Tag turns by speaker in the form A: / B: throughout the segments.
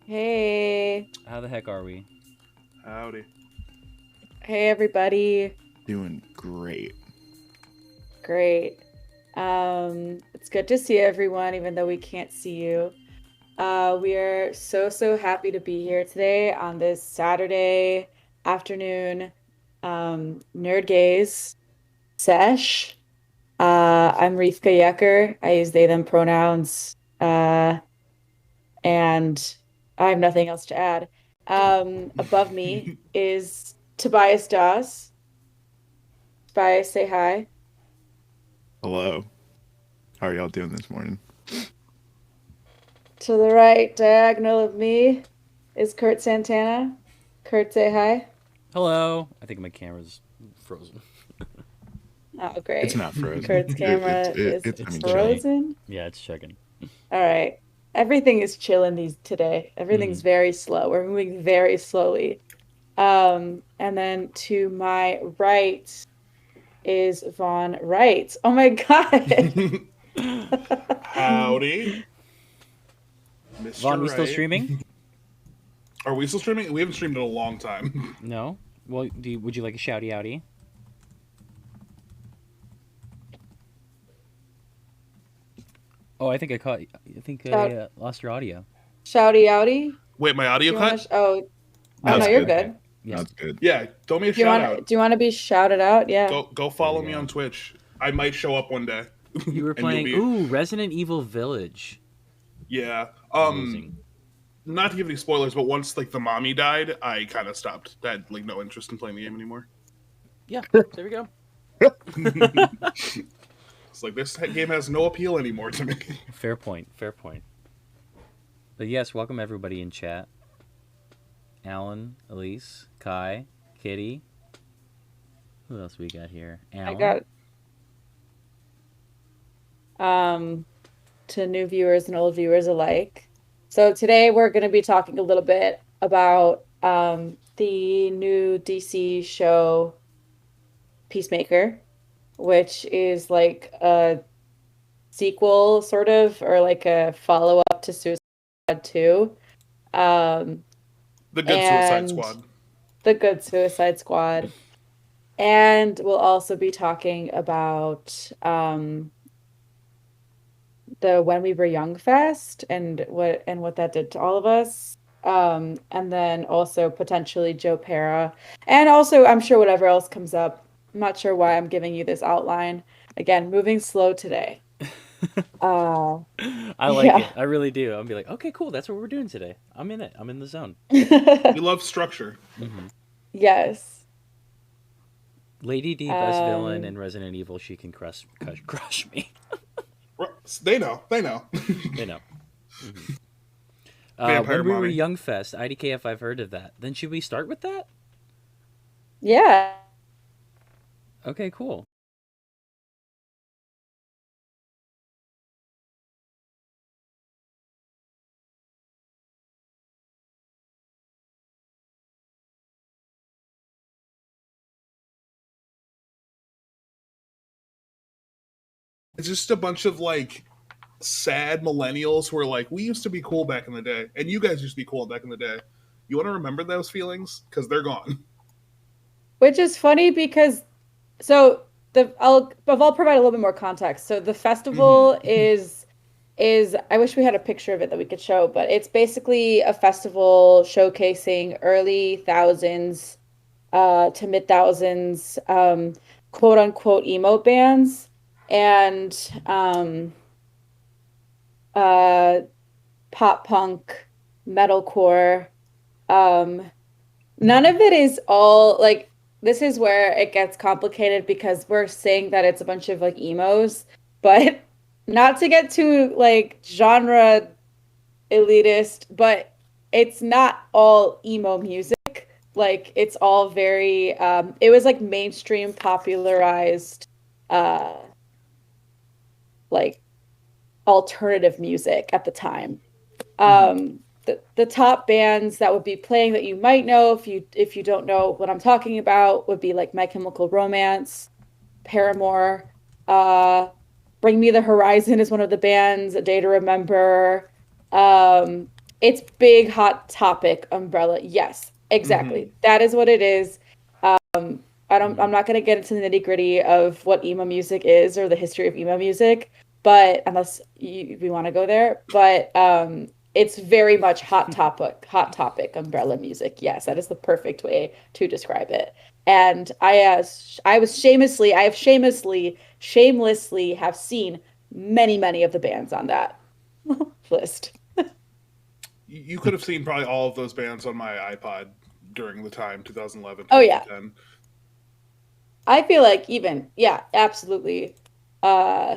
A: Hey.
B: How the heck are we?
C: Howdy.
A: Hey, everybody.
C: Doing great.
A: Great. It's good to see everyone, even though we can't see you. We are so happy to be here today on this Saturday afternoon, Nerd Gaze sesh. I'm Rivka Yecker. I use they, them pronouns. And I have nothing else to add. Above me is Tobias Doss. Tobias, say hi.
C: Hello. How are y'all doing this morning?
A: To the right, diagonal of me, is Kurt Santana. Kurt, say hi.
B: Hello. I think my camera's frozen.
A: Oh, great.
C: It's not frozen.
A: Kurt's camera is
B: it's
A: frozen.
B: Yeah, it's checking.
A: All right. Everything is chilling today. Everything's very slow. We're moving very slowly. And then to my right is Vaughn Wright. Oh my God.
C: Howdy. Mr.
B: Vaughn, we
C: Wright.
B: still streaming?
D: Are we still streaming? We haven't streamed in a long time.
B: No. Well, would you like a shouty outy? Oh, I think I lost your audio.
A: Shouty outy.
D: Wait, my audio cut?
A: No,
C: That's
A: you're
C: good.
A: good.
B: Yeah.
C: That's good.
D: Yeah, throw me a shout out.
A: Do you want to be shouted out? Yeah.
D: Go follow
B: There you
D: me
B: go.
D: on Twitch. I might show up one day.
B: You were
D: And
B: playing
D: you'll
B: Resident Evil Village.
D: Yeah.
B: Amazing.
D: Not to give any spoilers, but once like the mommy died, I kind of stopped. I had like no interest in playing the game anymore.
B: Yeah, there we go.
D: It's like this game has no appeal anymore to me.
B: Fair point. But yes, welcome everybody in chat. Alan, Elise, Kai, Kitty. Who else we got here? Alan.
A: I got to new viewers and old viewers alike. So today we're going to be talking a little bit about the new DC show Peacemaker, which is like a sequel sort of, or like a follow-up to Suicide Squad 2.
D: The good Suicide Squad.
A: The good Suicide Squad. And we'll also be talking about the When We Were Young Fest and what that did to all of us. And then also potentially Joe Pera. And also I'm sure whatever else comes up. I'm not sure why I'm giving you this outline. Again, moving slow today.
B: I like it. I really do. I'll be like, okay, cool. That's what we're doing today. I'm in it. I'm in the zone.
D: We love structure.
B: Mm-hmm.
A: Yes.
B: Lady D, best villain in Resident Evil. She can crush me.
D: They know.
B: They know. Mm-hmm.
D: Vampire
B: When We Were
D: Mommy.
B: Young Fest, IDKF, I've heard of that. Then should we start with that?
A: Yeah.
B: Okay, cool.
D: It's just a bunch of like sad millennials who are like, we used to be cool back in the day, and you guys used to be cool back in the day. You want to remember those feelings? Because they're gone.
A: Which is funny because I'll provide a little bit more context. So the festival is I wish we had a picture of it that we could show, but it's basically a festival showcasing early thousands to mid thousands quote unquote emo bands and pop punk, metalcore. None of it is all like this is where it gets complicated because we're saying that it's a bunch of like emos, but not to get too like genre elitist, but it's not all emo music. Like it's all very it was like mainstream popularized like alternative music at the time. The top bands that would be playing that you might know if you don't know what I'm talking about would be like My Chemical Romance, Paramore, Bring Me the Horizon is one of the bands, A Day to Remember, It's big hot topic umbrella. Yes,
D: Hmm.
A: exactly. That is what it is. I'm
B: Mhm.
A: not gonna get into the nitty-gritty of what emo music is or the history of emo music, but unless we want to go there, but it's very much hot topic umbrella music. Yes, that is the perfect way to describe it. And I have shamelessly have seen many of the bands on that list.
D: You could have seen probably all of those bands on my iPod during the time 2011
A: Oh yeah.
D: 2010.
A: I feel like even, yeah, absolutely. Uh,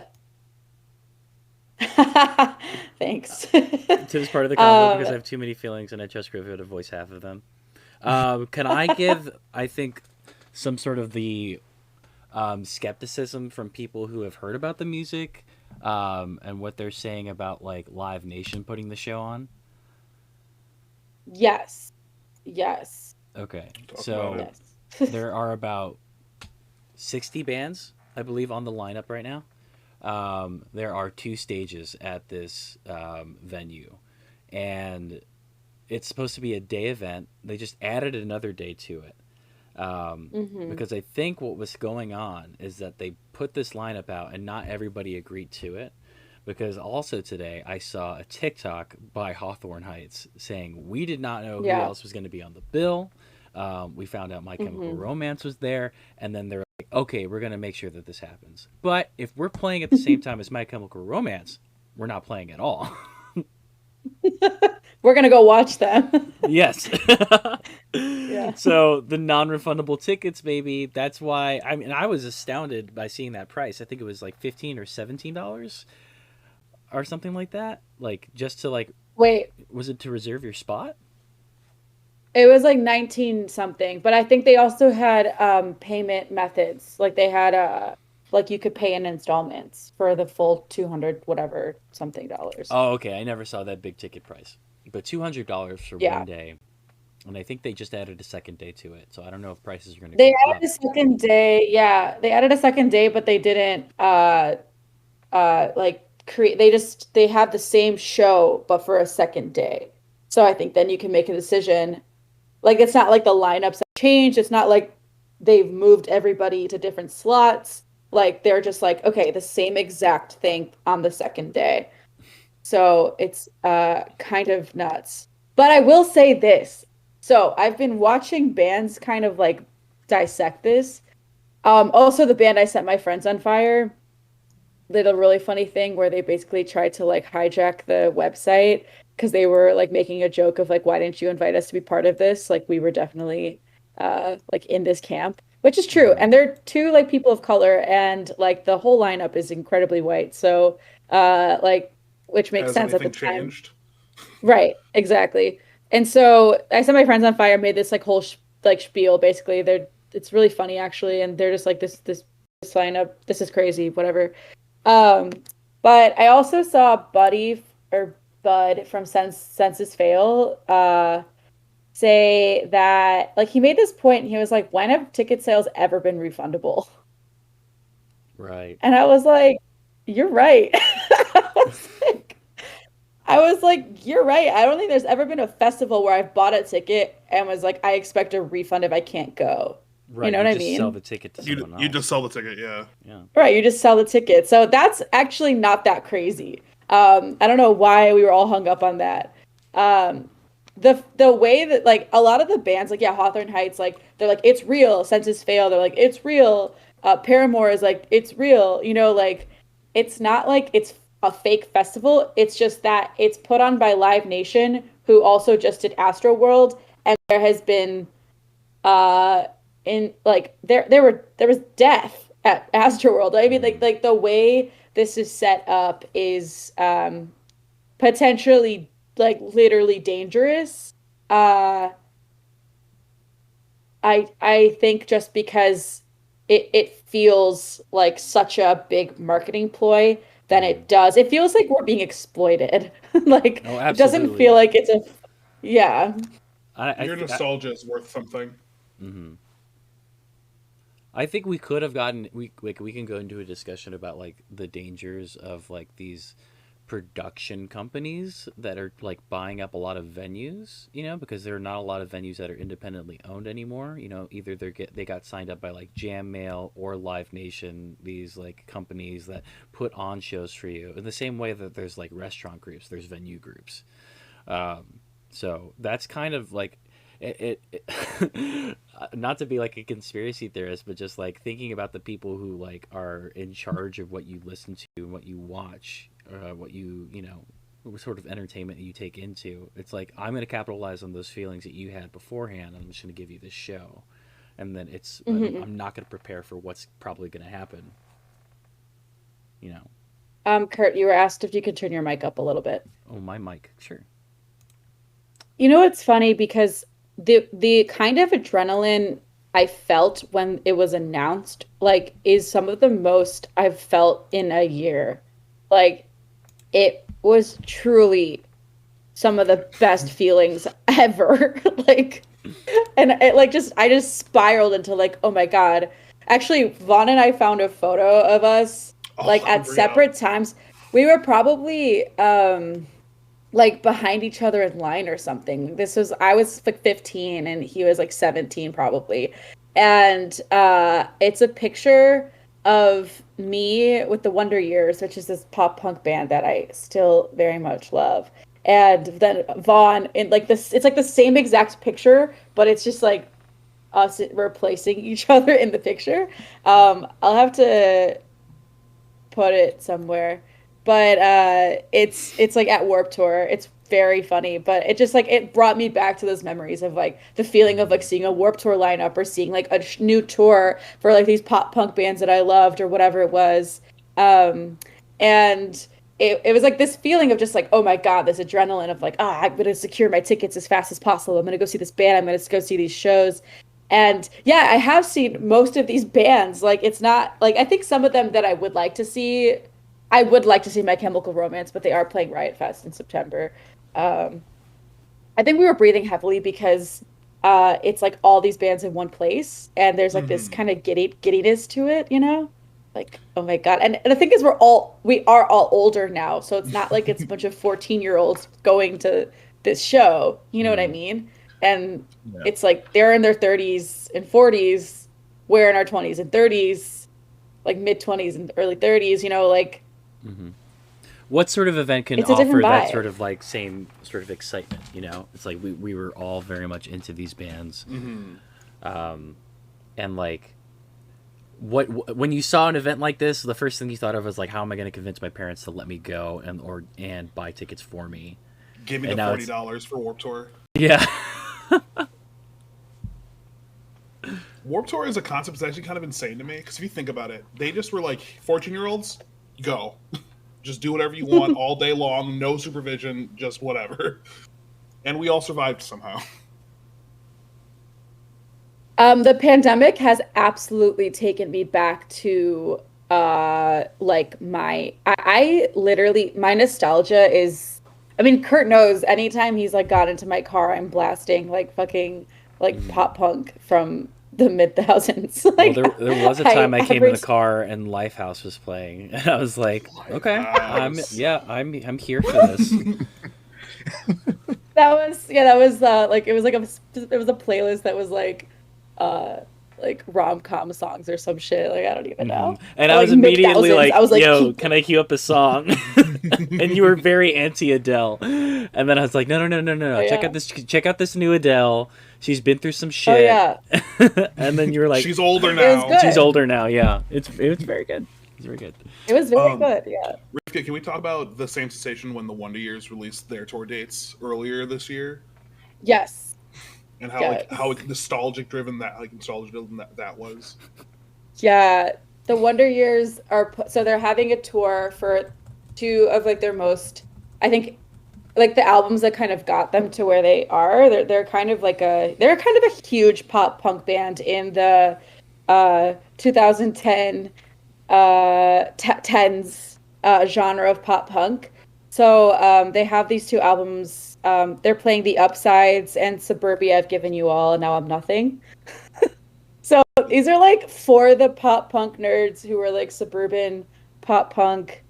A: thanks.
B: To this part of the convo because
A: Um,
B: I have too many feelings and I trust Griffith to voice half of them. Can I give, I think, some sort of the skepticism from people who have heard about the music and what they're saying about like Live Nation putting the show on?
A: yes, yes,
B: Okay,
D: Talk about it.
B: so
A: yes.
B: there are about 60 bands, I believe, on the lineup right now. There are two stages at this venue, and it's supposed to be a day event. They just added another day to it.
A: Hmm.
B: Because I think what was going on is that they put this lineup out and not everybody agreed to it. Because also today I saw a TikTok by Hawthorne Heights saying we did not know who
A: Yeah.
B: else was going to be on the bill. We found out My Chemical
A: Hmm.
B: Romance was there, and then they're like, okay, we're going to make sure that this happens. But if we're playing at the same time as My Chemical Romance, we're not playing at all.
A: We're gonna go watch them.
B: Yes.
A: Yeah.
B: So the non-refundable tickets, maybe. That's why. I mean, I was astounded by seeing that price. I think it was like $15 or $17 or something like that. Like just to like,
A: Wait,
B: was it to reserve your spot?
A: it was like 19 something, but I think they also had payment methods. Like they had like you could pay in installments for the full 200 whatever something dollars.
B: Oh, okay. I never saw that big ticket price, but $200 for
A: Yeah.
B: one day, and I think they just added a second day to it. So I don't know if prices are going to
A: They
B: go
A: added
B: up.
A: a second day. Yeah, they added a second day, but they didn't like create they have the same show but for a second day. So I think then you can make a decision. Like it's not like the lineups have changed. It's not like they've moved everybody to different slots. Like they're just like, okay, the same exact thing on the second day. So it's kind of nuts. But I will say this. So I've been watching bands kind of like dissect this. Also the band I Set My Friends on Fire did a really funny thing where they basically tried to like hijack the website because they were like making a joke of like, why didn't you invite us to be part of this? Like we were definitely like in this camp, which is true.
B: Hmm.
A: And they're two like people of color and like the whole lineup is incredibly white. So like which makes
D: Has
A: sense at the
D: anything
A: time.
D: changed?
A: Right, exactly. And so I Set My Friends on Fire made this like whole like spiel basically. They're it's really funny actually, and they're just like this lineup, this is crazy, whatever. Um, but I also saw or Bud from Census Fail say that like he made this point and he was like, when have ticket sales ever been refundable?
B: Right.
A: And I was like, you're right. I was like, you're right. I don't think there's ever been a festival where I've bought a ticket and was like, I expect a refund if I can't go. You
B: Right.
A: know
B: You
A: what I
B: just sell
A: mean?
B: the ticket to
D: You
B: someone
D: you just
B: else.
D: sell the ticket, yeah.
B: Yeah.
A: Right, you just sell the ticket. So that's actually not that crazy. I don't know why we were all hung up on that. Um, the way that like a lot of the bands, like yeah, Hawthorne Heights, like they're like it's real. Census Fail, they're like it's real. Paramore is like it's real. You know, like it's not like it's a fake festival. It's just that it's put on by Live Nation, who also just did Astro World, and there has been uh in like there was death at Astroworld. I mean
B: Hmm.
A: like the way this is set up is potentially like literally dangerous. Uh I think just because it feels like such a big marketing ploy than
B: Hmm.
A: it does. It feels like we're being exploited. Like
B: Oh,
A: it doesn't feel
B: absolutely.
A: like it's a yeah.
B: I,
D: Your
B: th-
D: nostalgia is worth something.
B: mhm. I think we could have gotten we can go into a discussion about like the dangers of like these production companies that are like buying up a lot of venues, because there are not a lot of venues that are independently owned anymore. Either they got signed up by like Jam Mail or Live Nation, these like companies that put on shows for you. In the same way that there's like restaurant groups, there's venue groups. So that's kind of like it not to be like a conspiracy theorist, but just like thinking about the people who like are in charge of what you listen to and what you watch, what what sort of entertainment you take into. It's like, I'm going to capitalize on those feelings that you had beforehand. I'm just going to give you this show, and then I'm not going to prepare for what's probably going to happen.
A: Kurt, you were asked if you could turn your mic up a little bit.
B: Oh, my mic, sure.
A: It's funny because the kind of adrenaline I felt when it was announced, like, is some of the most I've felt in a year. Like, it was truly some of the best feelings ever. Like, and I just spiraled into like, oh my God. Actually, Vaughn and I found a photo of us like at separate times. We were probably like behind each other in line or something. I was like 15 and he was like 17 probably. And it's a picture of me with the Wonder Years, which is this pop punk band that I still very much love. And then Vaughn in like this, it's like the same exact picture, but it's just like us replacing each other in the picture. I'll have to put it somewhere. But it's like at Warped Tour. It's very funny, but it just like it brought me back to those memories of like the feeling of like seeing a Warped Tour lineup or seeing like a new tour for like these pop punk bands that I loved or whatever it was. And it was like this feeling of just like, oh my God, this adrenaline of like, I'm gonna secure my tickets as fast as possible. I'm gonna go see this band. I'm gonna go see these shows. And yeah, I have seen most of these bands. Like, it's not like, I think some of them that I would like to see My Chemical Romance, but they are playing Riot Fest in September. I think we were breathing heavily because it's like all these bands in one place, and there's like this kind of giddiness to it, Like, oh my God. And the thing is, we are all older now, so it's not like it's a bunch of 14-year-olds going to this show. You know what I mean? And it's like they're in their 30s and 40s, we're in our 20s and 30s, like mid-20s and early 30s, like.
B: What sort of event can offer that sort of like same sort of excitement? It's like we were all very much into these bands, and like when you saw an event like this, the first thing you thought of was like, how am I going to convince my parents to let me go and buy tickets for me?
D: Give me the $40 for Warped Tour.
B: Yeah.
D: Warped Tour as a concept is actually kind of insane to me, because if you think about it, they just were like, 14-year-olds, go. Just do whatever you want all day long, no supervision, just whatever. And we all survived somehow.
A: The pandemic has absolutely taken me back to like I literally, my nostalgia is, I mean, Kurt knows anytime he's like got into my car, I'm blasting like fucking like pop punk from the mid-thousands. Like,
B: well, there was a time I came in the car and Lifehouse was playing, and I was like, okay, I'm here for this.
A: That was like it was a playlist that was like rom-com songs or some shit, like I don't even know.
B: And I was immediately like, yo, can I cue up a song? And you were very anti-Adele, and then I was like, no,
A: Oh,
B: check out this new Adele. She's been through some shit. Oh yeah. And then you were like,
D: she's older now.
B: She's older now. Yeah, it was very good. It was very good.
A: It was very good. Yeah.
D: Rivka, can we talk about the same sensation when the Wonder Years released their tour dates earlier this year?
A: Yes.
D: And how nostalgic driven that was.
A: Yeah, the Wonder Years so they're having a tour for two of like their most, I think, like the albums that kind of got them to where they are. They're kind of a huge pop punk band in the 2010 tens genre of pop punk. So they have these two albums. They're playing The Upsides and Suburbia, I've Given You All, and Now I'm Nothing. So these are like for the pop punk nerds who are like suburban pop punk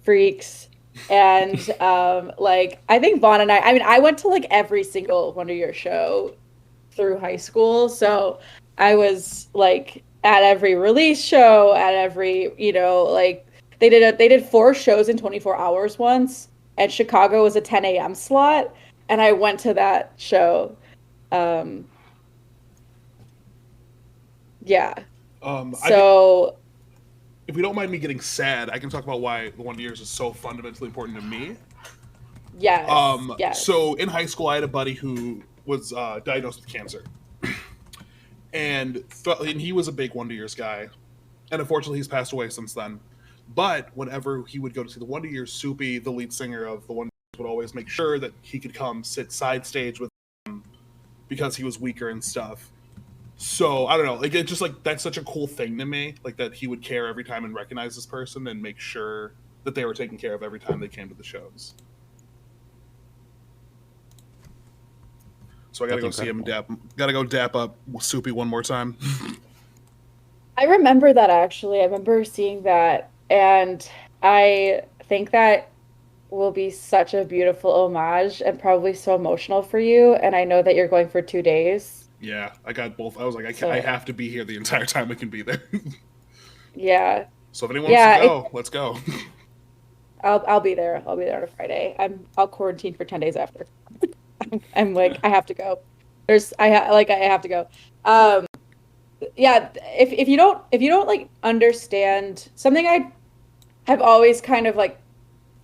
A: freaks. And like I think Vaughn and I mean I went to like every single Wonder Years show through high school. So I was like at every release show, at every, like they did 4 shows in 24 hours once, and Chicago was a 10 a.m. slot, and I went to that show. Um, yeah.
D: I can,
A: So
D: if we don't mind me getting sad, I can talk about why the Wonder Years is so fundamentally important to me.
A: yes, yes.
D: So in high school, I had a buddy who was diagnosed with cancer, and he was a big Wonder Years guy, and unfortunately, he's passed away since then. But whenever he would go to see the Wonder Years, Soupy, the lead singer of the Wonder Years, would always make sure that he could come sit side stage with him because he was weaker and stuff. So I don't know, like it's just like that's such a cool thing to me, like that he would care every time and recognize this person and make sure that they were taken care of every time they came to the shows. So I gotta
B: That's
D: go see him
B: incredible.
D: gotta go dap up Soupy one more time.
A: I remember that actually. I remember seeing that, and I think that will be such a beautiful homage and probably so emotional for you. And I know that you're going for 2 days.
D: Yeah, I got both. I was like, I
A: So,
D: have to be here the entire time we can be there.
A: yeah.
D: So if anyone wants to
A: Yeah,
D: go, let's go.
A: I'll be there. I'll be there on a Friday. I'll quarantine for 10 days after. I'm like I have to go. I have to go. Um yeah, if you don't like understand something I have always kind of like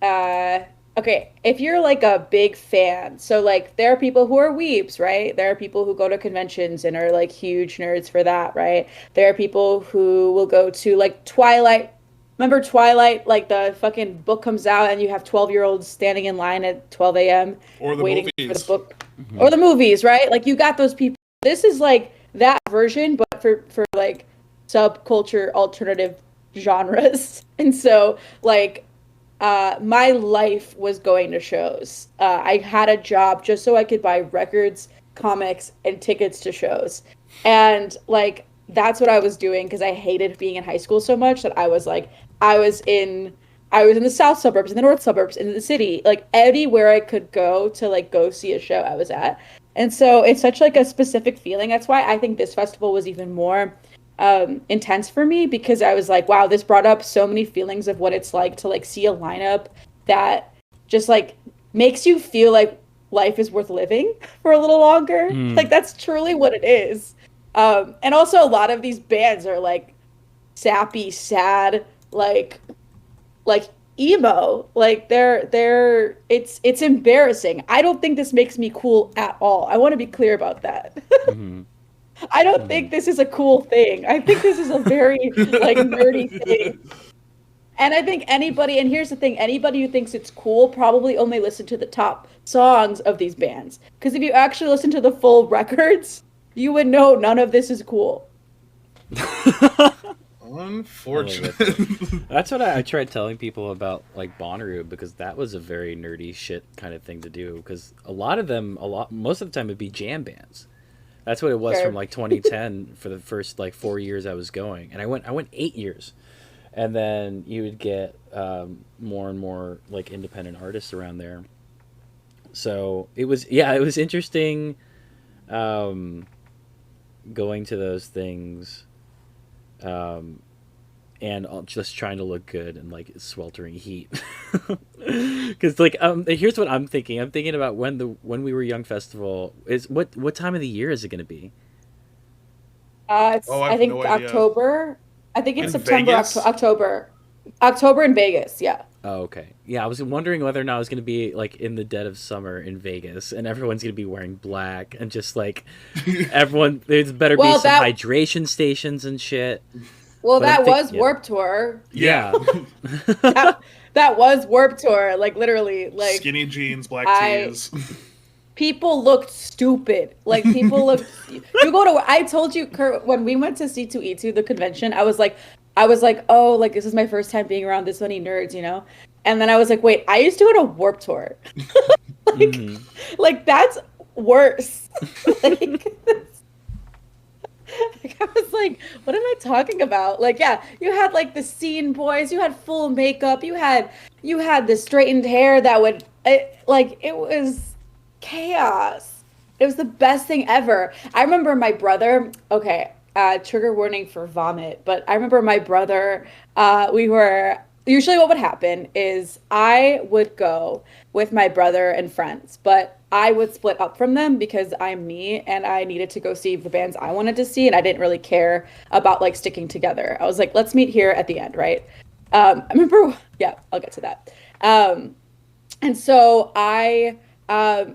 A: uh okay, if you're like a big fan, so like there are people who are weebs, right? There are people who go to conventions and are like huge nerds for that, right? There are people who will go to like Twilight. Remember Twilight, like the fucking book comes out and you have 12-year-olds standing in line at 12 a.m.
D: Or the
A: waiting for the
D: movies.
A: book,
B: Hmm.
A: or the movies, right? Like you got those people. This is like that version, but for like subculture alternative genres. And so like my life was going to shows. I had a job just so I could buy records, comics, and tickets to shows. And like that's what I was doing because I hated being in high school so much that I was like I was in I was in the south suburbs, in the north suburbs, in the city, like anywhere I could go to like go see a show I was at. And so it's such like a specific feeling. That's why I think this festival was even more intense for me because I was like, wow, this brought up so many feelings of what it's like to like see a lineup that just like makes you feel like life is worth living for a little longer. Like
B: Mm.
A: that's truly what it is. And also a lot of these bands are like sappy, sad, like emo. Like they're it's embarrassing. I don't think this makes me cool at all. I want to be clear about that.
B: Hmm.
A: I don't
B: Hmm.
A: think this is a cool thing. I think this is a very like nerdy thing. And I think anybody, and here's the thing, anybody who thinks it's cool probably only listen to the top songs of these bands. Because if you actually listen to the full records, you would know none of this is cool.
B: I like that.
D: Unfortunate.
B: That's what I tried telling people about like Bonnaroo because that was a very nerdy shit kind of thing to do because a lot of them most of the time it'd be jam bands. That's what it was from
A: Sure.
B: like 2010 for the first like 4 years I was going, and I went 8 years, and then you would get more and more like independent artists around there. So it was interesting um, going to those things. Um, and just trying to look good in like sweltering heat. Because like here's what I'm thinking. I'm thinking about when we were young festival is what time of the year is it going to be?
D: Oh,
A: It's
D: I
A: I
D: have no
A: think
D: idea.
A: October. I think it's
D: In
A: September,
D: Vegas?
A: October, October in Vegas. Yeah.
B: Oh, okay. Yeah, I was wondering whether or not it was going to be like in the dead of summer in Vegas, and everyone's going to be wearing black, and just like everyone, there's better be
A: Well,
B: some
A: that
B: hydration stations and shit.
A: well
B: But I'm
A: that was
B: yeah,
A: Warp Tour.
B: yeah.
D: Yeah.
A: That was Warp Tour. Like literally, like
D: Skinny jeans, black
A: I
D: tees.
A: people looked stupid. Like people looked. You go to. I told you, Kurt, when we went to C2E2, the convention. I was like, oh, like this is my first time being around this many nerds, you know. And then I was like, wait, I used to go to Warp Tour. like,
B: Hmm.
A: like that's worse. like, like, I was like, what am I talking about? Like, yeah, you had like the scene boys, you had full makeup, you had you had this straightened hair that would it was chaos. It was the best thing ever. I remember my brother, okay, trigger warning for vomit, but I remember my brother, we were usually what would happen is I would go with my brother and friends, but I would split up from them because I'm me and I needed to go see the bands I wanted to see and I didn't really care about like sticking together. I was like, let's meet here at the end, right? I remember, yeah, I'll get to that. And so I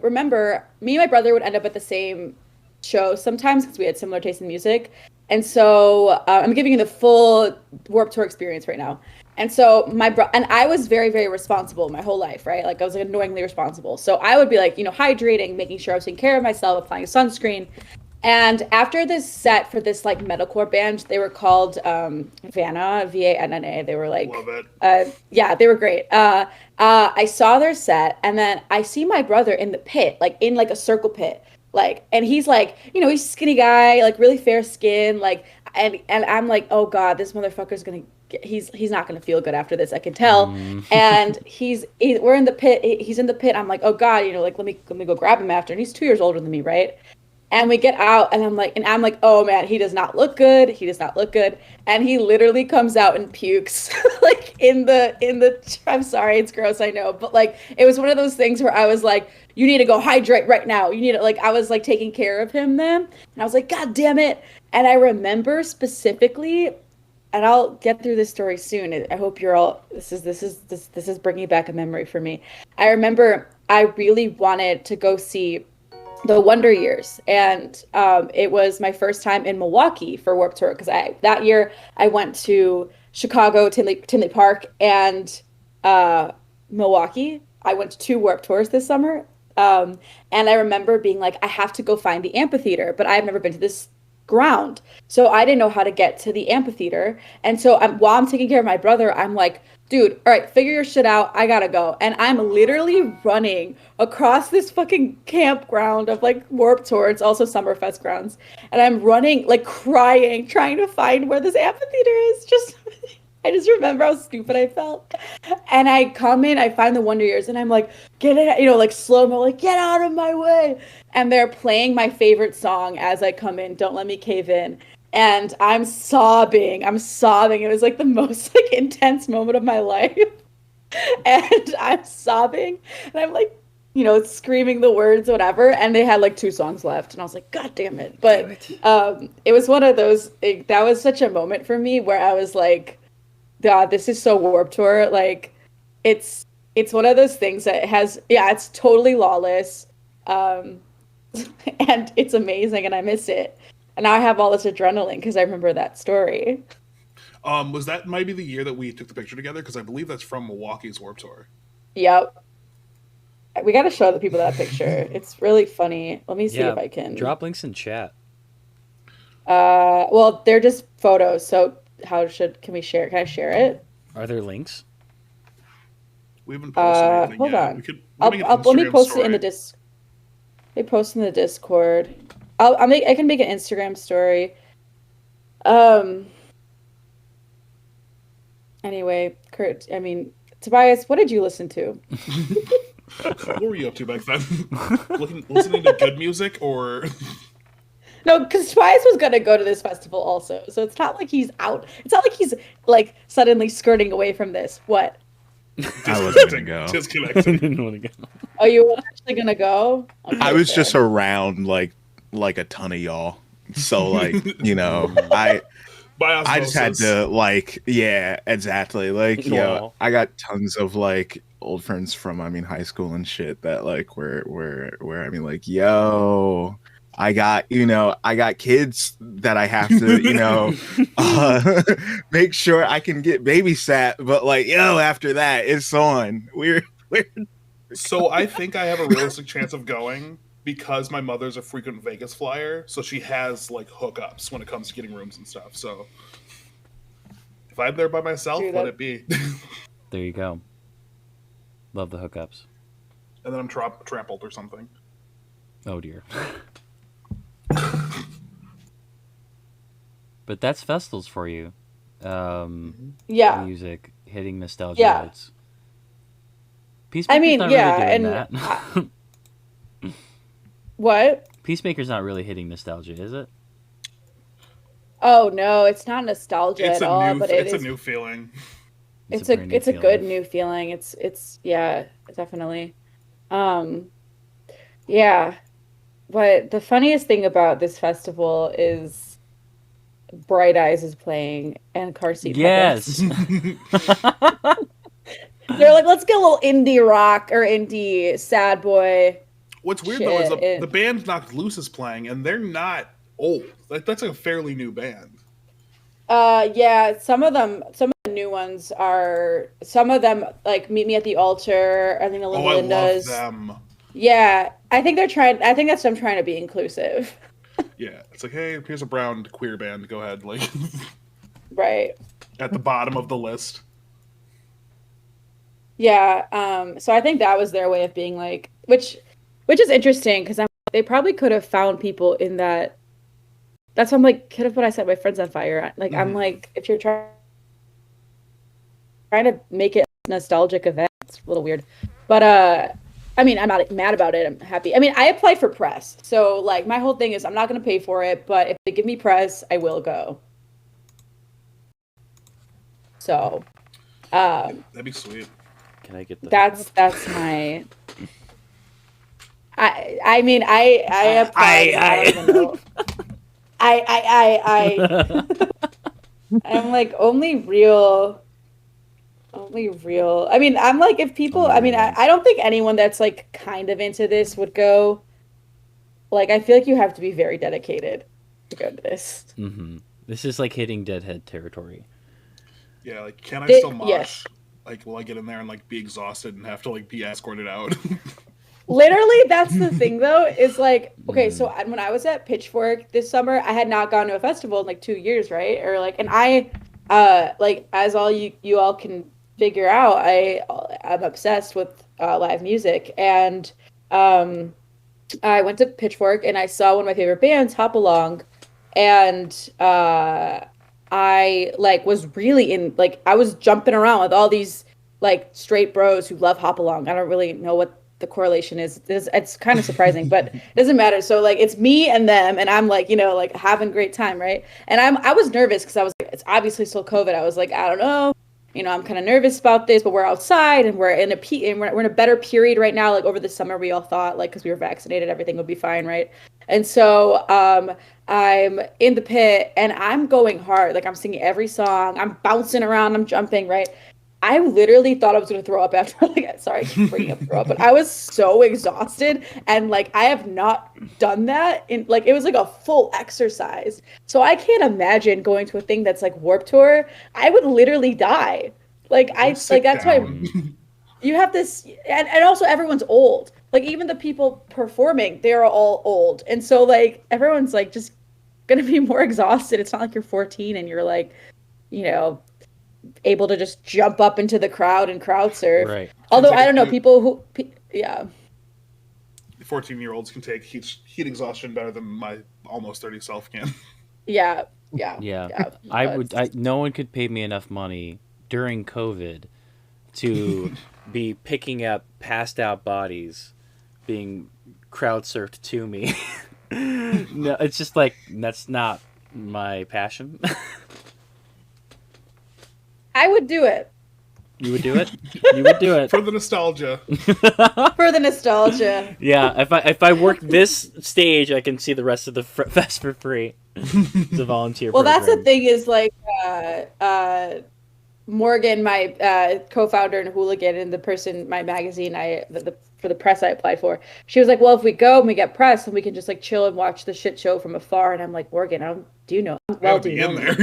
A: remember me and my brother would end up at the same show sometimes because we had similar taste in music. And so I'm giving you the full Warped Tour experience right now. And so and I was very, very responsible my whole life, right? Like I was like annoyingly responsible. So I would be like, hydrating, making sure I was taking care of myself, applying sunscreen. And after this set for this like metalcore band, they were called Vanna, Vanna. They were like,
D: Love it.
A: yeah, they were great. I saw their set, and then I see my brother in the pit, like in like a circle pit, like, and he's like, he's a skinny guy, like really fair skin, like, and I'm like, oh God, this motherfucker's gonna. He's not gonna feel good after this. I can tell. And we're in the pit. He's in the pit. I'm like, oh God, like let me go grab him after. And he's 2 years older than me, right? And we get out, and I'm like, oh man, he does not look good. He does not look good. And he literally comes out and pukes, like in the. I'm sorry, it's gross, I know, but like it was one of those things where I was like, you need to go hydrate right now. You need to I was like taking care of him then, and I was like, God damn it. And I remember specifically, and I'll get through this story soon. I hope you're all. This is bringing back a memory for me. I remember I really wanted to go see the Wonder Years, and it was my first time in Milwaukee for Warped Tour because that year I went to Chicago, Tinley Park, and Milwaukee. I went to 2 Warped Tours this summer, and I remember being like, I have to go find the amphitheater, but I've never been to this ground, so I didn't know how to get to the amphitheater. And so while I'm taking care of my brother, I'm like, dude, all right, figure your shit out. I gotta go. And I'm literally running across this fucking campground of like Warped Tour. It's also Summerfest grounds. And I'm running, like crying, trying to find where this amphitheater is. I just remember how stupid I felt. And I come in, I find the Wonder Years, and I'm like, get it, like slow-mo, like, get out of my way. And they're playing my favorite song as I come in, Don't Let Me Cave In. And I'm sobbing. It was like the most like intense moment of my life. And I'm sobbing, and I'm like, screaming the words, whatever. And they had like 2 songs left, and I was like, God damn it. But it was one of those, that was such a moment for me where I was like, God, this is so Warped Tour. Like, it's one of those things that it's totally lawless. And it's amazing, and I miss it. And now I have all this adrenaline because I remember that story.
D: Was that might be the year that we took the picture together? Because I believe that's from Milwaukee's Warped Tour.
A: Yep. We got to show the people that picture. It's really funny. Let me see if I can.
B: Drop links in chat.
A: Well, they're just photos, so can we share? Can I share it?
B: Are there links?
D: We haven't posted anything
A: hold
D: yet.
A: on. Let me post it in the Discord. They post in the Discord. I can make an Instagram story. Anyway, Kurt, Tobias, what did you listen to?
D: What were you up to back then? Listening to good music, or?
A: No, because Tobias was gonna go to this festival also, so it's not like he's out. It's not like he's like suddenly skirting away from this. What?
C: I wasn't gonna go.
D: Disconnecting.
B: Didn't want to go.
A: Oh, you were actually gonna go? Okay,
C: I was
A: fair.
C: just around like a ton of y'all, so like I just had to yeah, exactly, like
B: Wow.
C: I got tons of like old friends from high school and shit that like where like I got kids that I have to make sure I can get babysat, but like after that it's on. We're
D: So I think I have a realistic chance of going because my mother's a frequent Vegas flyer, so she has like hookups when it comes to getting rooms and stuff. So if I'm there by myself, let it be.
B: There you go. Love the hookups.
D: And then I'm trampled or something.
B: Oh dear. But that's festivals for you.
A: Yeah.
B: Music, hitting nostalgia
A: Yeah.
B: notes. Peacemaker's
A: mean,
B: not
A: yeah,
B: really doing
A: and
B: that.
A: what?
B: Peacemaker's not really hitting nostalgia, is it?
A: Oh no, it's not nostalgia
D: It's
A: at
D: a
A: all,
D: new.
A: but it
D: It's a
A: is.
D: new feeling.
A: It's
B: brand new
A: a
B: feeling.
A: good new feeling. It's yeah, definitely. Um, yeah, but the funniest thing about this festival is Bright Eyes is playing and Car Seat Headlights.
B: Yes.
A: They're like, let's get a little indie rock or indie sad boy
D: What's weird though is
A: shit.
D: the band Knocked Loose is playing, and they're not old. That's like a fairly new band.
A: Yeah, some of the new ones are some of them like Meet Me at the Altar, I think the
D: Oh, I love
A: Lindas.
D: them.
A: Yeah, I think that's them trying to be inclusive.
D: Yeah, it's like, hey, here's a brown queer band. Go ahead, like
A: Right.
D: at the bottom of the list.
A: Yeah, so I think that was their way of being like, which is interesting because they probably could have found people in that. That's why I'm like, could have put I set my friends on fire. Like I'm like, if you're trying to make it a nostalgic event, it's a little weird. But I mean, I'm not mad about it. I'm happy. I mean, I applied for press, so like my whole thing is I'm not going to pay for it, but if they give me press, I will go. So,
D: That'd be sweet.
B: Can I get the?
A: that's my. I mean I applied. I don't even know. I I'm like only real. I mean, I'm like if people. I mean, I don't think anyone that's like kind of into this would go. Like, I feel like you have to be very dedicated to go to this.
B: Mm-hmm. This is like hitting deadhead territory.
D: Yeah, like can I still mosh?
A: Yes.
D: Like, will I get in there and like be exhausted and have to like be escorted out?
A: Literally, that's the thing though, is like, okay, so when I was at Pitchfork this summer, I had not gone to a festival in like 2 years, right? Or like, and I, like, as all you all can figure out, I'm obsessed with live music, and I went to Pitchfork and I saw one of my favorite bands, Hop Along, and I like was really in like I was jumping around with all these like straight bros who love Hop Along. I don't really know what the correlation is. It's kind of surprising, but it doesn't matter. So like it's me and them, and I'm like, you know, like having a great time, right? And I was nervous because I was like, it's obviously still COVID. I was like, I don't know, you know, I'm kind of nervous about this, but we're outside and we're in a better period right now. Like over the summer, we all thought like because we were vaccinated, everything would be fine, right? And so I'm in the pit and I'm going hard. Like I'm singing every song, I'm bouncing around, I'm jumping, right? I literally thought I was going to throw up after, like, sorry, I keep bringing up throw up, but I was so exhausted. And, like, I have not done that in, like, it was like a full exercise. So I can't imagine going to a thing that's like Warped Tour. I would literally die. Like, that's why you have this, and also everyone's old. Like, even the people performing, they're all old. And so, like, everyone's, like, just going to be more exhausted. It's not like you're 14 and you're, like, you know, able to just jump up into the crowd and crowd surf.
B: Right.
A: Although I don't know, people who, yeah.
D: 14-year-olds can take heat exhaustion better than my almost 30 self can.
A: Yeah.
B: No one could pay me enough money during COVID to be picking up passed out bodies being crowd surfed to me. No, it's just like, that's not my passion.
A: I would do it.
B: You would do it? You would do it.
D: For the nostalgia.
A: For the nostalgia.
B: Yeah, if I work this stage, I can see the rest of the fest for free. It's a volunteer
A: Well,
B: program.
A: that's the thing is like Morgan, my co-founder and hooligan, and the person, my magazine, for the press I applied for. She was like, "Well, if we go and we get press, then we can just like chill and watch the shit show from afar." And I'm like, Morgan, do you know? Well, do you know
D: there?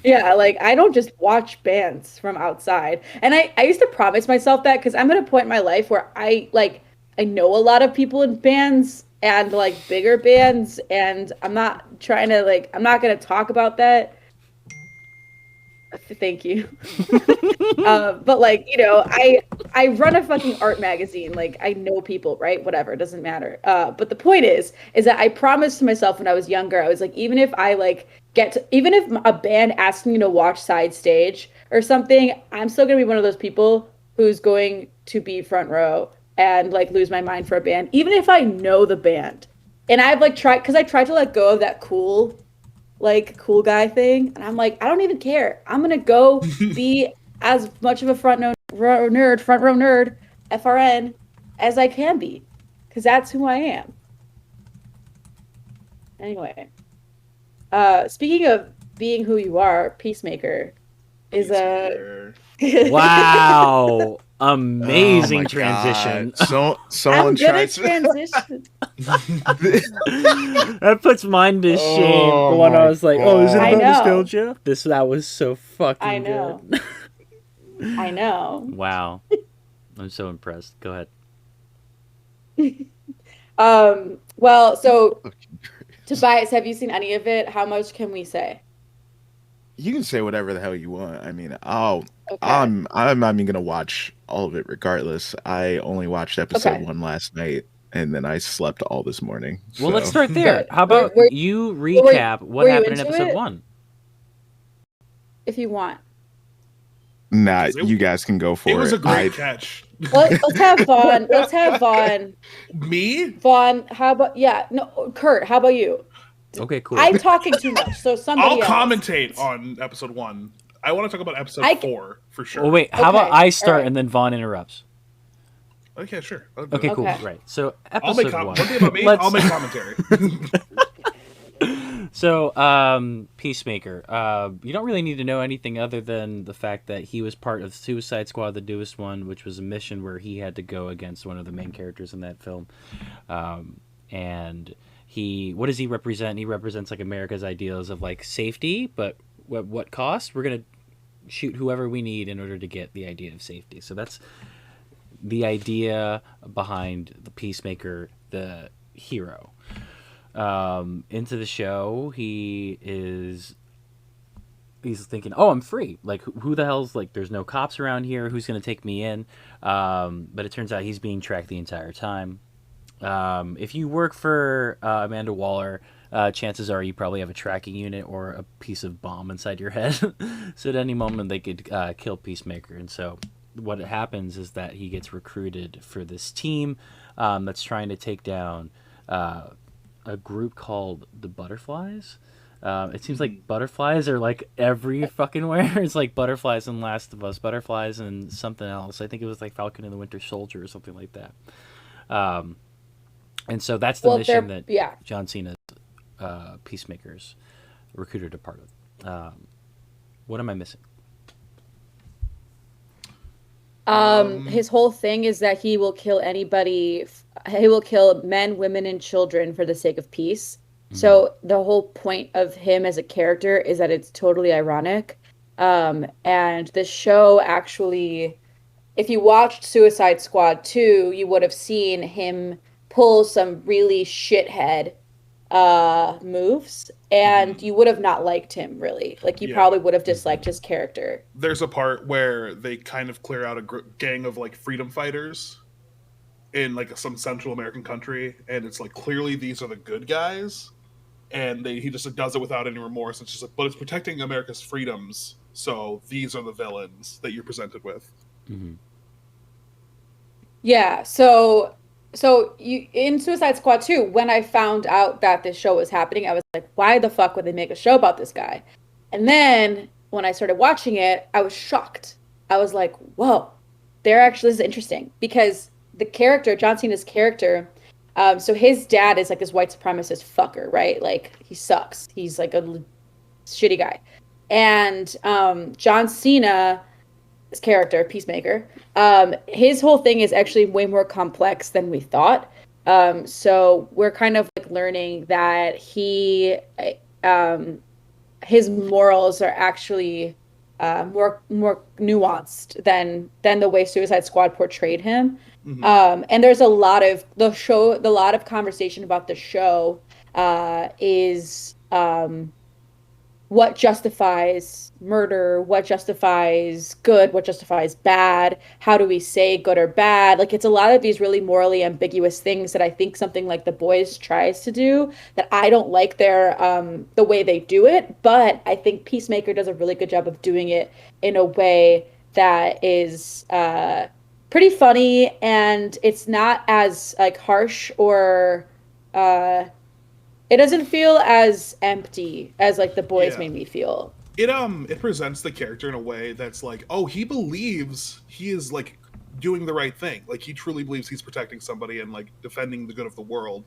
A: Yeah, like I don't just watch bands from outside. And I used to promise myself that because I'm at a point in my life where I know a lot of people in bands and like bigger bands, and I'm not going to talk about that. Thank you. But like, you know, I run a fucking art magazine. Like I know people, right? Whatever, it doesn't matter. But the point is that I promised to myself when I was younger, I was like, even if I like even if a band asks me to watch side stage or something, I'm still gonna be one of those people who's going to be front row and like lose my mind for a band, even if I know the band. And I've like tried because I tried to let go of that cool guy thing, and I'm like, I don't even care. I'm gonna go be as much of a front row nerd, FRN, as I can be, because that's who I am. Anyway, speaking of being who you are, Peacemaker is a
B: Wow. Amazing
C: Oh my
B: transition.
C: God. So
A: I'm
C: someone
A: good at
C: tries to.
A: transition.
B: That puts mine to shame.
C: Oh
B: The one I
C: my
B: was like, "Oh, is it
C: God.
A: I
B: about
A: know.
B: nostalgia?" That was so fucking
A: I know.
B: good.
A: I know.
B: Wow, I'm so impressed. Go ahead.
A: Well, so
C: Fucking Christ.
A: Tobias, have you seen any of it? How much can we say?
C: You can say whatever the hell you want. I mean,
A: Okay.
C: I'm not even gonna watch all of it regardless. I only watched episode
A: Okay.
C: 1 last night, and then I slept all this morning.
B: Well, let's
C: So
B: start there.
A: Good.
B: How about you recap what
A: were you
B: happened in
A: into
B: episode
A: it?
B: 1?
A: If you want.
C: nah,
D: It-
C: you guys can go for it.
D: It was a great catch.
A: Let's have Vaughn. Let's have Vaughn.
D: Me?
A: Vaughn, how about no, Kurt, how about you?
B: Okay, cool.
A: I'm talking too much, so somebody
D: I'll
A: else.
D: commentate on episode 1. I want to talk about episode 4 for sure.
B: Well, wait. How about
A: Okay,
B: I start
A: alright.
B: and then Vaughn interrupts?
D: Okay, sure. I'll do
B: Okay,
D: that.
B: cool.
A: Okay.
B: Right. So
D: I'll make
B: episode 1.
D: one thing about me.
B: Let's-
D: I'll make commentary.
B: So, Peacemaker. You don't really need to know anything other than the fact that he was part of Suicide Squad, the newest one, which was a mission where he had to go against one of the main characters in that film. And what does he represent? He represents like America's ideals of like safety, but what cost? We're gonna shoot whoever we need in order to get the idea of safety. So that's the idea behind the Peacemaker, the hero. Into the show, he's thinking, oh, I'm free. Like, who the hell's like, there's no cops around here. Who's going to take me in? But it turns out he's being tracked the entire time. If you work for Amanda Waller, chances are you probably have a tracking unit or a piece of bomb inside your head. So at any moment they could kill Peacemaker. And so what happens is that he gets recruited for this team that's trying to take down a group called the Butterflies. It seems like butterflies are like every fucking where. It's like butterflies in Last of Us, butterflies and something else. I think it was like Falcon and the Winter Soldier or something like that. And so that's the mission that John Cena's Peacemakers recruited a part of. What am I missing?
A: His whole thing is that he will kill anybody. He will kill men, women, and children for the sake of peace. Mm-hmm. So the whole point of him as a character is that it's totally ironic. And the show actually, if you watched Suicide Squad 2, you would have seen him pull some really shithead moves, and you would have not liked him, really. Like, you probably would have disliked his character.
D: There's a part where they kind of clear out a gang of, like, freedom fighters in, like, some Central American country, and it's, like, clearly these are the good guys, and he just does it without any remorse. It's just like, but it's protecting America's freedoms, so these are the villains that you're presented with.
B: Mm-hmm.
A: Yeah, so you in Suicide Squad 2, when I found out that this show was happening, I was like, why the fuck would they make a show about this guy? And then when I started watching it, I was shocked. I was like, whoa, this is interesting. Because the character, John Cena's character, so his dad is like this white supremacist fucker, right? Like, he sucks. He's like a shitty guy. And John Cena, his character, Peacemaker, his whole thing is actually way more complex than we thought. So we're kind of like learning that his morals are actually more nuanced than the way Suicide Squad portrayed him. Mm-hmm. And there's a lot of conversation about the show is what justifies murder, what justifies good, what justifies bad, how do we say good or bad? Like, it's a lot of these really morally ambiguous things that I think something like The Boys tries to do, that I don't like the way they do it, but I think Peacemaker does a really good job of doing it in a way that is pretty funny, and it's not as like harsh or uh it doesn't feel as empty as like The Boys
D: Yeah.
A: made me feel.
D: It presents the character in a way that's like, oh, he believes he is like doing the right thing. Like he truly believes he's protecting somebody and like defending the good of the world.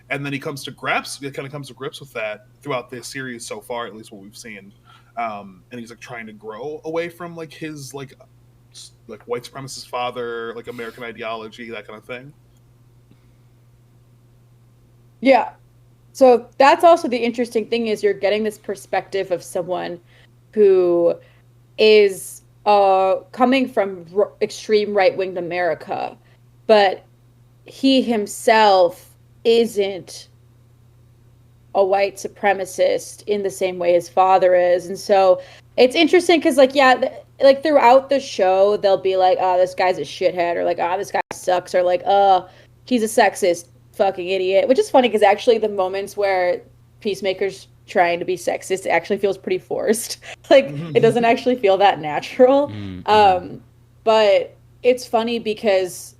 D: And then he comes to grips. It kind of comes to grips with that throughout this series so far, at least what we've seen. And he's like trying to grow away from like his like white supremacist father, like American ideology, that kind of thing.
A: Yeah. So that's also the interesting thing is you're getting this perspective of someone who is coming from extreme right-winged America, but he himself isn't a white supremacist in the same way his father is. And so it's interesting because like like throughout the show they'll be like, oh, this guy's a shithead, or like, oh, this guy sucks, or like, oh, he's a sexist fucking idiot, which is funny because actually the moments where Peacemaker's trying to be sexist, it actually feels pretty forced. Like it doesn't actually feel that natural. But it's funny because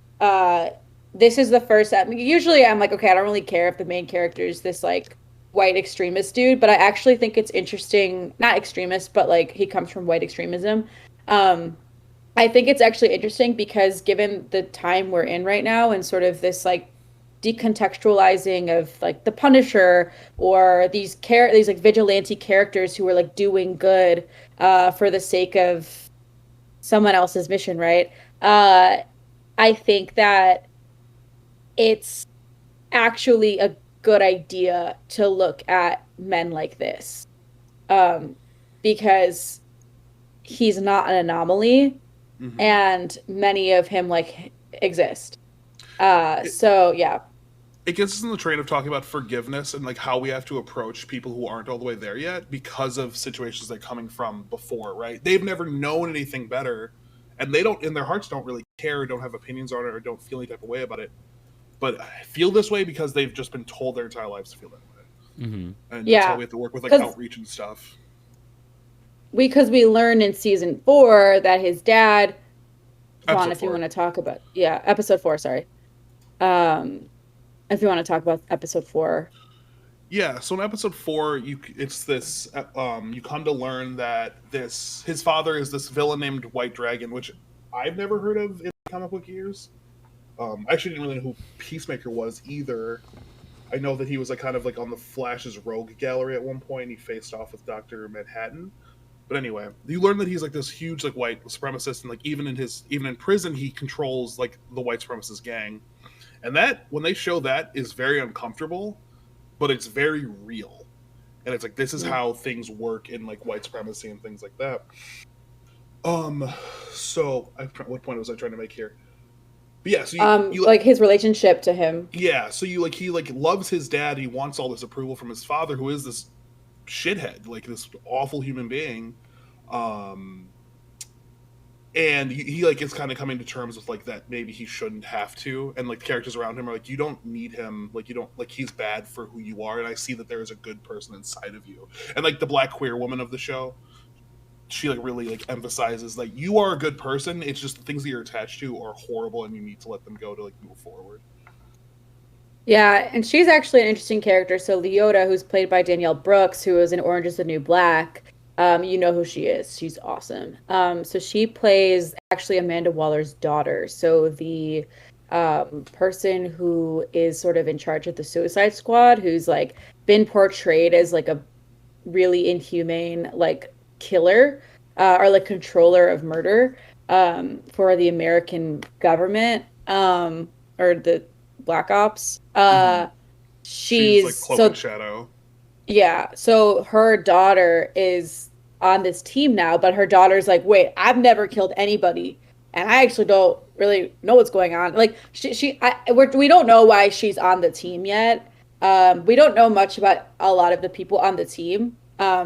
A: this is the first. I mean, usually I'm like, okay, I don't really care if the main character is this like white extremist dude, but I actually think it's interesting. Not extremist, but like he comes from white extremism. I think it's actually interesting because given the time we're in right now and sort of this like decontextualizing of like the Punisher or these like vigilante characters who are like doing good for the sake of someone else's mission, right? I think that it's actually a good idea to look at men like this, because he's not an anomaly, and many of him like exist. So yeah.
D: It gets us in the train of talking about forgiveness and like how we have to approach people who aren't all the way there yet because of situations they're coming from before, right? They've never known anything better, and they don't, in their hearts, don't really care, don't have opinions on it, or don't feel any type of way about it. But I feel this way because they've just been told their entire lives to feel that way. And that's why we have to work with like outreach and stuff. Because
A: we learn in season 4 that his dad, Vaughn, if you want to talk about, episode 4, sorry. If you want to talk about episode 4.
D: Yeah, so in episode 4, you come to learn that his father is this villain named White Dragon, which I've never heard of in comic book years. I actually didn't really know who Peacemaker was either. I know that he was like kind of like on the Flash's rogue gallery at one point. He faced off with Dr. Manhattan. But anyway, you learn that he's like this huge like white supremacist, and like even in prison he controls like the white supremacist gang. And that, when they show that, is very uncomfortable, but it's very real. And it's like, this is how things work in like white supremacy and things like that. So what point was I trying to make here? But yeah, so you
A: like his relationship to him.
D: Yeah, so he like loves his dad. He wants all this approval from his father, who is this shithead, like this awful human being. And he like is kind of coming to terms with like that maybe he shouldn't have to, and like the characters around him are like, you don't need him, like you don't, like he's bad for who you are, and I see that there is a good person inside of you. And like the black queer woman of the show, she like really like emphasizes like you are a good person, it's just the things that you're attached to are horrible and you need to let them go to like move forward.
A: Yeah, and she's actually an interesting character. So Leota, who's played by Danielle Brooks, who is in Orange is the New Black, you know who she is. She's awesome. So she plays actually Amanda Waller's daughter. So the person who is sort of in charge of the Suicide Squad, who's like been portrayed as like a really inhumane like killer or like controller of murder for the American government or the Black Ops. She's
D: like Cloak and Shadow.
A: Yeah, so her daughter is on this team now, but her daughter's like, wait, I've never killed anybody, and I actually don't really know what's going on. Like, we don't know why she's on the team yet. We don't know much about a lot of the people on the team.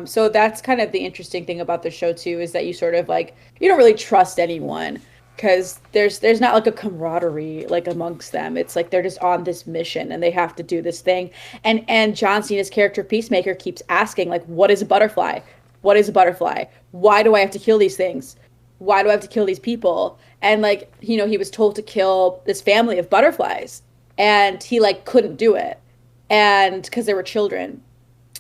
A: So that's kind of the interesting thing about the show too, is that you sort of like, you don't really trust anyone because there's not like a camaraderie like amongst them. It's like they're just on this mission and they have to do this thing. And John Cena's character Peacemaker keeps asking like, what is a butterfly? What is a butterfly? Why do I have to kill these things? why do I have to kill these people? And like, he was told to kill this family of butterflies, and he like couldn't do it, and because they were children,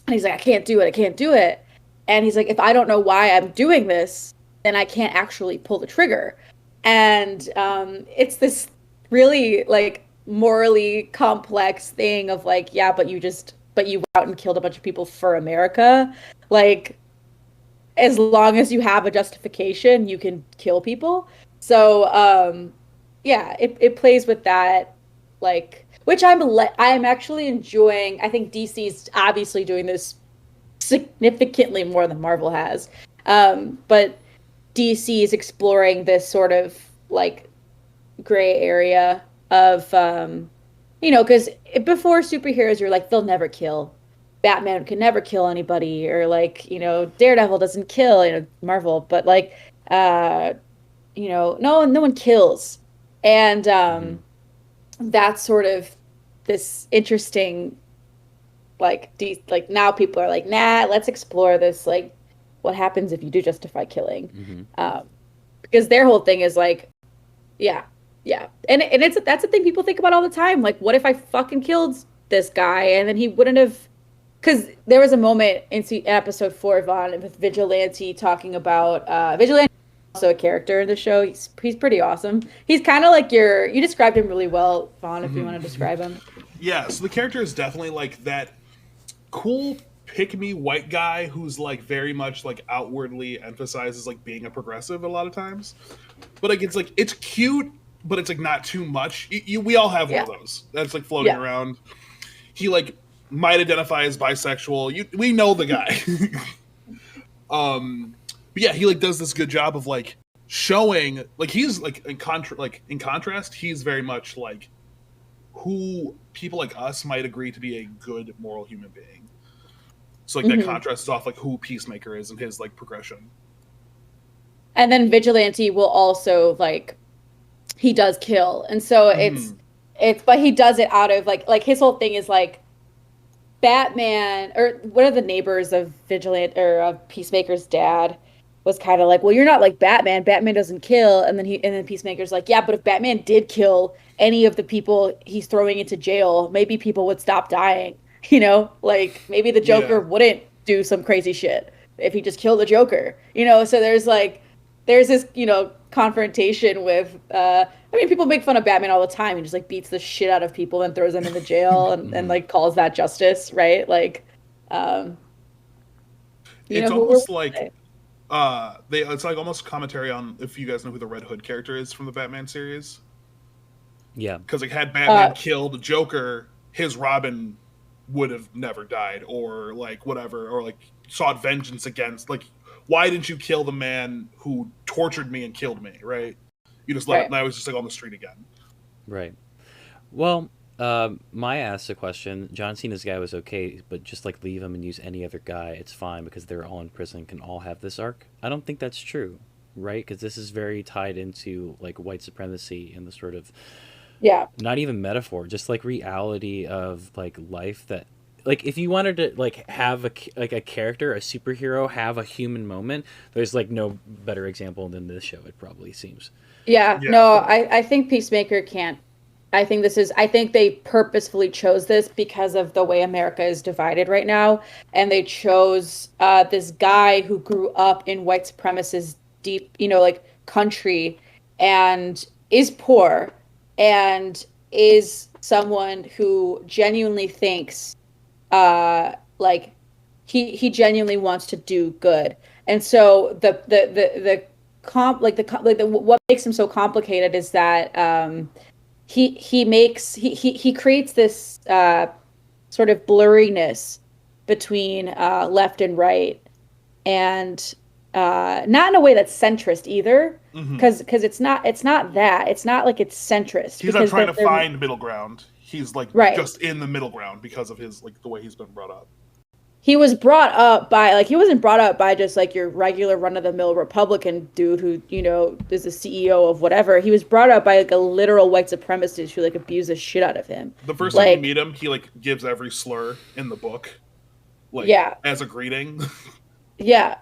A: and he's like, I can't do it, I can't do it. And he's like, if I don't know why I'm doing this, then I can't actually pull the trigger. And it's this really like morally complex thing of like, yeah, but you went out and killed a bunch of people for America. Like, as long as you have a justification, you can kill people. So, yeah, it plays with that, like, which I'm actually enjoying. I think DC's obviously doing this significantly more than Marvel has. But DC is exploring this sort of like gray area of, because before superheroes, you're like, they'll never kill. Batman can never kill anybody, or like, Daredevil doesn't kill, Marvel, but like, no one kills. And that's sort of this interesting, like, now people are like, nah, let's explore this, like, what happens if you do justify killing? Because their whole thing is like, yeah, and that's a thing people think about all the time. Like, what if I fucking killed this guy and then he wouldn't have? Because there was a moment in episode 4, Vaughn, with Vigilante talking about Vigilante, also a character in the show. He's pretty awesome. He's kind of like you described him really well, Vaughn. If you want to describe him.
D: Yeah, so the character is definitely like that cool pick-me white guy who's like very much like outwardly emphasizes like being a progressive a lot of times, but like it's cute, but it's like not too much. We all have one of those that's like floating around. He like might identify as bisexual. We know the guy. But yeah, he like does this good job of like showing like he's like in contrast, he's very much like who people like us might agree to be a good moral human being. So like that contrast is off like who Peacemaker is and his like progression. And
A: then Vigilante will also like, he does kill, and so it's but he does it out of like his whole thing is like, Batman, or one of the neighbors of Vigilante or of Peacemaker's dad was kind of like, well, you're not like Batman. Batman doesn't kill. And then Peacemaker's like, yeah, but if Batman did kill any of the people he's throwing into jail, maybe people would stop dying. Like maybe the Joker wouldn't do some crazy shit if he just killed the Joker. So there's this confrontation with. People make fun of Batman all the time. He just like beats the shit out of people and throws them into jail and like calls that justice, right? Like,
D: it's almost like it's like almost commentary on, if you guys know who the Red Hood character is from the Batman series.
B: Yeah,
D: because like had Batman killed the Joker, his Robin would have never died, or like whatever, or like sought vengeance against. Like, why didn't you kill the man who tortured me and killed me? Right. You just let it, and I was just like on the street again.
B: Right. Well, Maya asked a question. John Cena's guy was okay, but just like leave him and use any other guy, it's fine because they're all in prison, can all have this arc. I don't think that's true, right? Because this is very tied into like white supremacy and the sort of not even metaphor, just like reality of like life that. Like, if you wanted to, like, have a character, a superhero, have a human moment, there's, like, no better example than this show, it probably seems.
A: Yeah. No, I think Peacemaker can't. I think they purposefully chose this because of the way America is divided right now. And they chose this guy who grew up in white supremacist deep, like, country, and is poor, and is someone who genuinely thinks like he genuinely wants to do good. And so what makes him so complicated is that he creates this sort of blurriness between left and right, and not in a way that's centrist either, because it's not that. It's not like it's centrist.
D: He's not trying to find middle ground. He's like just in the middle ground because of his like the way he's been brought up.
A: He was brought up by he wasn't brought up by just like your regular run of the mill Republican dude who is the CEO of whatever. He was brought up by like a literal white supremacist who like abused the shit out of him.
D: The first time you meet him, he like gives every slur in the book, like as a greeting.
A: Yeah.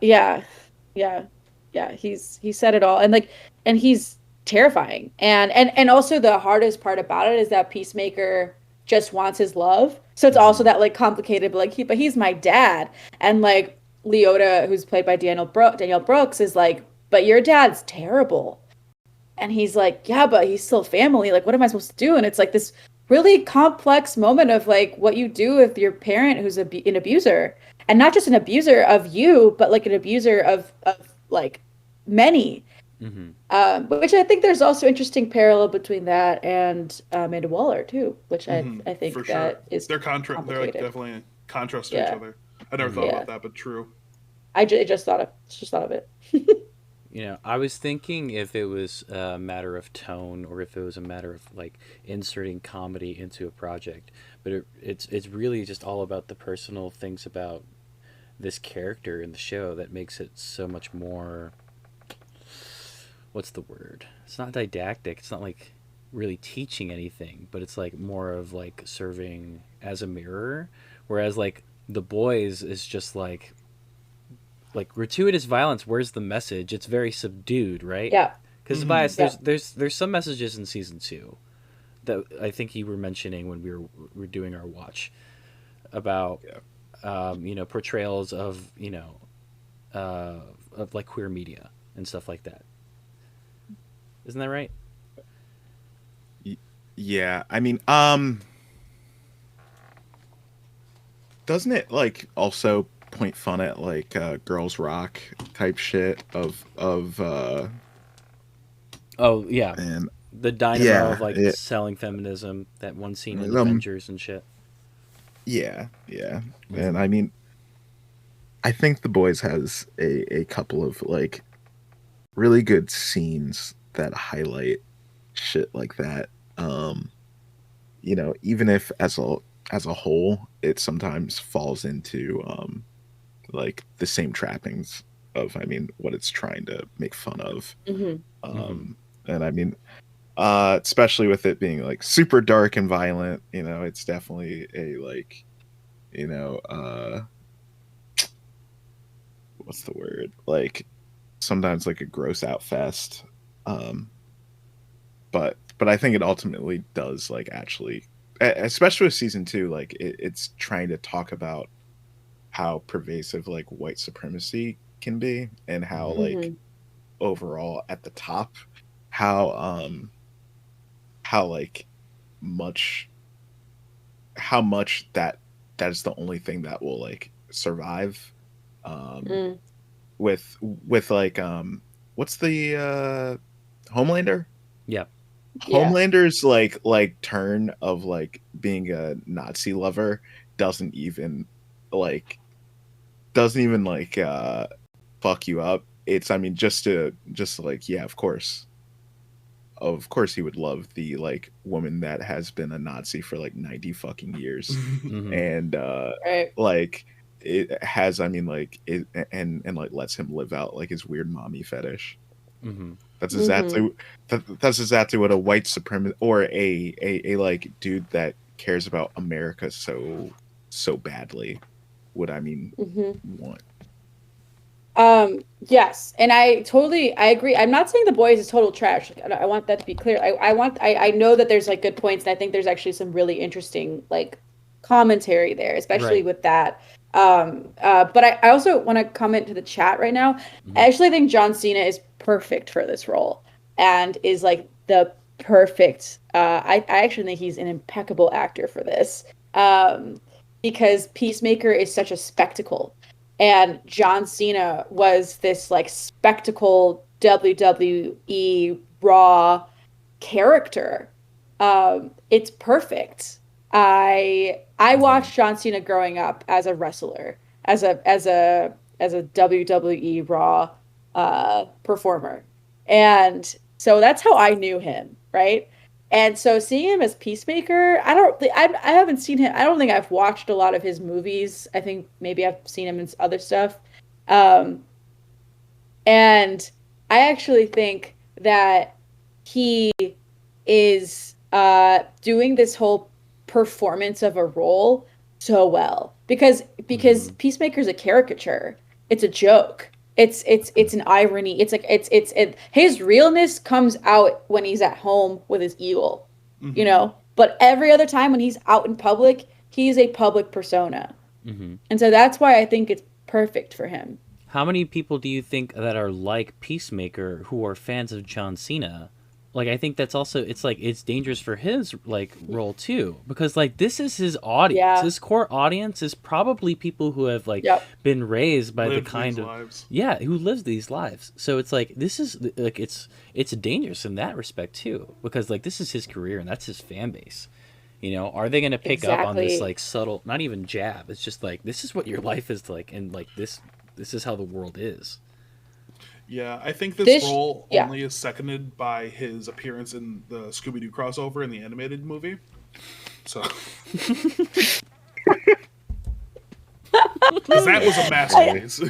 A: he said it all, and he's terrifying, and also the hardest part about it is that Peacemaker just wants his love, so it's also that like complicated, but like but he's my dad, and like Leota, who's played by Danielle Brooks, is like, but your dad's terrible, and he's like, yeah, but he's still family, like what am I supposed to do? And it's like this really complex moment of like what you do with your parent who's an abuser, and not just an abuser of you, but like an abuser of like many. Which I think there's also interesting parallel between that and Amanda Waller too, which I think
D: For
A: that
D: sure.
A: is
D: They're like
A: complicated.
D: definitely a contrast to
A: Yeah.
D: each other. I never thought about that, but true.
A: I just thought of it.
B: You know, I was thinking if it was a matter of tone or if it was a matter of like inserting comedy into a project, but it's really just all about the personal things about this character in the show that makes it so much more. What's the word? It's not didactic. It's not like really teaching anything, but it's like more of like serving as a mirror. Whereas like The Boys is just like gratuitous violence. Where's the message? It's very subdued, right?
A: Yeah.
B: Because Tobias, there's some messages in season 2 that I think you were mentioning when we were doing our watch about portrayals of of like queer media and stuff like that. Isn't that right?
C: Yeah, I mean, doesn't it like also point fun at like girls rock type shit of
B: Oh yeah,
C: and
B: the dynamo
C: yeah,
B: of like
C: it,
B: selling feminism. That one scene in Avengers and shit.
C: yeah, and I mean, I think The Boys has a couple of like really good scenes that highlight shit like that. Even if as a whole, it sometimes falls into like the same trappings of, I mean, what it's trying to make fun of. And I mean, especially with it being like super dark and violent, it's definitely a like, what's the word? Like sometimes like a gross out fest. But I think it ultimately does like actually, especially with season 2, like it's trying to talk about how pervasive like white supremacy can be, and how like overall at the top, how like much how much that is the only thing that will like survive, with like what's the Homelander?
B: Yeah.
C: Homelander's like turn of like being a Nazi lover doesn't even like fuck you up. It's, I mean, just like, yeah, of course he would love the like woman that has been a Nazi for like 90 fucking years. And
A: Right.
C: like it has, I mean, like it, and like lets him live out like his weird mommy fetish. That's exactly what a white supremacist or a like dude that cares about America so badly would, I mean, want.
A: Yes, and I agree. I'm not saying The Boys is total trash. Like, I want that to be clear. I know that there's like good points, and I think there's actually some really interesting like commentary there, especially
B: Right.
A: with that. But I also want to comment to the chat right now. I actually think John Cena is perfect for this role and is like the perfect. I actually think he's an impeccable actor for this. Because Peacemaker is such a spectacle. And John Cena was this like spectacle WWE Raw character. It's perfect. I watched John Cena growing up as a wrestler, as a WWE Raw performer, and so that's how I knew him, right? And so seeing him as Peacemaker, I haven't seen him. I don't think I've watched a lot of his movies. I think maybe I've seen him in other stuff. Um, and I actually think that he is doing this whole performance of a role so well because Peacemaker's a caricature. It's a joke. it's an irony. It's like his realness comes out when he's at home with his eagle, you know. But every other time when he's out in public, he's a public persona, and so that's why I think it's perfect for him.
B: How many people do you think that are like Peacemaker who are fans of John Cena? Like, I think that's also, it's like, it's dangerous for his, like, role, too. Because, like, this is his audience.
A: Yeah.
B: His core audience is probably people who have, like, been raised by the kind of...
D: lives.
B: Yeah, who lives these lives. So it's like, this is, like, it's dangerous in that respect, too. Because, like, this is his career and that's his fan base. You know, are they going to pick up on this, like, subtle, not even jab. It's just like, this is what your life is like. And, like, this is how the world is.
D: Yeah, I think this role only is seconded by his appearance in the Scooby-Doo crossover in the animated movie. So, 'cause that was a masterpiece.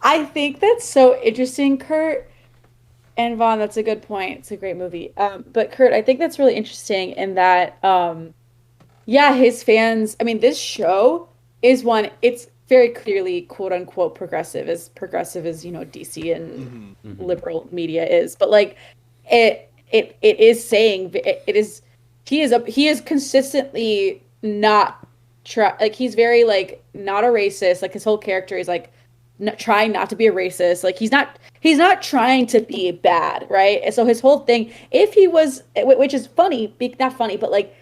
A: I think that's so interesting, Kurt and Vaughn. That's a good point. It's a great movie. But Kurt, I think that's really interesting in that, yeah, his fans. I mean, this show is one. It's very clearly quote unquote progressive as you know DC and liberal media is, but like it is saying he is consistently not like he's very like not a racist. Like his whole character is like trying not to be a racist. Like he's not trying to be bad, right? And so his whole thing, if he was, which is funny, not funny, but like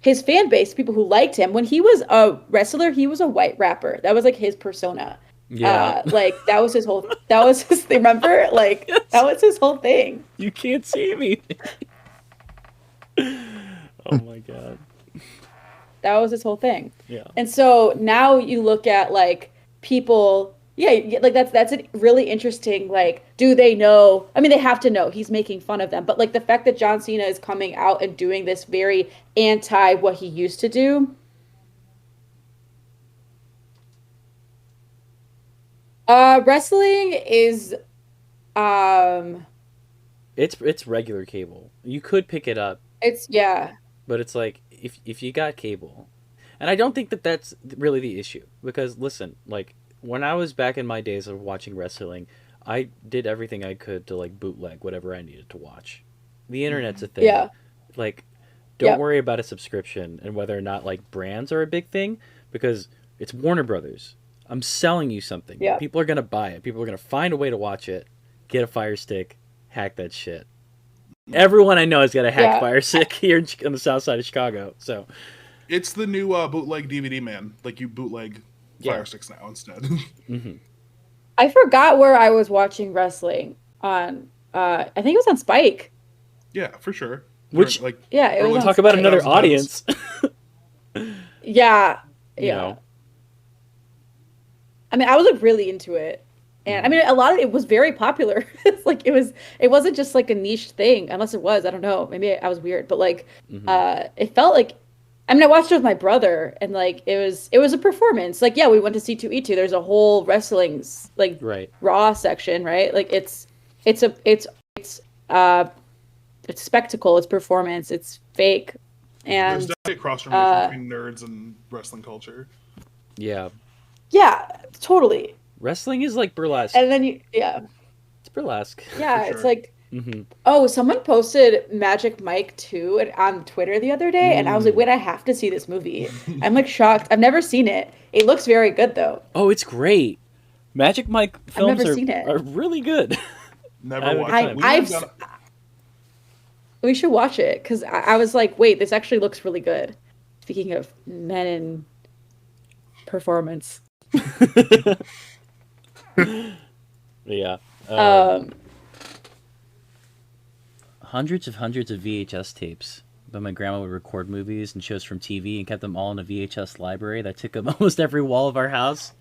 A: his fan base, people who liked him, when he was a wrestler, he was a white rapper. That was like his persona.
B: Yeah.
A: Like that was his thing. Remember? Like yes. That was his whole thing.
B: You can't see me. Oh my God.
A: That was his whole thing.
B: Yeah.
A: And so now you look at like people, yeah, like that's a really interesting, like, do they know? I mean, they have to know he's making fun of them, but like the fact that John Cena is coming out and doing this very anti what he used to do. Wrestling is,
B: it's regular cable. You could pick it up.
A: Yeah.
B: But it's like, if you got cable, and I don't think that that's really the issue, because listen, like, when I was back in my days of watching wrestling, I did everything I could to like bootleg whatever I needed to watch. The internet's a thing.
A: Yeah.
B: Like, don't worry about a subscription and whether or not like brands are a big thing, because it's Warner Brothers. I'm selling you something.
A: Yeah.
B: People are gonna buy it. People are gonna find a way to watch it, get a Fire Stick, hack that shit. Everyone I know has got a hack Fire Stick here on the south side of Chicago. So
D: it's the new bootleg DVD, man. Like you bootleg Fire Sticks now instead.
A: I forgot where I was watching wrestling on. I think it was on Spike.
D: Yeah, for sure.
B: Which,
D: like,
A: it was
B: talk about another audience.
A: Yeah.
B: You know.
A: I mean, I was like really into it, and I mean, a lot of it was very popular. It's like it wasn't just like a niche thing, unless it was. I don't know. Maybe I was weird, but like, it felt like. I mean, I watched it with my brother, and like it was a performance. Like, yeah, we went to C2E2. There's a whole wrestling like Raw section, right? Like it's spectacle, it's performance, it's fake, and
D: there's definitely a cross between nerds and wrestling culture.
B: Yeah,
A: totally.
B: Wrestling is like burlesque,
A: and then
B: it's burlesque.
A: Yeah,
D: sure.
A: It's like. Oh, someone posted Magic Mike 2 on Twitter the other day, and I was like, wait, I have to see this movie. I'm like shocked. I've never seen it. It looks very good though.
B: Oh, it's great. Magic Mike films are really good.
D: Never watched it.
A: We should watch it, because I was like, wait, this actually looks really good. Speaking of men in performance.
B: Yeah. Hundreds of VHS tapes. But my grandma would record movies and shows from TV and kept them all in a VHS library that took up almost every wall of our house.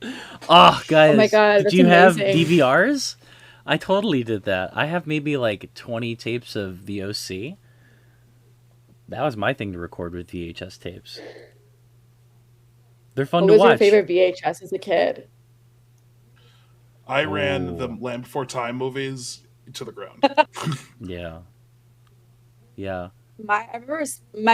B: Oh, guys.
A: Oh my God,
B: did you have DVRs? I totally did that. I have maybe like 20 tapes of the OC. That was my thing to record with VHS tapes. They're fun to watch.
A: What was your favorite VHS as a kid?
D: I ran the Land Before Time movies to the ground.
B: Yeah. Yeah.
A: My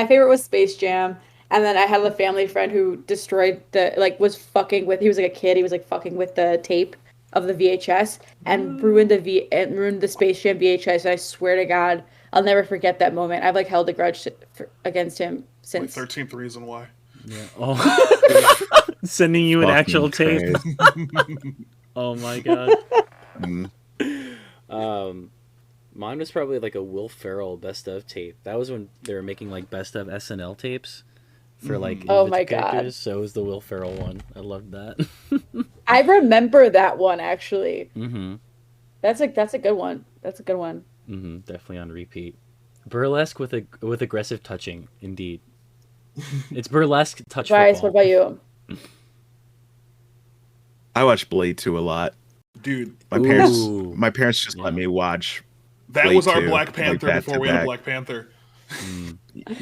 A: favorite was Space Jam, and then I had a family friend who destroyed he was like a kid, he was like fucking with the tape of the VHS and ruined the Space Jam VHS. And I swear to God, I'll never forget that moment. I've like held a grudge against him
D: Like
A: since.
D: 13th reason why.
B: Yeah. Oh. Sending you an
C: Fucking
B: actual tape.
C: crazy.
B: Oh my god.
C: Mm.
B: Mine was probably like a Will Ferrell best of tape. That was when they were making like best of SNL tapes for like
A: Oh my
B: individual
A: God.
B: characters. So it was the Will Ferrell one. I loved that.
A: I remember that one actually.
B: Mm-hmm.
A: That's a good one. That's a good one.
B: Mm-hmm. Definitely on repeat. Burlesque with aggressive touching, indeed. It's burlesque touch
A: Bryce, what
B: football.
A: about you?
C: I watch Blade 2 a lot.
D: Dude,
B: Ooh.
C: My parents just let
B: Yeah.
C: me watch.
D: that
C: Blade
D: was our
C: 2,
D: Black
C: like
D: Panther
C: back
D: before
C: to
D: we had a
C: back.
D: Black Panther.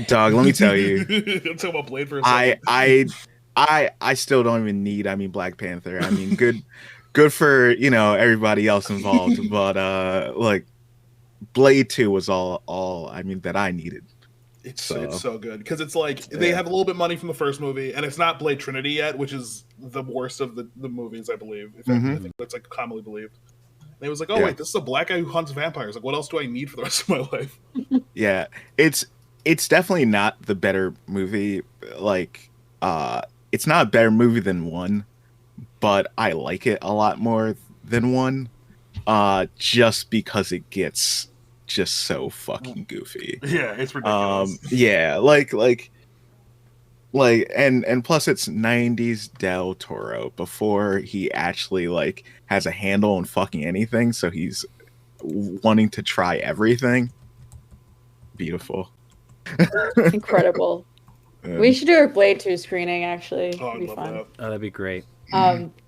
C: Dog, let me tell you,
D: I'm talking about Blade for a second.
C: I still don't even need. I mean, Black Panther. I mean, good for everybody else involved. But like, Blade 2 was all I mean that I needed.
D: It's
C: So,
D: so good because it's like they
C: yeah.
D: have a little bit of money from the first movie, and it's not Blade Trinity yet, which is the worst of the movies, I believe. I think that's like commonly believed. And it was like, oh
C: Yeah.
D: wait, this is a black guy who hunts vampires. Like, what else do I need for the rest of my life?
C: Yeah, it's definitely not the better movie. Like, it's not a better movie than one, but I like it a lot more than one. Just because it gets just so fucking goofy.
D: Yeah, it's ridiculous.
C: Yeah, and plus it's 90s Del Toro before he actually like has a handle on fucking anything, so he's wanting to try everything. Beautiful.
A: Incredible. We should do a Blade 2 screening actually.
D: Oh,
A: It'd
D: I
A: be
D: love
A: fun.
D: that.
B: Oh, that'd be great.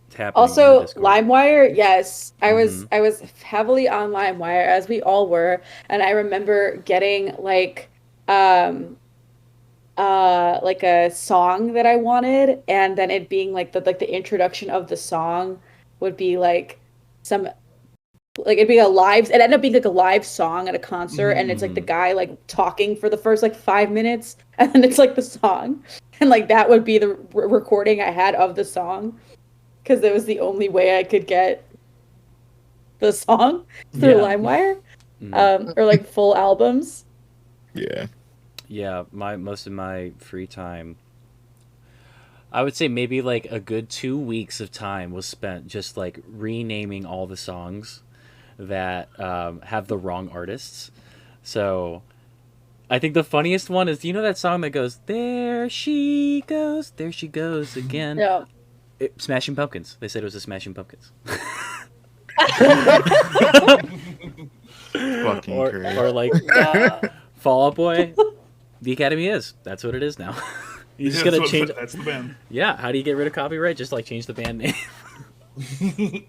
B: It's happening.
A: Also,
B: in the Discord.
A: LimeWire, yes, I was
B: Mhm.
A: heavily on LimeWire as we all were, and I remember getting like a song that I wanted, and then it being like the introduction of the song would be like some like it'd be a live, it ended up being like a live song at a concert, and it's like the guy like talking for the first like 5 minutes, and then it's like the song, and like that would be the recording I had of the song, because it was the only way I could get the song through
B: Yeah.
A: LimeWire, or like full albums.
C: Yeah.
B: Yeah, most of my free time, I would say maybe like a good 2 weeks of time was spent just like renaming all the songs that have the wrong artists. So I think the funniest one is, that song that goes, there she goes again.
A: Yeah.
B: Smashing Pumpkins. They said it was the Smashing Pumpkins.
C: Fucking crazy.
B: or like Fall Out Boy. The Academy is. That's what it is now. You just gotta change.
D: That's the band.
B: Yeah, how do you get rid of copyright? Just like change the band name.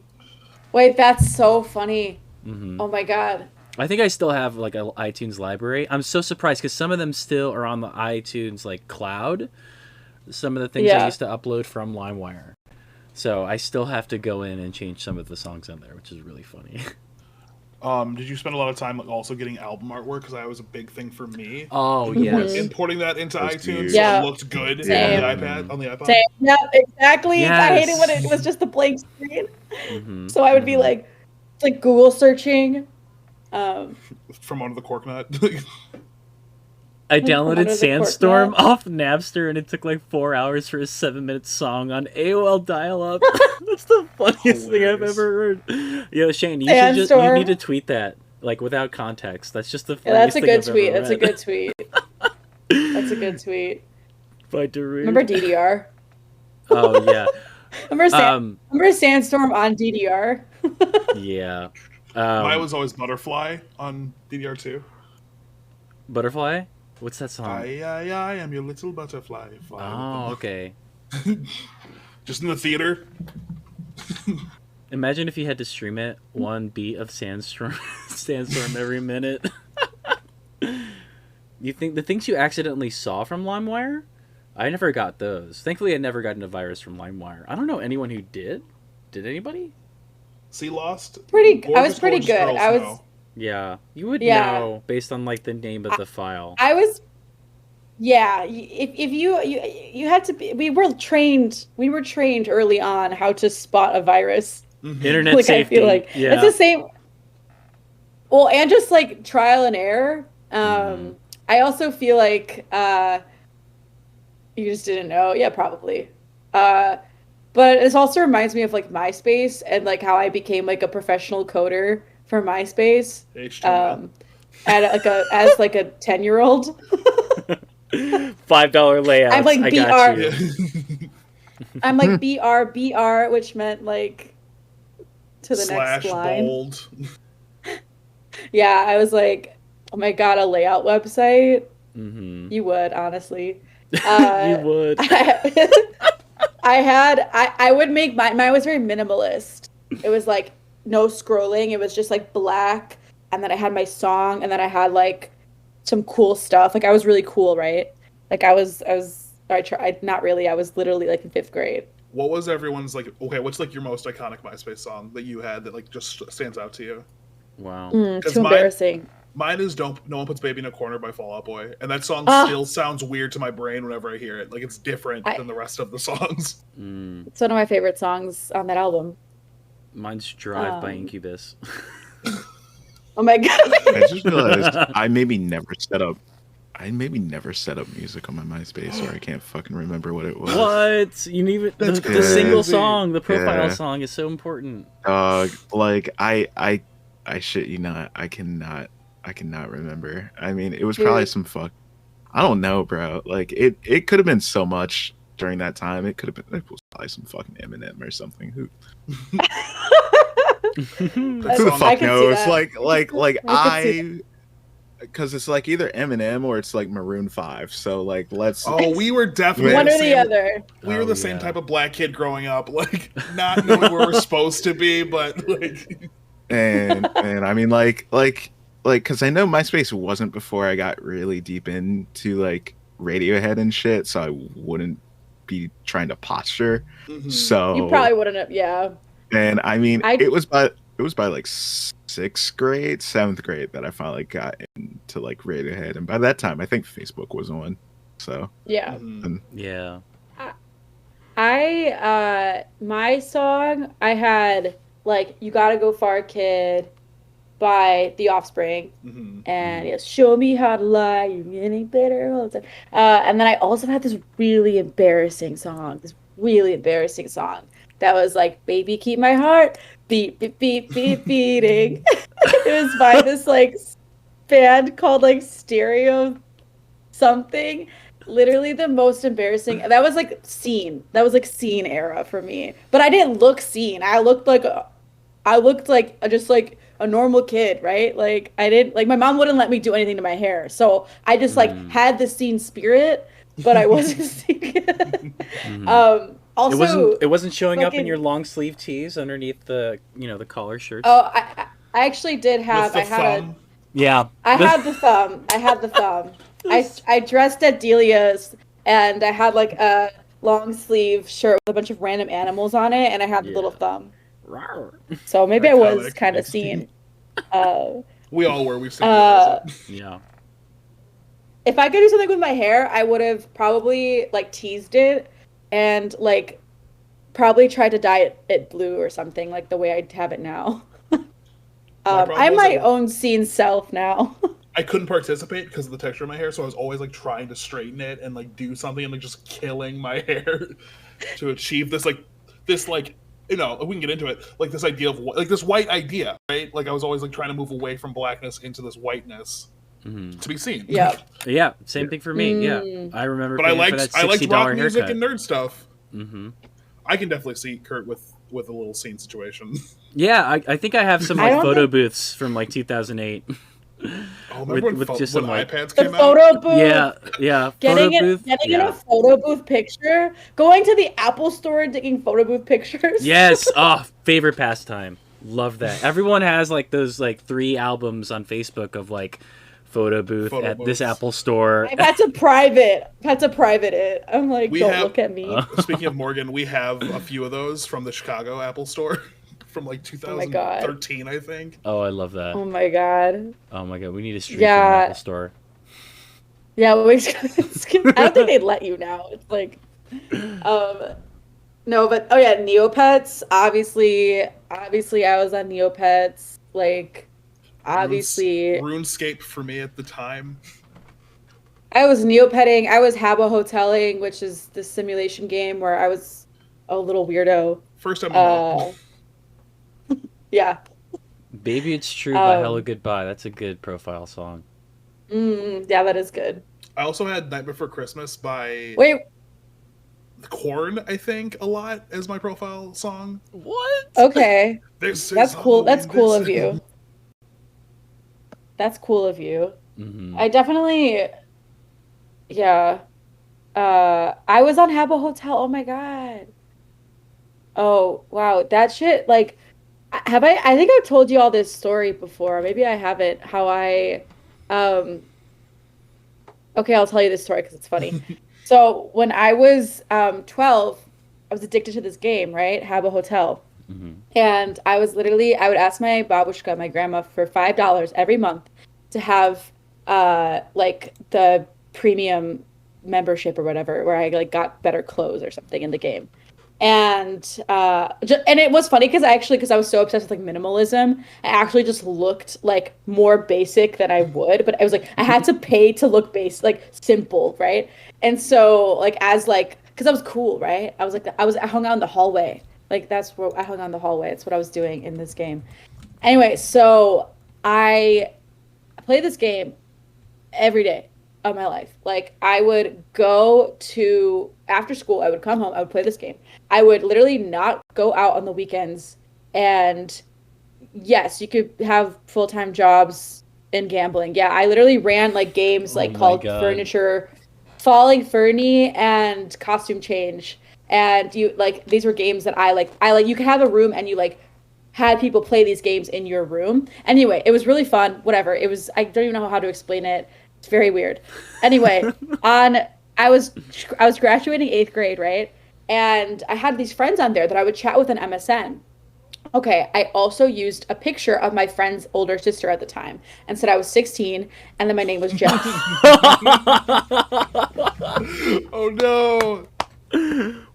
A: Wait, that's so funny.
B: Mm-hmm.
A: Oh my God.
B: I think I still have like an iTunes library. I'm so surprised because some of them still are on the iTunes like cloud. Some of the things I used to upload from LimeWire. So I still have to go in and change some of the songs on there, which is really funny.
D: Did you spend a lot of time also getting album artwork? Because that was a big thing for me.
B: Oh yes.
D: Importing that into
C: That's
D: iTunes
C: huge.
D: so
A: Yeah.
D: it looked good
A: Same.
D: on the iPad. On the iPod.
A: Same. Yeah, exactly. I hated
B: Yes.
A: when it was just a blank screen.
B: Mm-hmm.
A: So I would be like Google searching.
D: From under the cork nut.
B: I
A: Under
B: downloaded
A: the
B: Sandstorm
A: cork
B: off Napster, and it took like 4 hours for a 7-minute song on AOL dial-up. That's the funniest thing I've
D: Hilarious.
B: ever heard. Yo, Shane, you
A: Sandstorm.
B: need to tweet that, like without context. That's just the
A: Yeah,
B: funniest
A: that's a
B: thing
A: good
B: I've
A: tweet.
B: ever
A: That's a
B: read.
A: good tweet. That's a good tweet.
B: By Darude.
A: Remember DDR?
B: Oh yeah.
A: Remember Sandstorm on DDR?
B: Yeah.
D: Mine was always Butterfly on DDR2.
B: Butterfly. What's that song?
D: I am your little butterfly. Fly
B: Oh,
D: with
B: okay.
D: the- Just in the theater.
B: Imagine if you had to stream it one beat of Sandstorm, Sandstorm every minute. You think the things you accidentally saw from LimeWire? I never got those. Thankfully, I never got a virus from LimeWire. I don't know anyone who did. Did anybody?
D: See Lost?
A: I was pretty
D: Gorgeous
A: good.
D: girls
A: I was.
D: know.
B: Yeah, you would
A: Yeah.
B: know based on like the name of the file.
A: I was. Yeah, if you had to be, we were trained early on how to spot a virus.
B: Internet
A: Like
B: safety.
A: I feel like
B: yeah.
A: it's the same. Well, and just like trial and error. I also feel like you just didn't know. Yeah, probably. But it also reminds me of like MySpace and like how I became like a professional coder for MySpace.
D: HTML.
A: As like a 10-year-old.
B: $5 layouts.
A: I'm like
B: I
A: BR.
B: got you.
A: I'm like BR, which meant like to the
D: Slash
A: next line.
D: bold.
A: Yeah, I was like, oh my God, a layout website.
B: Mm-hmm.
A: You would, honestly.
B: You would.
A: I would make mine was very minimalist. It was like no scrolling. It was just like black. And then I had my song, and then I had like some cool stuff. Like I was really cool, right? Like I tried, not really. I was literally like in 5th grade.
D: What was everyone's like? Okay, what's like your most iconic MySpace song that you had that like just stands out to you?
B: Wow.
A: Too embarrassing.
D: Mine is "Don't No One Puts Baby in a Corner" by Fall Out Boy, and that song still sounds weird to my brain whenever I hear it. Like it's different than the rest of the songs.
A: It's one of my favorite songs on that album.
B: Mine's "Drive" by Incubus.
A: Oh my God!
C: I just realized I maybe never set up music on my MySpace, or I can't fucking remember what it was.
B: What? You need the single song, the profile song is so important.
C: Like I shit you not, I cannot remember. I mean, it was probably some I don't know, bro. Like it could have been so much during that time. It was probably some fucking Eminem or something. Who the fuck knows? Like because it's like either Eminem or it's like Maroon 5. So like let's.
D: Oh, we were definitely
A: one or the other.
D: We were the same type of black kid growing up, like not knowing where we're supposed to be, but like.
C: and I mean like because I know MySpace wasn't before I got really deep into like Radiohead and shit, so I wouldn't be trying to posture.
D: Mm-hmm.
C: So
A: you probably wouldn't have. Yeah.
C: And I mean, it was by like 6th grade, 7th grade that I finally got into like Radiohead, and by that time, I think Facebook was on. So
A: yeah,
B: yeah.
A: My song I had like "You Gotta Go Far, Kid" by The Offspring, and yes, "Show Me How to Lie, You're Getting Better All the Time." And then I also had this really embarrassing song. That was like, "Baby, Keep My Heart Beat, Beat, Beat, Beat, Beating." It was by this like band called like Stereo something. Literally the most embarrassing. That was like scene era for me. But I didn't look scene. I looked like just like a normal kid, right? Like I didn't like, my mom wouldn't let me do anything to my hair. So I just like had the scene spirit, but I wasn't scene. Also,
B: it wasn't showing up in your long sleeve tees underneath the the collar shirts.
A: Oh, I actually did have. I had the thumb. I dressed at Delia's, and I had like a long sleeve shirt with a bunch of random animals on it, and I had the little thumb. So maybe I was kind of seen.
D: We all were. We've seen
B: yeah.
A: If I could do something with my hair, I would have probably like teased it and like probably tried to dye it blue or something like the way I have it now. I'm my own scene self now.
D: I couldn't participate because of the texture of my hair, so I was always like trying to straighten it and like do something and like just killing my hair to achieve this we can get into it, like this idea of like this white idea, right? Like I was always like trying to move away from blackness into this whiteness to be seen.
A: Yeah.
B: Yeah. Same thing for me. Yeah. I remember.
D: But I liked rock music
B: haircut.
D: and nerd stuff. Mm-hmm. I can definitely see Kurt with a little scene situation.
B: Yeah, I think I have some like photo booths from like 2008.
D: Oh, remember when iPads
A: came
D: out?
A: The photo booth.
B: Yeah.
A: Getting in a photo booth picture. Going to the Apple store, taking photo booth pictures.
B: Yes. Oh, favorite pastime. Love that. Everyone has like those like 3 albums on Facebook of like photo booth at this Apple store.
A: I've had to private it. I'm like, look at me.
D: Speaking of Morgan, we have a few of those from the Chicago Apple store. From like 2013, I think.
B: Oh, I love that.
A: Oh my god.
B: We need a stream from the Apple store.
A: Yeah, I don't think they'd let you now. It's like, No, but oh yeah, Neopets. Obviously, I was on Neopets. Like, obviously,
D: RuneScape for me at the time.
A: I was Neopetting. I was Habbo Hoteling, which is the simulation game where I was a little weirdo.
D: First time.
A: Yeah.
B: Baby It's True by Hello Goodbye. That's a good profile song.
A: Yeah, that is good.
D: I also had Night Before Christmas by
A: Wait,
D: Korn, I think, a lot as my profile song.
B: What?
A: okay.
D: That's
A: cool. That's cool of you. That's cool of you.
B: Mm-hmm.
A: I definitely, yeah. I was on Habbo Hotel. Oh my God. Oh, wow. That shit, like, I think I've told you all this story before. Maybe I haven't. Okay, I'll tell you this story because it's funny. So when I was 12, I was addicted to this game, right? Habbo Hotel.
B: Mm-hmm.
A: And I would ask my babushka, my grandma, for $5 every month to have like the premium membership or whatever, where I like got better clothes or something in the game. And and it was funny because I was so obsessed with like minimalism, I actually just looked like more basic than I would, but I was like I had to pay to look like simple, right? And so like because I was cool, right? I hung out in the hallway. Like that's where I hung out in the hallway. That's what I was doing in this game. Anyway, so I played this game every day of my life. Like I would go to after school, I would come home, I would play this game. I would literally not go out on the weekends. And yes, you could have full-time jobs in gambling. Yeah, I literally ran like games like called Furniture, Falling Fernie, and Costume Change. And these were games that I you could have a room and you like had people play these games in your room. Anyway, it was really fun. Whatever. I don't even know how to explain it. It's very weird. Anyway, I was graduating 8th grade, right? And I had these friends on there that I would chat with on MSN. Okay, I also used a picture of my friend's older sister at the time and said I was 16 and then my name was Jess.
D: Oh no.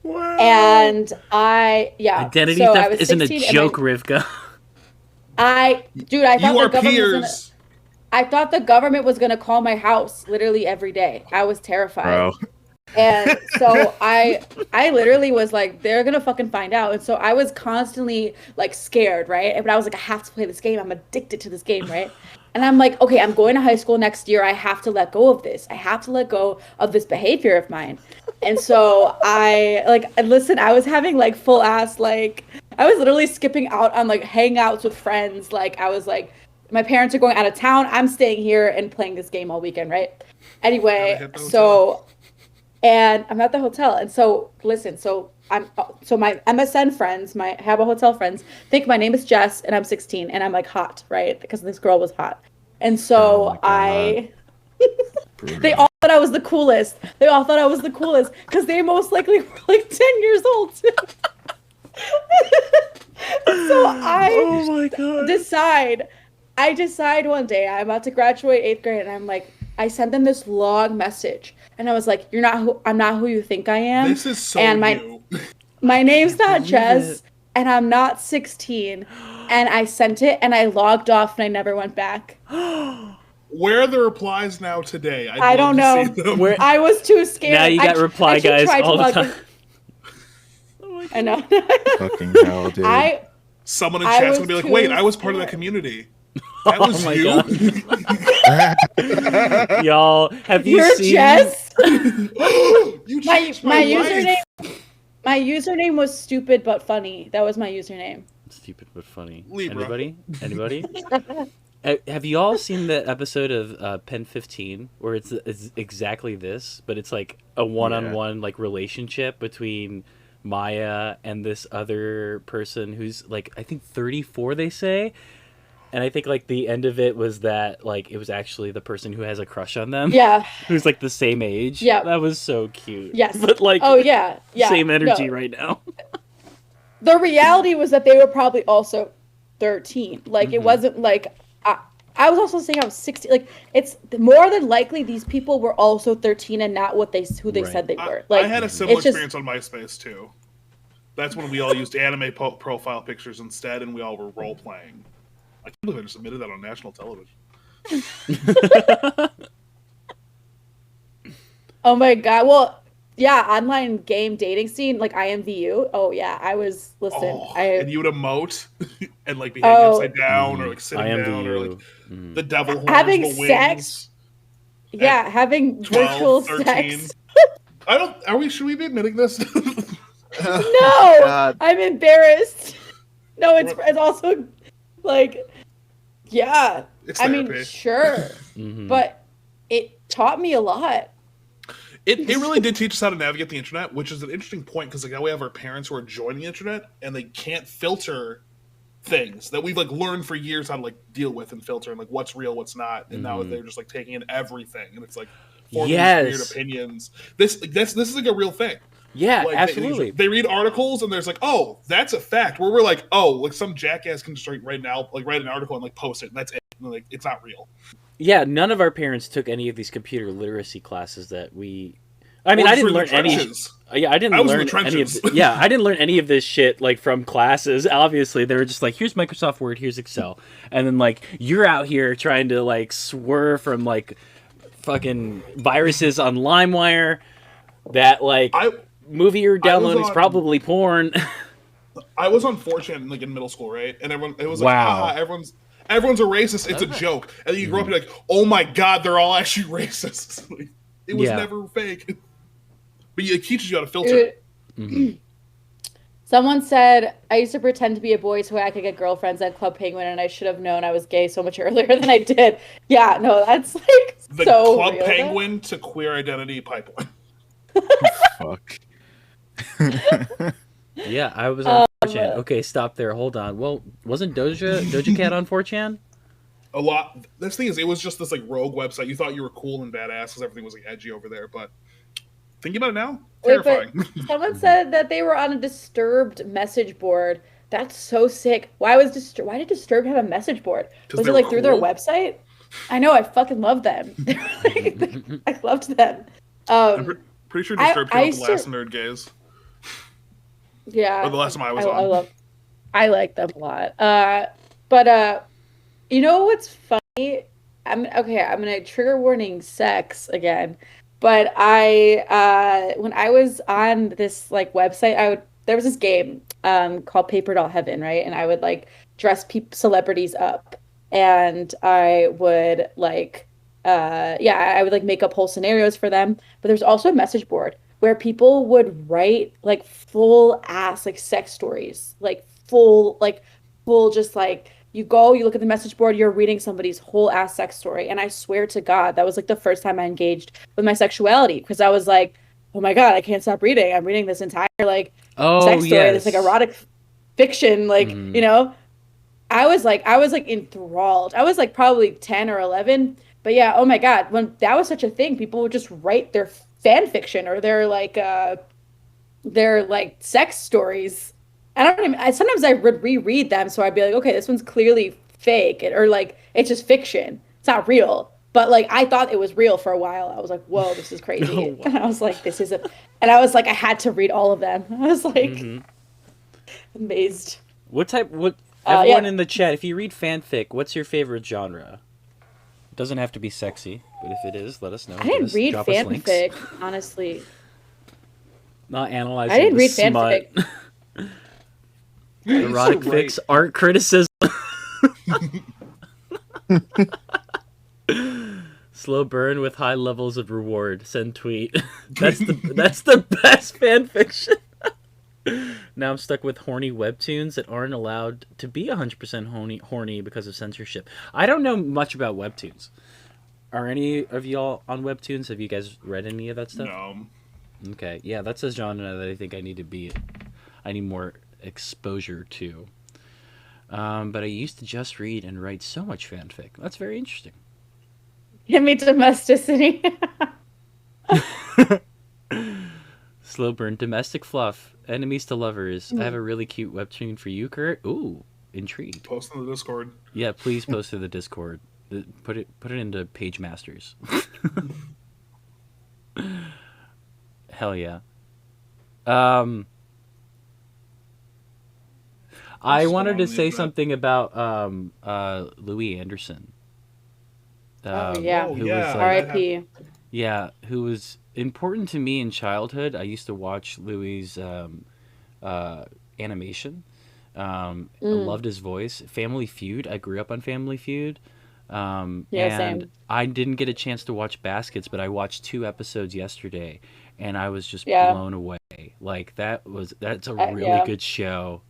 B: Wow.
A: And
B: identity
A: so
B: theft isn't a joke, Rivka.
A: I thought the government was gonna call my house literally every day. I was terrified.
C: Bro.
A: And so I literally was like, they're gonna fucking find out. And so I was constantly like scared, right? But I was like, I have to play this game. I'm addicted to this game, right? And I'm like, okay, I'm going to high school next year. I have to let go of this. I have to let go of this behavior of mine. And so I was having like full ass, like, I was literally skipping out on like hangouts with friends. Like I was like, my parents are going out of town. I'm staying here and playing this game all weekend, right? Anyway, and I'm at the hotel. And so listen, so my MSN friends, my Habbo Hotel friends, think my name is Jess and I'm 16 and I'm like hot, right? Because this girl was hot. And so they all thought I was the coolest. They all thought I was the coolest because they most likely were like 10 years old too. So I decide one day I'm about to graduate 8th grade and I'm like, I sent them this long message and I was like, I'm not who you think I am.
D: This is so
A: and my name's not Jess and I'm not 16. And I sent it and I logged off and I never went back.
D: Where are the replies now today?
A: I don't know. I was too scared.
B: Now you got reply guys all the time.
A: I know.
C: Fucking hell, dude.
D: Someone in chat's gonna be like, wait, I was part of that community. That was you?
B: Y'all, have you seen...
A: Jess?
D: my
A: My username was stupid but funny. That was my username.
B: Stupid but funny.
D: Libra.
B: Anybody? Have you all seen the episode of Pen 15 where it's exactly this, but it's like a one-on-one like relationship between Maya and this other person who's like, I think 34 they say, and I think like the end of it was that like it was actually the person who has a crush on them, who's like the same age. That was so cute.
A: Yes.
B: But like, same energy right now.
A: The reality was that they were probably also 13. Like it wasn't like I was also saying I was 16. Like it's more than likely these people were also 13 and not who they said they were. Like
D: I had a similar experience on MySpace too. That's when we all used anime profile pictures instead, and we all were role playing. I can't believe I just admitted that on national television.
A: Oh my God. Well, yeah, online game dating scene, like IMVU. Oh yeah,
D: And you would emote and like be hanging upside down or like sitting down or like the devil horns,
A: having
D: the
A: sex.
D: wings.
A: Yeah, having
D: 12,
A: virtual
D: 13.
A: sex.
D: Should we be admitting this?
A: No,
C: God.
A: I'm embarrassed. No, it's also like, yeah.
D: It's
A: I mean,
D: therapy.
A: sure, but it taught me a lot.
D: It really did teach us how to navigate the internet, which is an interesting point because like now we have our parents who are joining the internet and they can't filter things that we've like learned for years how to like deal with and filter and like what's real, what's not, and now they're just like taking in everything and it's like forming these weird opinions. This is like a real thing.
B: Yeah,
D: like,
B: absolutely.
D: They read articles and there's like, oh, that's a fact. Where we're like, oh, like some jackass can just right now like write an article and like post it and that's it. And, like it's not real.
B: Yeah, none of our parents took any of these computer literacy classes that we. I mean, I didn't learn any. Yeah, I didn't learn any of. Yeah, I didn't learn any of this shit like from classes. Obviously, they were just like, "Here's Microsoft Word, here's Excel," and then like you're out here trying to like swerve from like fucking viruses on LimeWire. That like movie you're downloading is probably porn.
D: I was on 4chan like in middle school, right? And it was like, haha, everyone's a racist. It's a joke. And then you grow up and you're like, oh my God, they're all actually racist. Like, it was never fake. But it teaches you how to filter.
A: Someone said, I used to pretend to be a boy so I could get girlfriends at Club Penguin, and I should have known I was gay so much earlier than I did. Yeah, no, that's like
D: the
A: so
D: Club
A: real,
D: Penguin to queer identity pipeline.
C: Fuck.
B: Yeah, I was on 4chan. Okay, stop there. Hold on. Well, wasn't Doja Cat on 4chan?
D: A lot. This thing is, it was just this like rogue website. You thought you were cool and badass because everything was like edgy over there, but thinking about it now, terrifying.
A: Wait, someone said that they were on a Disturbed message board. That's so sick. Why did Disturbed have a message board? Was it like through their website? I know. I fucking love them. I loved them.
D: I'm pretty sure Disturbed came out the last nerd gays.
A: Yeah.
D: Or the last time I was on.
A: I like them a lot. But you know what's funny? I'm gonna trigger warning sex again. But when I was on this like website, there was this game called Paper Doll Heaven, right? And I would like dress celebrities up, and I would like I would like make up whole scenarios for them. But there's also a message board where people would write like full ass like sex stories, like full just like you look at the message board, you're reading somebody's whole ass sex story. And I swear to God, that was like the first time I engaged with my sexuality because I was like, oh my God, I can't stop reading. I'm reading this entire like sex story, this like erotic fiction, like, you know, I was like enthralled. I was like probably 10 or 11. But yeah, oh my God, when that was such a thing, people would just write their fan fiction or their sex stories. Sometimes I would reread them, so I'd be like, okay, this one's clearly fake, or like it's just fiction. It's not real. But like I thought it was real for a while. I was like, whoa, this is crazy. Oh, wow. And I was like, and I was like, I had to read all of them. I was like amazed.
B: Everyone in the chat, if you read fanfic, what's your favorite genre? It doesn't have to be sexy, but if it is, let us know.
A: I didn't read fanfic, honestly.
B: Not analyzing.
A: I didn't read fanfic.
B: Erotic fics, art criticism. Slow burn with high levels of reward. Send tweet. That's the best fan fiction. Now I'm stuck with horny webtoons that aren't allowed to be 100% horny because of censorship. I don't know much about webtoons. Are any of y'all on webtoons? Have you guys read any of that stuff?
D: No.
B: Okay, yeah, that's a genre that I think I need more exposure to. But I used to just read and write so much fanfic. That's very interesting.
A: Give me domesticity.
B: Slow burn, domestic fluff, enemies to lovers. I have a really cute webtoon for you, Kurt. Ooh, intrigued.
D: Post in the Discord.
B: Yeah, please post to the Discord. Put it into Page Masters. Hell yeah. I
D: Still
B: wanted
D: on
B: to
D: the
B: say
D: internet.
B: something about Louis Anderson.
A: Oh yeah.
D: Oh
B: Who was
D: yeah,
B: like
D: that happened.
A: R.I.P.
B: yeah, who was important to me in childhood. I used to watch Louis' uh, animation. I
A: Mm.
B: loved his voice. Family Feud. I grew up on Family Feud.
A: Yeah,
B: And
A: same.
B: I didn't get a chance to watch Baskets, but I watched 2 episodes yesterday, and I was just
A: Yeah.
B: blown away. Like that's a really
A: Yeah.
B: good show.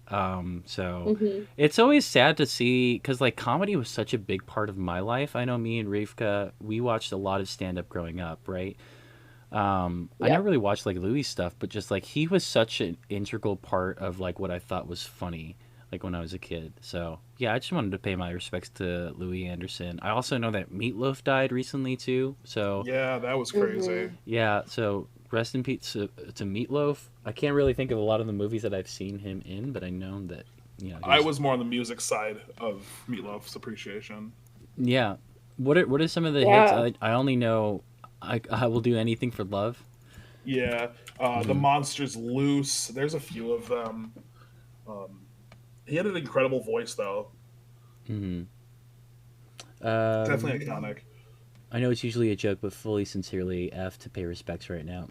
B: So
A: Hmm.
B: it's always sad to see because like comedy was such a big part of my life. I know me and Rivka, we watched a lot of stand up growing up, right? I
A: Yeah.
B: never really watched like Louis stuff, but just like he was such an integral part of like what I thought was funny, like when I was a kid. So yeah, I just wanted to pay my respects to Louis Anderson. I also know that Meatloaf died recently too. So
D: Yeah, that was crazy.
A: Hmm.
B: yeah, so rest in peace to Meatloaf. I can't really think of a lot of the movies that I've seen him in, but I know that he
D: I
B: was
D: was more on the music side of Meatloaf's appreciation.
B: yeah. What are some of the hits?
A: Yeah.
B: I only know I will do anything for love.
D: Yeah, the
B: Hmm.
D: Monsters Loose. There's a few of them. Um, he had an incredible voice, though.
B: Hmm.
D: Definitely
B: Um,
D: iconic.
B: I know it's usually a joke, but fully sincerely F to pay respects right now.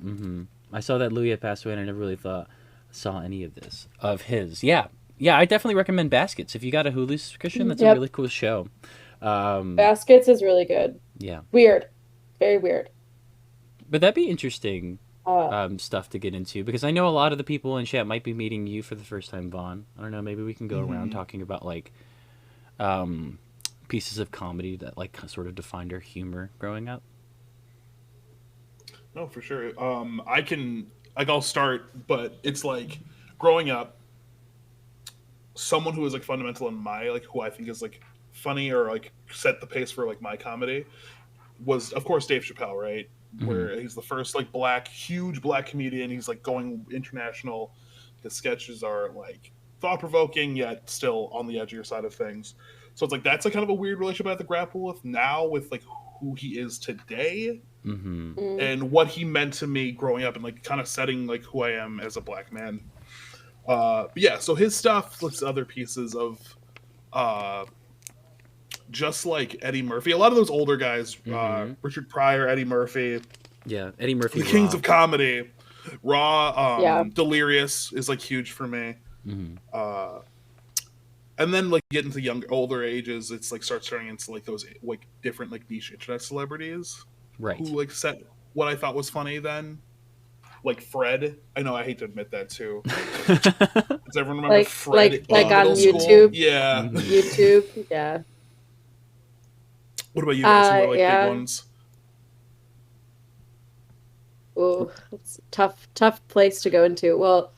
B: I saw that Louis had passed away, and I never really thought saw any of this of his. Yeah, yeah, I definitely recommend Baskets if you got a Hulu subscription. That's a
A: Yep.
B: really cool show. Um,
A: Baskets is really good.
B: yeah,
A: Weird. Very weird.
B: but that'd be interesting
A: Uh,
B: stuff to get into because I know a lot of the people in chat might be meeting you for the first time, Vaughn. I don't know. Maybe we can go around
D: Hmm.
B: talking about like um, pieces of comedy that like sort of defined our humor growing up.
D: No, for sure. I can like I'll start, but it's like growing up, someone who is like fundamental in my like who I think is like funny or like set the pace for like my comedy was of course Dave Chappelle, right?
B: Hmm.
D: Where he's the first like black, huge black comedian. He's like going international. His sketches are like thought provoking yet still on the edgier side of things. So it's like that's like kind of a weird relationship I have to grapple with now with like who he is today
B: Hmm.
A: mm,
D: and what he meant to me growing up and like kind of setting like who I am as a black man. But yeah, so his stuff looks at other pieces of uh just like Eddie Murphy. A lot of those older guys,
B: Hmm.
D: Richard Pryor, Eddie Murphy,
B: Yeah, Eddie Murphy
D: the kings
B: Raw.
D: of comedy. Raw,
A: yeah.
D: Delirious is like huge for me.
B: Hmm.
D: Uh, and then like get into younger, older ages, it's like starts turning into like those like different like niche internet celebrities who
B: Right.
D: like set what I thought was funny then. Like Fred, I know I hate to admit that too. Does everyone remember
A: Like
D: Fred
A: like like
D: in
A: on
D: middle school?
A: YouTube.
D: Yeah.
B: Hmm.
A: YouTube. Yeah.
D: What about you guys? Who are like big
A: Yeah.
D: ones?
A: Ooh, it's a tough place to go into. Well,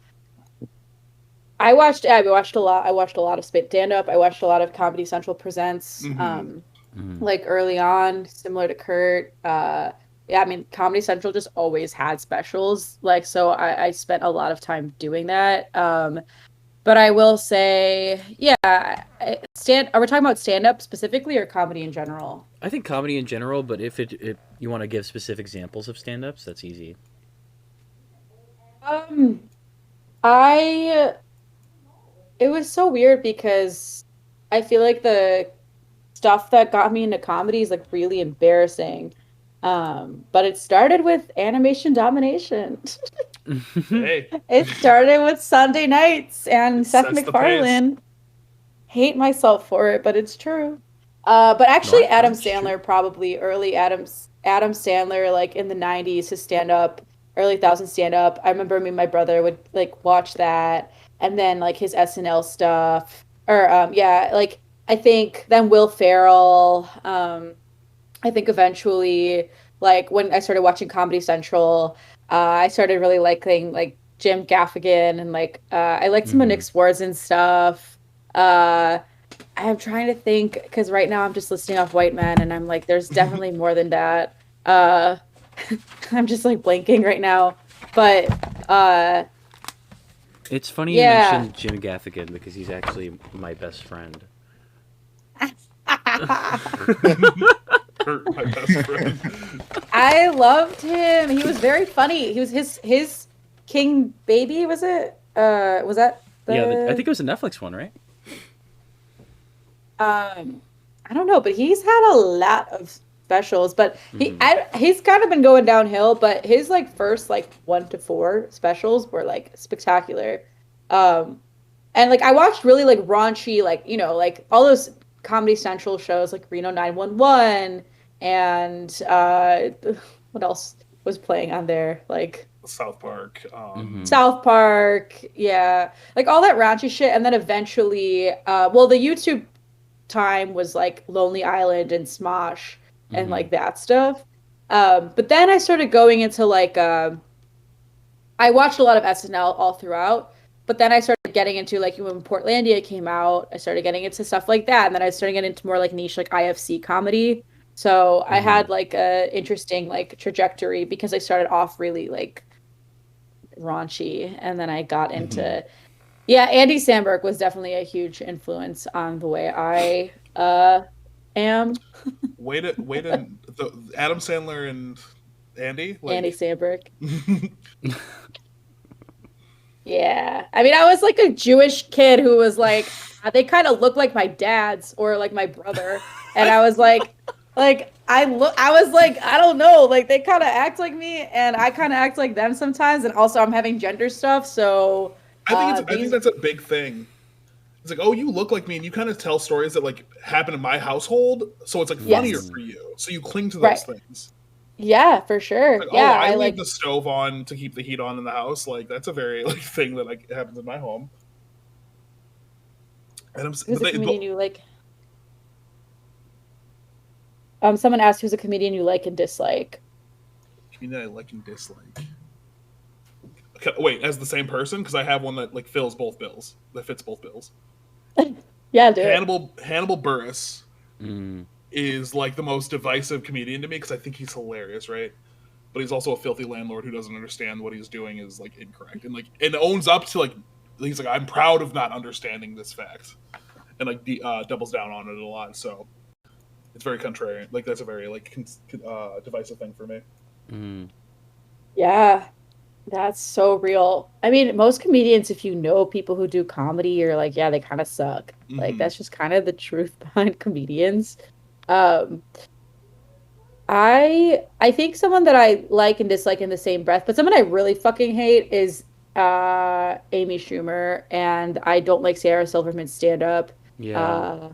A: I watched a lot. I watched a lot of stand up. I watched a lot of Comedy Central Presents.
D: Mm-hmm.
B: Hmm.
A: Like early on, similar to Kurt. Yeah, I mean, Comedy Central just always had specials. Like, so I spent a lot of time doing that. But I will say, yeah, are we talking about stand up specifically or comedy in general?
B: I think comedy in general, but if you want to give specific examples of stand-ups, that's easy.
A: Um, I it was so weird because I feel like the stuff that got me into comedy is like really embarrassing. But it started with animation domination.
D: Hey,
A: It started with Sunday nights and
D: it
A: Seth
D: sets the pace.
A: MacFarlane. Hate myself for it, but it's true. But
B: No,
A: actually, Adam
D: It's true.
A: Sandler probably early Adam Sandler like in the '90s his stand up early thousand stand up. I remember me and my brother would like watch that, and then like his SNL stuff, or yeah, like I think then Will Ferrell. I think eventually, like when I started watching Comedy Central, I started really liking like Jim Gaffigan and like I liked some of Nick
B: Hmm.
A: Swartzen stuff. Uh, I'm trying to think because right now I'm just listing off white men and I'm like, there's definitely more than that. Uh, I'm just like blanking right now, but
B: It's funny you
A: yeah.
B: mentioned Jim Gaffigan because he's actually my best friend.
D: Kurt, my best friend.
A: I loved him. He was very funny. He was his King Baby, was it? Was that
B: Yeah, I
A: the
B: think it was a Netflix one, right?
A: I don't know, but he's had a lot of specials, but
B: Mhm.
A: he's kind of been going downhill, but his like first like 1 to 4 specials were like spectacular. Um, and like I watched really like raunchy, like, like all those Comedy Central shows like Reno 911 and what else was playing on there? Like
D: South Park.
B: Mhm.
A: South Park, yeah, like all that raunchy shit. And then eventually, well, the YouTube time was like Lonely Island and Smosh and
B: Mhm.
A: like that stuff. But then I started going into like I watched a lot of SNL all throughout, but then I started getting into like when Portlandia came out, I started getting into stuff like that, and then I started getting into more like niche like IFC comedy. So I
B: Mhm.
A: had like a interesting like trajectory because I started off really like raunchy, and then I got
B: Mhm.
A: into yeah, Andy Samberg was definitely a huge influence on the way I am.
D: The Adam Sandler and Andy,
A: Andy
D: like
A: Samberg. Yeah. I mean, I was like a Jewish kid who was like, they kind of look like my dad's or like my brother. And
D: I
A: I was like, I was like, I don't know, like they kind of act like me and I kind of act like them sometimes. And also I'm having gender stuff. So,
D: I think
A: these,
D: that's a big thing. It's like, oh, you look like me, and you kind of tell stories that like happen in my household, so it's like funnier
A: yes,
B: Mhm.
D: for you. So you cling to
A: right.
D: those things.
A: Yeah, for sure.
D: Like, oh,
A: Yeah.
D: I
A: I
D: leave
A: like,
D: the stove on to keep the heat on in the house. Like that's a very like thing that like happens in my home. And
A: who's a comedian you like? Someone asked who's a comedian you like and dislike.
D: community I like and dislike. Okay, wait, as the same person because I have one that like fills both bills, that fits both bills.
A: Yeah, do it.
D: Hannibal Buress
B: Mhm.
D: is like the most divisive comedian to me because I think he's hilarious, right? But he's also a filthy landlord who doesn't understand what he's doing is like incorrect and like and owns up to like he's like I'm proud of not understanding this fact and like doubles down on it a lot. So it's very contrarian. Like that's a very like divisive thing for me.
B: Mhm.
A: Yeah. That's so real. I mean, most comedians, if you know people who do comedy, you're like, yeah, they kind of suck. Like
D: Mm-hmm.
A: that's just kind of the truth behind comedians. Um, I think someone that I like and dislike in the same breath, but someone I really fucking hate is Amy Schumer, and I don't like Sarah Silverman's stand up.
B: Yeah.
A: Uh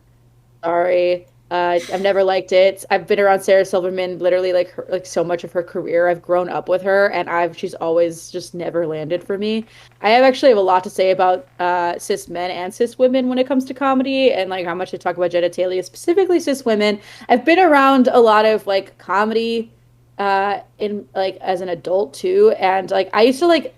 A: Sorry. I've never liked it. I've been around Sarah Silverman literally like so much of her career. I've grown up with her and she's always just never landed for me. I have a lot to say about cis men and cis women when it comes to comedy and like how much they talk about genitalia, specifically cis women. I've been around a lot of like comedy in like as an adult too. And like I used to like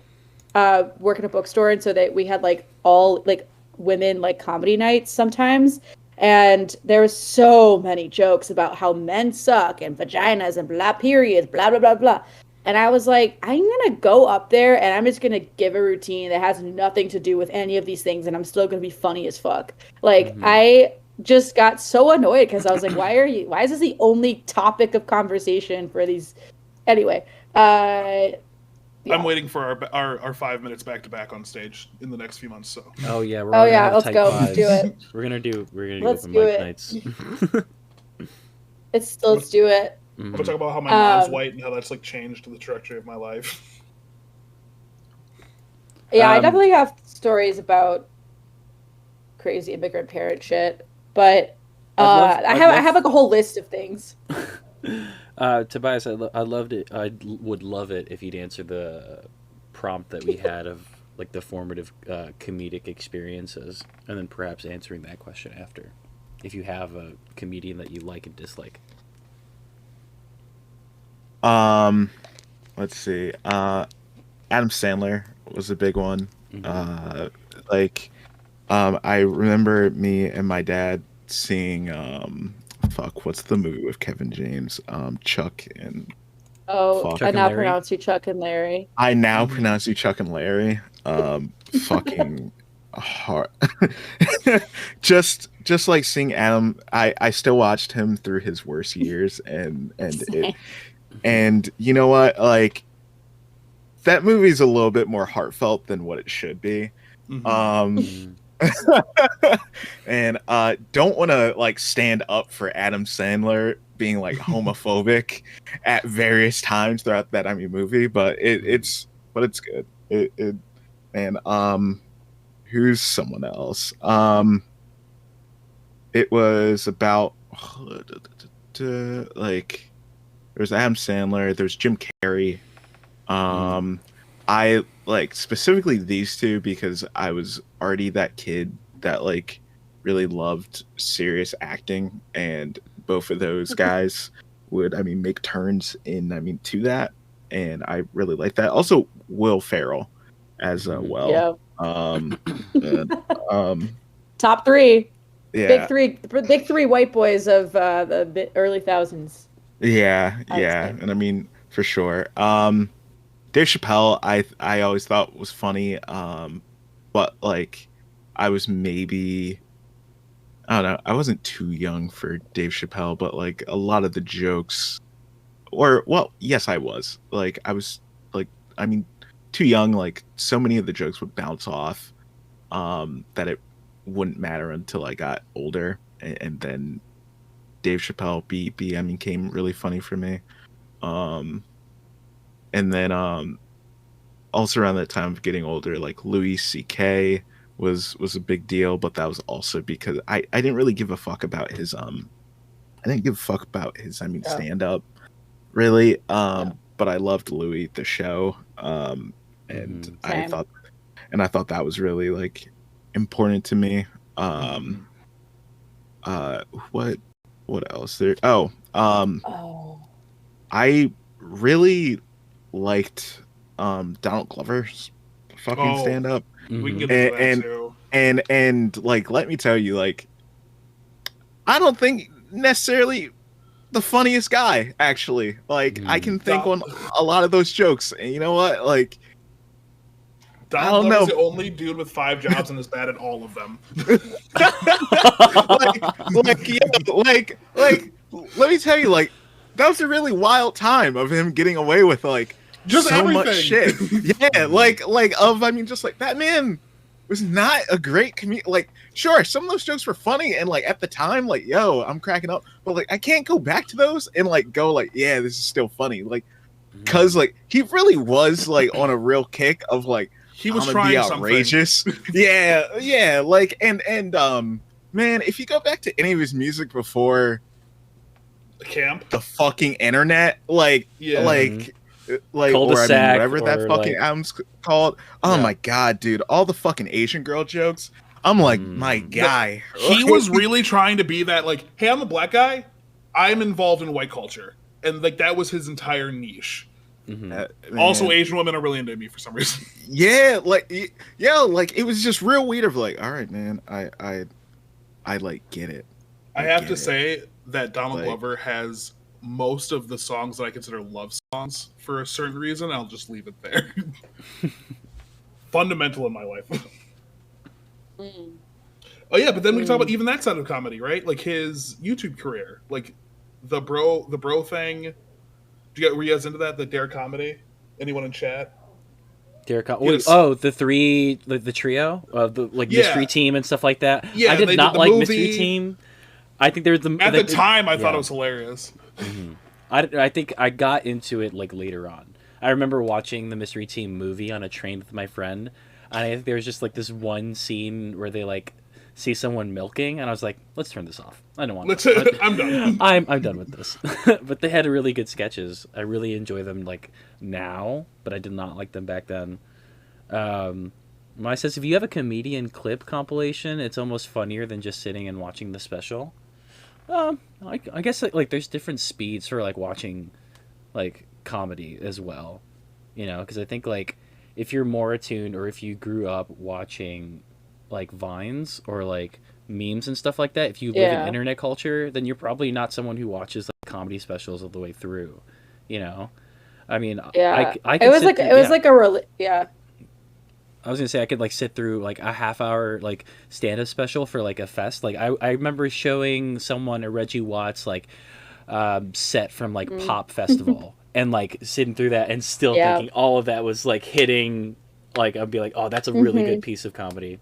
A: work in a bookstore and so that we had like all like women like comedy nights sometimes and there was so many jokes about how men suck and vaginas and blah periods blah blah blah blah and I was like I'm gonna go up there and I'm just gonna give a routine that has nothing to do with any of these things and I'm still gonna be funny as fuck like
B: Mhm.
A: I just got so annoyed because I was like why is this the only topic of conversation for these anyway
D: I'm
A: yeah.
D: waiting for our 5 minutes back to back on stage in the next few months. So
B: Oh yeah, we're
A: Oh
B: all gonna
A: yeah,
B: have
A: let's
B: tight
A: go. Let's do
B: pods.
A: it.
B: We're gonna do
A: Let's
B: open
A: do
B: mic
A: it.
B: nights.
D: I'm gonna,
A: Let's do it.
D: I'm gonna
B: Mhm.
D: talk about how my mom's
A: Um,
D: white and how that's like changed the trajectory of my life.
A: yeah, I
B: Um,
A: definitely have stories about crazy immigrant parent shit, but
B: I'd love,
A: I
B: I'd
A: have like
B: love,
A: a whole list of things.
B: Tobias, I loved it. Would love it if you'd answer the prompt that we had of like the formative comedic experiences, and then perhaps answering that question after, if you have a comedian that you like and dislike.
C: Um, let's see. Adam Sandler was a big one.
B: Hmm.
C: Uh, like, I remember me and my dad seeing fuck, what's the movie with Kevin James? Chuck and
A: Oh,
C: fuck.
A: I
B: Chuck and
A: now
B: Larry.
A: pronounce you Chuck and Larry.
C: I now
D: Mm-hmm.
C: pronounce you Chuck and Larry. Fucking hard. Just like seeing Adam, I still watched him through his worst years,
B: Hmm.
C: and you know what, like that movie's a little bit more heartfelt than what it should be.
D: Mm-hmm.
C: Um,
B: Hmm.
C: And don't want to like stand up for Adam Sandler being like homophobic at various times throughout that movie, but it's good. And who's someone else? It was about like there's Adam Sandler, there's Jim Carrey. I like specifically these two because I was already that kid that like really loved serious acting, and both of those guys would make turns in to that, and I really like that. Also, Will Ferrell as well.
A: Yeah.
C: And,
A: Top three.
C: yeah,
A: Big three white boys of the early thousands.
C: yeah,
A: I'd
C: yeah,
A: say.
C: and for sure. Dave Chappelle, I always thought was funny, but like I was maybe I don't know, I wasn't too young for Dave Chappelle, but like a lot of the jokes, or well, yes, I was like I was like too young. Like so many of the jokes would bounce off, that it wouldn't matter until I got older, and then Dave Chappelle became really funny for me. And then also around that time of getting older, like Louis C.K. was a big deal, but that was also because I didn't really give a fuck about his stand up really. But I loved Louis the show. And I
A: Same.
C: thought that was really like important to me. What else there?
A: Oh.
C: I really liked Donald Glover's fucking stand up.
D: We can get into that too.
C: And like let me tell you, like I don't think necessarily the funniest guy, actually. Like I can think on a lot of those jokes, and you know what? Like
D: Donald Glover's the only dude with 5 jobs and is bad at all of them.
C: like let me tell you, like that was a really wild time of him getting away with like
D: just
C: so
D: everything.
C: much shit. Yeah, just like that man was not a great comedian. Like, sure, some of those jokes were funny, and like at the time, like, yo, I'm cracking up. But like, I can't go back to those and like go like, yeah, this is still funny. Like, cause like he really was like on a real kick of like
D: he was trying
C: outrageous. yeah. Like, and man, if you go back to any of his music before
D: Camp,
C: the fucking internet, like
B: Cul-de-sac,
C: whatever that fucking album's called. Oh my god, dude, all the fucking Asian girl jokes. I'm like, my guy.
D: He was really trying to be that, like, hey, I'm a black guy, I'm involved in white culture, and like that was his entire niche. Also, Asian women are really into me for some reason.
C: Like it was just real weird. Of like, all right, man, I like get it.
D: I have to say that Donald Glover has most of the songs that I consider love songs for a certain reason. I'll just leave it there. Fundamental in my life. Oh yeah, but then we can talk about even that side of comedy, right? Like his YouTube career, like the bro thing. Were you guys into that? The Dare comedy? Anyone in chat?
B: Dare the trio of the Mystery Team and stuff like that.
D: Yeah,
B: I did not like
D: movie.
B: Mystery Team. I think there's
D: at the time I thought it was hilarious.
B: I think I got into it like later on. I remember watching the Mystery Team movie on a train with my friend, and I think there was just like this one scene where they like see someone milking, and I was like, let's turn this off. I don't want this.
D: I'm done.
B: I'm done with this. But they had really good sketches. I really enjoy them like now, but I did not like them back then. Maya says, if you have a comedian clip compilation, it's almost funnier than just sitting and watching the special. I guess like there's different speeds for like watching like comedy as well, you know, because I think like if you're more attuned or if you grew up watching like vines or like memes and stuff like that, if you live in internet culture, then you're probably not someone who watches like comedy specials all the way through, you know. I mean, I
A: it was like
B: I was gonna say I could like sit through like a half-hour like stand-up special for like a fest. Like I remember showing someone a Reggie Watts like set from like Pop Festival and like sitting through that and still thinking all of that was like hitting. Like I'd be like, oh, that's a really good piece of comedy.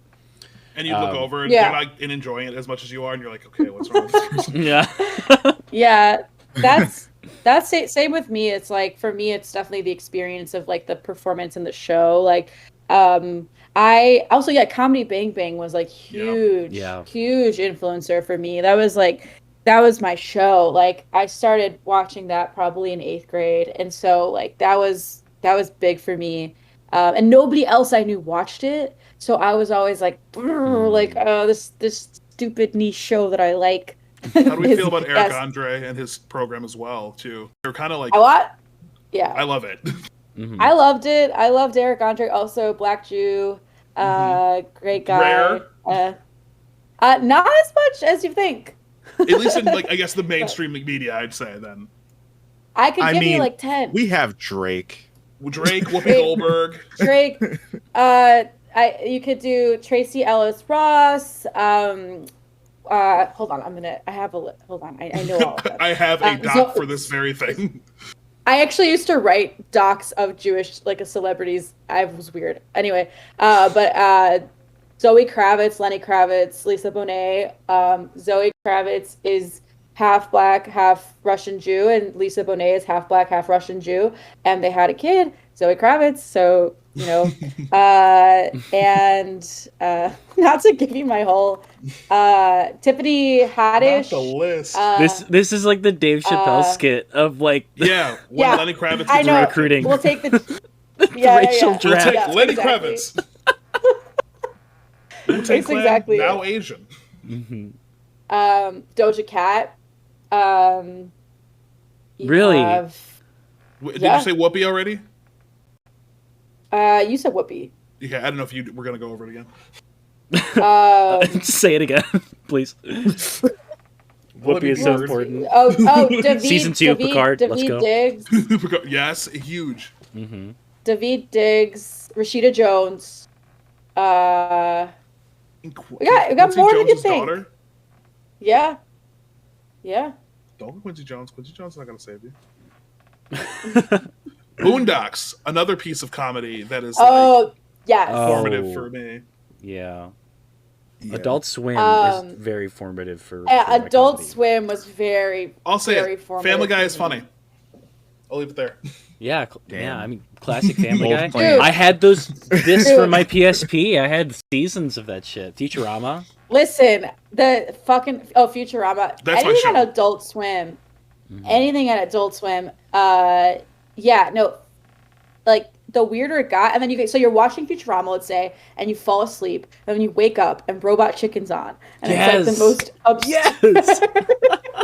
D: And you look over and
A: Yeah.
D: they're not enjoying it as much as you are, and you're like, okay, what's wrong with this person?
B: Yeah.
A: Yeah, same with me. It's like for me, it's definitely the experience of like the performance in the show. Like, I also Comedy Bang Bang was like huge,
B: Yeah.
A: huge influencer for me. That was my show. Like I started watching that probably in 8th grade, and so like that was big for me. And nobody else I knew watched it, so I was always like, like, oh, this stupid niche show that I like.
D: How do we feel about Eric
A: Yes.
D: Andre and his program as well, too? They're kind of like,
A: Yeah.
D: I love it.
B: Mhm.
A: I loved it. I loved Eric Andre, also Black Jew, great guy.
D: Rare.
A: Not as much as you think.
D: At least in, like, I guess the mainstream media, I'd say, then.
A: I could
C: I
A: give you
C: mean,
A: like 10.
C: We have Drake.
D: Drake, Whoopi Goldberg.
A: Drake. You could do Tracy Ellis Ross. Hold on, hold on. I know all of them.
D: I have a doc for this very thing.
A: I actually used to write docs of Jewish celebrities. I was weird. Anyway, but Zoe Kravitz, Lenny Kravitz, Lisa Bonet. Zoe Kravitz is half black, half Russian Jew, and Lisa Bonet is half black, half Russian Jew, and they had a kid, Zoe Kravitz. So and not to give you my whole Tiffany Haddish.
D: Not the list.
B: This is like the Dave Chappelle skit of like
D: when Lenny Kravitz
A: I
D: gets
A: know.
B: recruiting.
A: We'll take the
B: racial
D: We'll
B: draft.
D: take
A: Yeah,
D: Lenny
A: exactly.
D: Kravitz. We'll take
A: It's exactly
D: now
A: it.
D: Asian.
A: Doja Cat. You
B: Really?
A: have-
D: Did
A: Yeah.
D: you say Whoopi already?
A: You said Whoopi.
D: Yeah, I don't know if we're gonna go over it again.
B: Say it again, please. Whoopi is so
D: Whoopi.
B: important.
A: David,
B: Season 2 of Picard, let's go.
A: Diggs,
D: Yes, huge.
A: David Diggs, Rashida Jones. We got
D: Quincy
A: more than you
D: Jones's
A: think.
D: daughter?
A: Yeah.
D: Don't go Quincy Jones. Quincy Jones is not gonna save you. Boondocks, another piece of comedy that is
A: Yes.
D: formative for me.
B: Yeah.
C: Yeah.
B: Adult Swim
A: Um,
B: is very formative for my
A: Adult
B: comedy.
A: Swim was very.
D: I'll say
A: very
D: it.
A: formative
D: Family Guy
A: for
D: is
A: me.
D: funny. I'll leave it there.
B: Yeah,
C: Damn.
B: I mean, classic Family Guy.
C: Dude.
B: I had this
A: Dude.
B: for my PSP. I had seasons of that shit. Futurama.
A: Listen, the fucking Futurama.
D: That's my
A: Anything
D: show.
A: on Adult Swim. Anything on Adult Swim. Yeah, no, like the weirder it got, and then you're watching Futurama, let's say, and you fall asleep, and then you wake up and Robot Chicken's on, and it's like the most
B: Yes.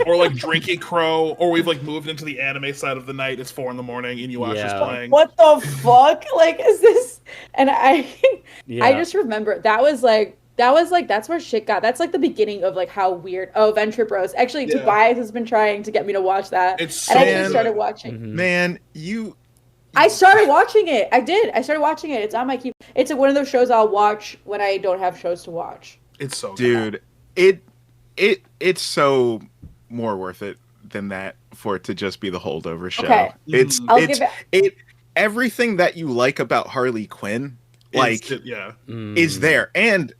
D: Or like Drinky Crow, or we've like moved into the anime side of the night. It's 4 a.m. and you watch us playing.
A: What the fuck? Like, is this? And I
B: Yeah.
A: just remember that's where shit got. That's like the beginning of like how weird. Oh, Venture Bros. Actually,
D: Yeah.
A: Tobias has been trying to get me to watch that,
D: It's
A: and I
D: so
A: just started
D: good.
A: watching.
C: Man,
A: I started watching it. I did. I started watching it. It's on my queue. It's one of those shows I'll watch when I don't have shows to watch.
D: It's so good.
C: dude, it's so more worth it than that for it to just be the holdover show.
A: Okay.
C: It's
A: I'll
C: it's
A: give
C: it everything that you like about Harley Quinn, like
D: yeah.
C: is there, and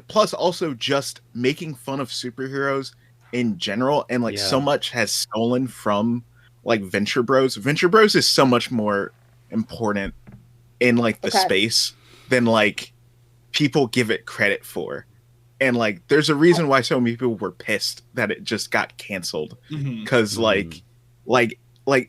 C: plus also just making fun of superheroes in general, and like so much has stolen from like Venture Bros. Venture Bros is so much more important in like the space than like people give it credit for, and like there's a reason why so many people were pissed that it just got canceled, because like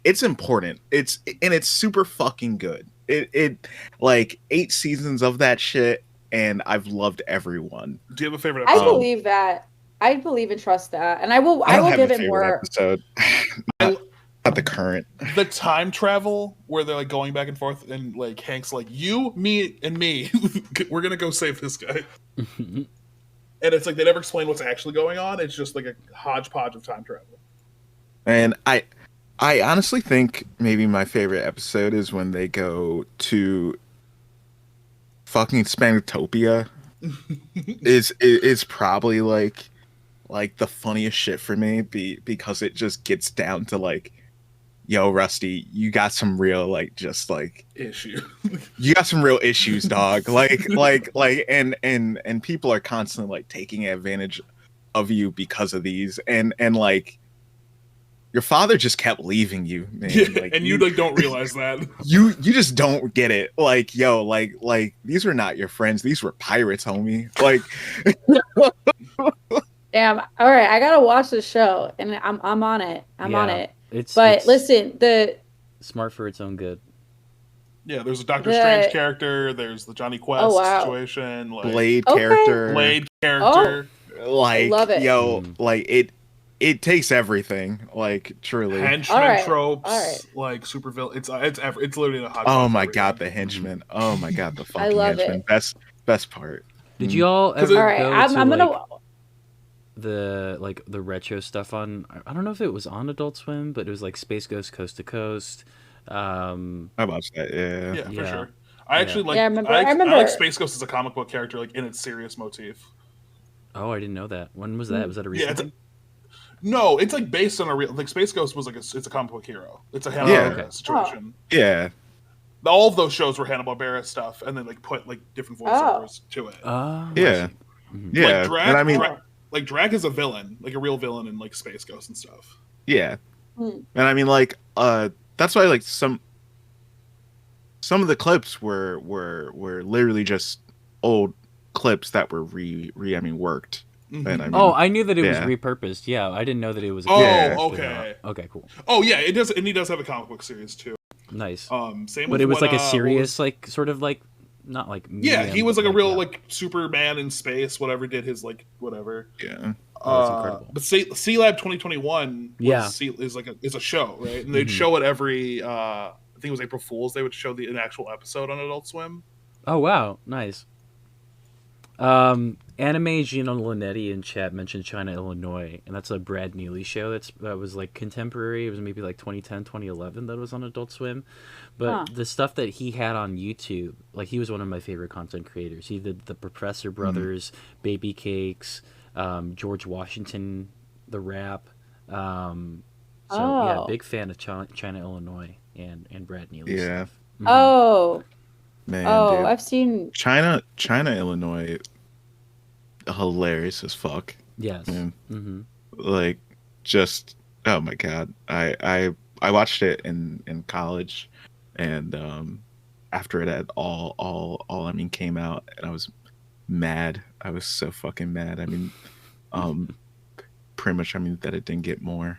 C: it's important, it's super fucking good. It like 8 seasons of that shit, and I've loved everyone.
D: Do you have a favorite
A: I
D: episode?
A: believe that. I believe and trust that, and I will
C: don't have
A: give
C: a
A: it
C: favorite
A: more.
C: episode. Not the current.
D: The time travel where they're like going back and forth, and like Hank's like, you, me, and me, we're gonna go save this guy. And it's like they never explain what's actually going on. It's just like a hodgepodge of time travel.
C: And I honestly think maybe my favorite episode is when they go to fucking Spanitopia. is probably like the funniest shit for me, because it just gets down to like, yo, Rusty, you got some real like just like
D: Issue.
C: you got some real issues, dog. And people are constantly like taking advantage of you because of these, and like your father just kept leaving you, man.
D: Yeah,
C: Like,
D: and you like don't realize that.
C: you just don't get it. Like, yo, like these were not your friends. These were pirates, homie. Like,
A: Damn. All right, I gotta watch the show, and I'm on it. I'm on
B: Yeah,
A: it.
B: It's
A: Listen, the
B: smart for its own good.
D: Yeah, there's a Doctor Strange character. There's the Johnny Quest situation. Like
C: Blade character.
D: Blade character.
C: Like,
A: I love it.
C: yo, like it takes everything. Like, truly.
D: Henchman tropes. Like super villain. It's literally a hot.
C: Oh my god, the henchman. Oh my god, the fucking
A: love
C: henchman.
A: it.
C: Best part.
B: Did you all ever
A: all right,
B: go
A: I'm
B: to
A: gonna.
B: the retro stuff on? I don't know if it was on Adult Swim, but it was like Space Ghost Coast to Coast.
C: I watched that. Yeah.
D: Yeah, for sure. I actually like.
A: Yeah, I remember.
D: I like Space Ghost as a comic book character, like in its serious motif.
B: Oh, I didn't know that. When was that? Was that a recent?
D: Yeah, no, it's like based on a real. Like Space Ghost was like it's a comic book hero. It's a Hanna-Barbera situation.
C: Yeah.
D: All of those shows were Hanna-Barbera stuff, and then like put like different voiceovers to it.
C: Yeah. Yeah.
D: Like Drag,
C: and I mean,
D: like Drag is a villain, like a real villain in like Space Ghost and stuff.
C: yeah. And I mean, like, that's why like some of the clips were literally just old clips that were worked. And I mean,
B: I knew that it was repurposed. Yeah, I didn't know that it was.
D: Okay.
B: Okay, cool.
D: Oh yeah, it does, and he does have a comic book series too.
B: Nice.
D: Same.
B: But
D: with
B: it was
D: when,
B: like a serious, like sort of like not like.
D: Yeah, he was like a real like Superman in space. Whatever did his like whatever.
C: Yeah.
B: Oh, that's incredible.
D: But C Lab 2021 is a show, right? And they'd show it every I think it was April Fool's. They would show an actual episode on Adult Swim.
B: Oh wow, nice. Anime Gino Linetti in chat mentioned China, Illinois, and that's a Brad Neely show that was like contemporary. It was maybe like 2010, 2011 that was on Adult Swim. But the stuff that he had on YouTube, like he was one of my favorite content creators. He did the Professor Brothers, Baby Cakes, George Washington, the rap. Yeah, big fan of China, Illinois and Brad Neely stuff. Mm-hmm.
A: Oh.
C: Man,
A: dude.
C: Dude.
A: I've seen
C: China, Illinois. Hilarious as fuck.
B: Yes.
C: Like, just oh my god. I watched it in college, and after it had all came out, and I was mad. I was so fucking mad. I mean, pretty much. I mean that it didn't get more.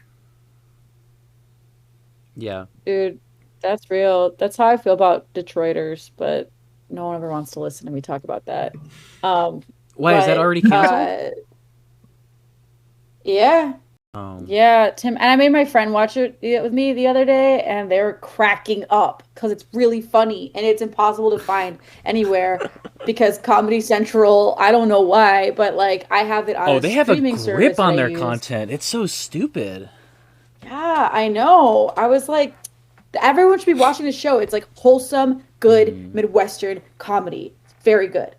B: Yeah.
A: Dude, that's real. That's how I feel about Detroiters, but no one ever wants to listen to me talk about that.
B: Why is that already canceled?
A: Yeah. Yeah, Tim, and I made my friend watch it with me the other day, and they were cracking up because it's really funny and it's impossible to find anywhere because Comedy Central, I don't know why, but like I have it on.
B: They have a grip on their content. It's so stupid.
A: Yeah, I know. I was like, everyone should be watching the show. It's like wholesome, good Midwestern comedy. It's very good.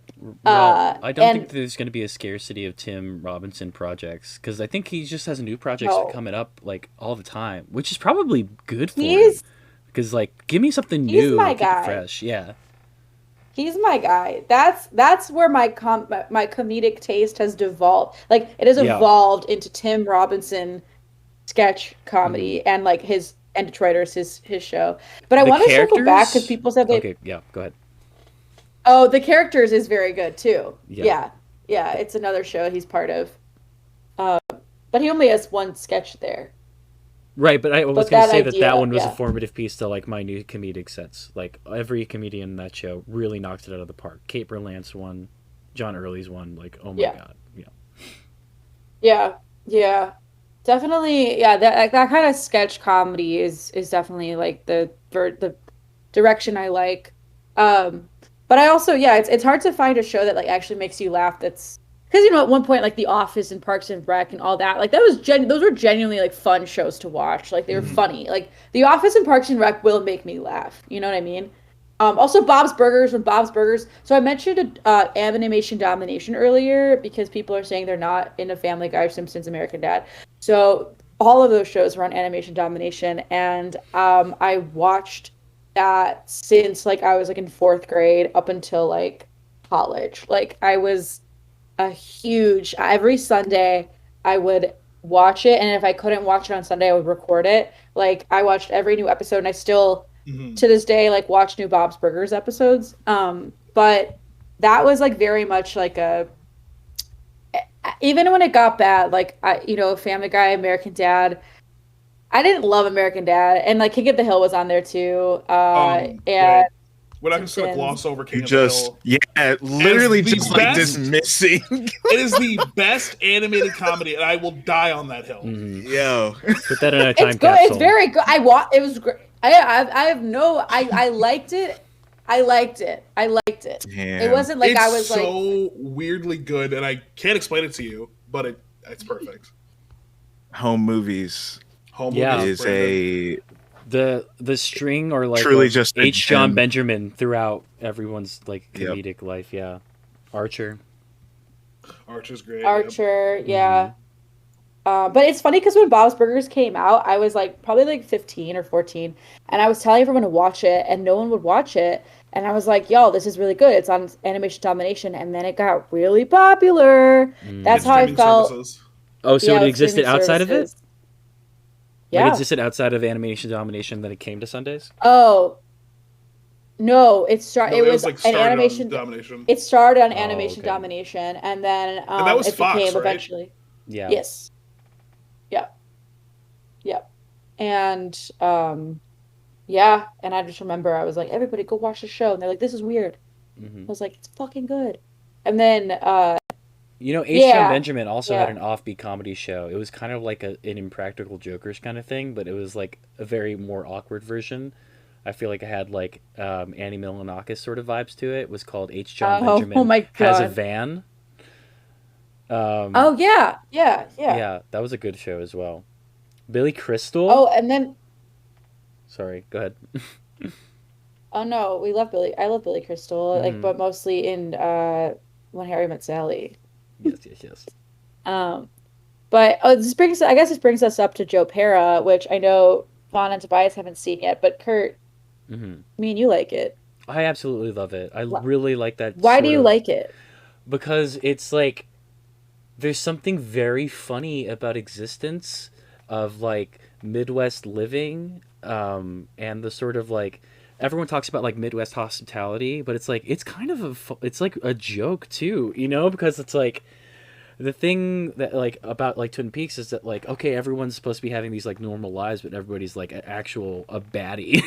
B: Well, I don't think there's going to be a scarcity of Tim Robinson projects because I think he just has new projects coming up like all the time, which is probably good for him. Because like, give me something new,
A: my
B: keep it
A: guy.
B: fresh. Yeah,
A: he's my guy. That's where my comedic taste has devolved. Like it has evolved into Tim Robinson sketch comedy and like his and Detroiters, his show. But I want to circle back because people said they.
B: Okay, yeah, go ahead.
A: Oh, the characters is very good too. Yeah. It's another show he's part of. But he only has one sketch there.
B: Right, but I was going to say that one was a formative piece to like my new comedic sets. Like every comedian in that show really knocked it out of the park. Kate Berlant's one, John Early's one. Like, oh my god,
A: yeah, definitely. Yeah, that kind of sketch comedy is definitely like the direction I like. But I also, it's hard to find a show that like actually makes you laugh. That's because at one point like The Office and Parks and Rec and all that, like those were genuinely like fun shows to watch. Like they were funny. Like The Office and Parks and Rec will make me laugh. You know what I mean? Also Bob's Burgers and Bob's Burgers. So I mentioned Animation Domination earlier because people are saying they're not into Family Guy or Simpsons American Dad. So all of those shows were on Animation Domination, and I watched that since like I was like in fourth grade up until like college. Like I was a huge every Sunday I would watch it, and if I couldn't watch it on Sunday, I would record it. Like I watched every new episode, and I still
D: Mhm.
A: to this day like watch new Bob's Burgers episodes. But that was like very much like a even when it got bad, like Family Guy, American Dad. I didn't love American Dad, and like King of the Hill was on there too. And
D: Wait, we're not just gonna
A: Simpsons.
D: gloss over
C: You
D: King of the
C: just
D: Hill.
C: literally
D: the
C: just like
D: best-
C: dismissing.
D: It is the best animated comedy, and I will die on that hill.
B: Mhm.
C: Yo.
B: Put that in a time
A: It's good.
B: capsule.
A: It's very good. It was great. I have no. I liked it. I liked it. I liked it.
C: Damn.
A: It wasn't like
D: It's
A: I was like.
D: so weirdly good, and I can't explain it to you, but it's perfect.
C: Home movies
D: Home
B: Yeah.
D: Alone
C: is a
B: The string or like
C: Truly
B: of
C: just a
B: H. John
C: gem.
B: Benjamin throughout everyone's like
C: Yep.
B: comedic life. Yeah, Archer.
D: Archer's great.
A: Archer, yeah. But it's funny because when Bob's Burgers came out, I was like probably like 15 or 14, and I was telling everyone to watch it, and no one would watch it. And I was like, yo, this is really good. It's on Animation Domination. And then it got really popular. That's
D: It's
A: how I
D: streaming
A: felt.
D: services.
B: Oh, so
A: Yeah,
B: it
A: with
B: existed
A: streaming
B: outside of it?
A: services.
B: Like
A: Yeah.
B: it existed outside of Animation Domination, then it came to Sundays?
A: Oh, no, it
D: No,
A: was
D: like
A: an
D: started on
A: animation.
D: Domination.
A: It started on
B: Oh,
A: Animation
B: okay.
A: Domination, and then
D: And that was
A: it
D: Fox,
A: became
D: right?
A: eventually.
B: Yeah.
A: Yes. Yep. Yep. And yeah, and I just remember I was like, everybody go watch the show, and they're like, this is weird.
B: Mhm.
A: I was like, it's fucking good. And then
B: You know, H. John
A: Yeah,
B: Benjamin also had
A: yeah.
B: an offbeat comedy show. It was kind of like an Impractical Jokers kind of thing, but it was like a very more awkward version. I feel like it had like Annie Milonakis sort of vibes to it. It was called H. John
A: Oh,
B: Benjamin
A: oh my
B: Has a
A: God.
B: Van.
A: Oh yeah, yeah.
B: Yeah, that was a good show as well. Billy Crystal.
A: Oh, and then
B: Sorry, go ahead.
A: oh no, we love Billy. I love Billy Crystal, like,
B: Mhm.
A: but mostly in When Harry Met Sally.
B: Yes.
A: But I guess this brings us up to Joe Pera, which I know Vaughn and Tobias haven't seen yet. But Kurt,
B: Hmm.
A: me and you like it.
B: I absolutely love it. I
A: Wh-
B: really like that.
A: Why do
B: sort
A: you
B: of-
A: like it?
B: Because it's like there's something very funny about existence of like Midwest living, and the sort of like everyone talks about like Midwest hospitality, but it's like it's kind of it's like a joke too, because it's like the thing that like about like Twin Peaks is that like okay, everyone's supposed to be having these like normal lives, but everybody's like a baddie,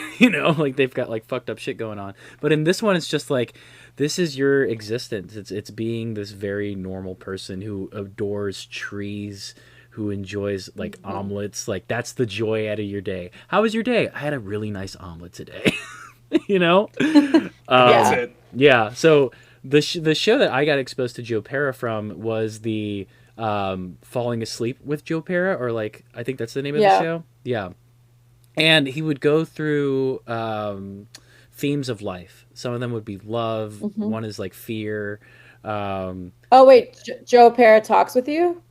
B: like they've got like fucked up shit going on. But in this one, it's just like this is your existence. It's being this very normal person who adores trees, who enjoys like omelets. Like that's the joy out of your day. How was your day? I had a really nice omelet today. you know.
D: That's
A: Yeah.
D: it.
B: Yeah. So the show that I got exposed to Joe Pera from was the Falling Asleep with Joe Pera, or like I think that's the name of the
A: Yeah.
B: show. Yeah. And he would go through themes of life. Some of them would be love. One is like fear.
A: Oh wait, Joe Pera talks with you?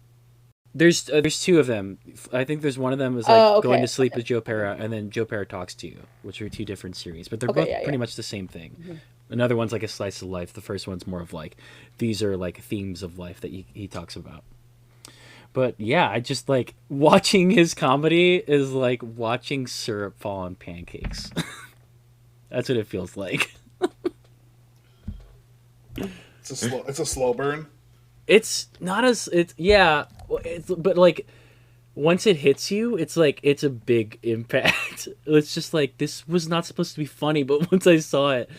B: There's two of them. I think there's one of them is like
A: Oh, okay,
B: going to sleep with Joe Pera, and then Joe Pera talks to you, which are two different series, but they're
A: Okay,
B: both
A: yeah,
B: pretty
A: yeah.
B: much the same thing. Another one's like a slice of life. The first one's more of like these are like themes of life that he talks about. But yeah, I just like watching his comedy is like watching syrup fall on pancakes. That's what it feels like.
D: It's a slow burn.
B: It's not as but like once it hits you, it's like it's a big impact. It's just like this was not supposed to be funny, but once I saw it,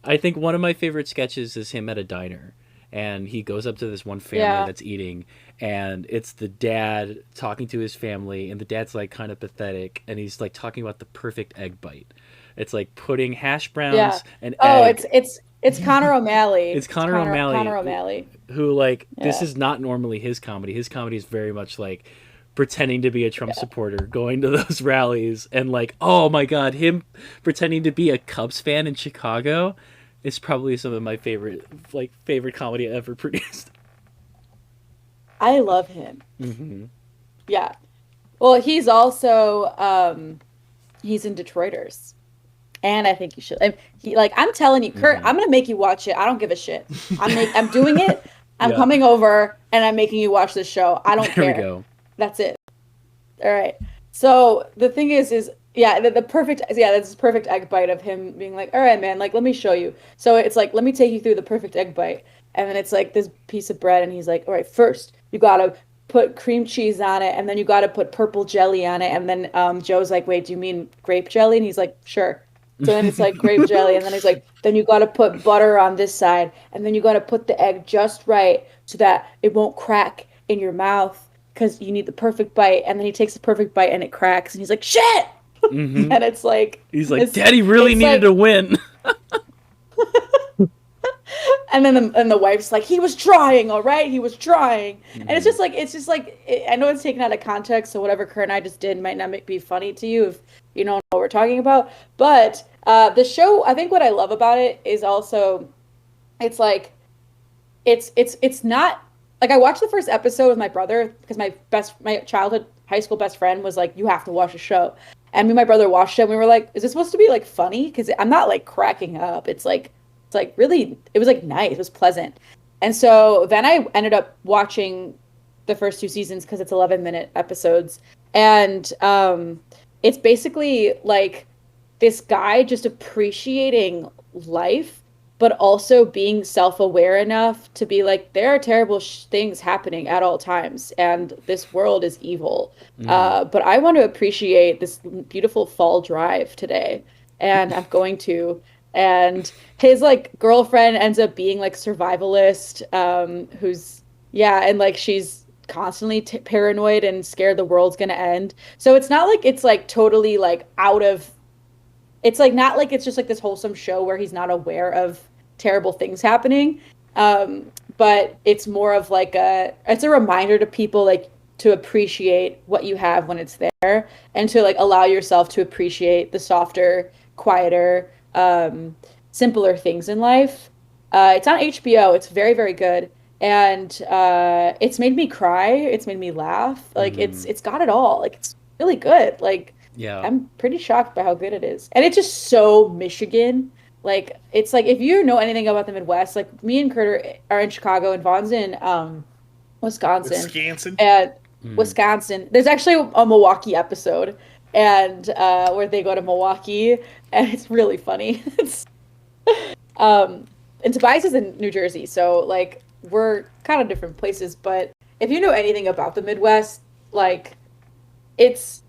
B: I think one of my favorite sketches is him at a diner, and he goes up to this one family
A: Yeah.
B: that's eating, and it's the dad talking to his family, and the dad's like kind of pathetic, and he's like talking about the perfect egg bite. It's like putting hash browns
A: Yeah.
B: and
A: Oh,
B: egg.
A: it's Connor O'Malley.
B: It's Connor O'Malley.
A: Connor O'Malley.
B: Who like this
A: Yeah.
B: is not normally his comedy. His comedy is very much like pretending to be a Trump supporter, going to those rallies, and like, oh my god, him pretending to be a Cubs fan in Chicago is probably some of my favorite comedy ever produced.
A: I love him.
B: Mm-hmm.
A: Yeah. Well, he's also he's in Detroiters. And I think you should. And I'm telling you, Kurt,
B: Mm-hmm.
A: I'm gonna make you watch it. I don't give a shit. I'm doing it. I'm
B: Yeah.
A: coming over and I'm making you watch this show. I don't
B: There we
A: care.
B: go.
A: That's it. All right. So the thing is yeah, the perfect yeah, that's a perfect egg bite of him being like, all right, man, like let me show you. So it's like, let me take you through the perfect egg bite. And then it's like this piece of bread, and he's like, all right, first you gotta put cream cheese on it, and then you gotta put purple jelly on it. And then Joe's like, wait, do you mean grape jelly? And he's like, sure. So then it's like grape jelly, and then he's like, then you gotta put butter on this side, and then you gotta put the egg just right so that it won't crack in your mouth because you need the perfect bite. And then he takes the perfect bite and it cracks, and he's like, shit.
B: Mm-hmm.
A: And it's like
B: He's like, Daddy really
A: it's
B: needed
A: like,
B: to win.
A: and then the wife's like, he was trying, all right, he was trying. And
B: Mm-hmm.
A: it's just like I know it's taken out of context, so whatever Kurt and I just did might not be funny to you if you don't know what we're talking about. But the show, I think what I love about it is also it's like it's not like, I watched the first episode with my brother because my childhood high school best friend was like, you have to watch the show. And me and my brother watched it, and we were like, is this supposed to be like funny? Because I'm not like cracking up. It's like really, it was like nice, it was pleasant. And so then I ended up watching the first two seasons because it's 11-minute episodes. And it's basically like this guy just appreciating life, but also being self-aware enough to be like, there are terrible things happening at all times, and this world is evil.
B: Mm-hmm.
A: But I want to appreciate this beautiful fall drive today, and I'm going to. And his like girlfriend ends up being like survivalist, who's yeah, and like she's constantly paranoid and scared the world's gonna end. So it's not like it's like totally like out of it's like not like it's just like this wholesome show where he's not aware of terrible things happening. But it's more of like it's a reminder to people like to appreciate what you have when it's there, and to like allow yourself to appreciate the softer, quieter, simpler things in life. It's on HBO. It's very, very good. And it's made me cry. It's made me laugh. Like
B: Mm-hmm.
A: it's got it all. Like it's really good. Like
B: Yeah.
A: I'm pretty shocked by how good it is. And it's just so Michigan. Like it's like if you know anything about the Midwest, like me and Kurt are in Chicago and Vaughn's in Wisconsin.
D: Wisconsin.
A: And
B: Mm-hmm.
A: Wisconsin. There's actually a Milwaukee episode, and where they go to Milwaukee, and it's really funny. It's um and Tobias is in New Jersey, so like we're kind of different places, but if you know anything about the Midwest, like it's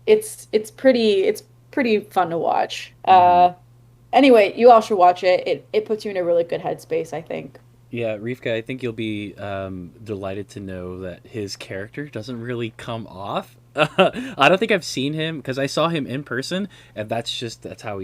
A: it's pretty fun to watch.
B: Mm-hmm.
A: Anyway, you all should watch it. It puts you in a really good headspace, I think.
B: Yeah, Rivka, I think you'll be delighted to know that his character doesn't really come off. I don't think I've seen him because I saw him in person, and that's how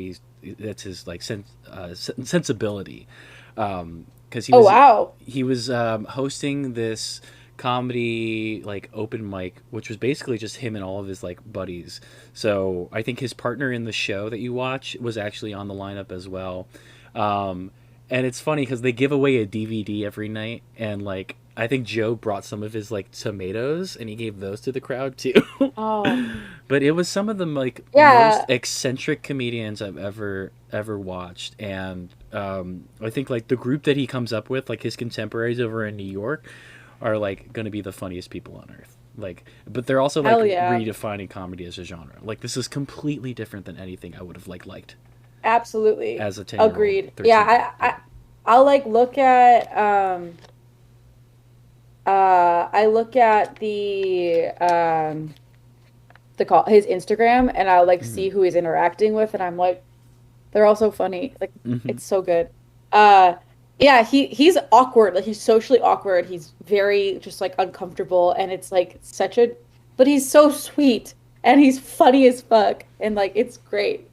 B: that's his like sensibility. Because
A: Oh wow.
B: he was hosting this comedy like open mic, which was basically just him and all of his like buddies. So I think his partner in the show that you watch was actually on the lineup as well. Um, and it's funny because they give away a DVD every night, and like I think Joe brought some of his like tomatoes, and he gave those to the crowd too.
A: Oh
B: But it was some of the like most
A: yeah.
B: eccentric comedians I've ever watched, and I think like the group that he comes up with, like his contemporaries over in New York, are like going to be the funniest people on earth. Like, but they're also like
A: Hell yeah.
B: redefining comedy as a genre. Like, this is completely different than anything I would have like liked
A: Absolutely.
B: as a 10-year-old,
A: Agreed.
B: 13-year-old. Yeah.
A: I'll like look at I look at the call his Instagram, and I'll like
B: Hmm.
A: see who he's interacting with, and I'm like, they're all so funny. Like
B: Hmm.
A: it's so good. Uh yeah, he's awkward. Like he's socially awkward. He's very just like uncomfortable, and it's like such a but he's so sweet, and he's funny as fuck, and like it's great.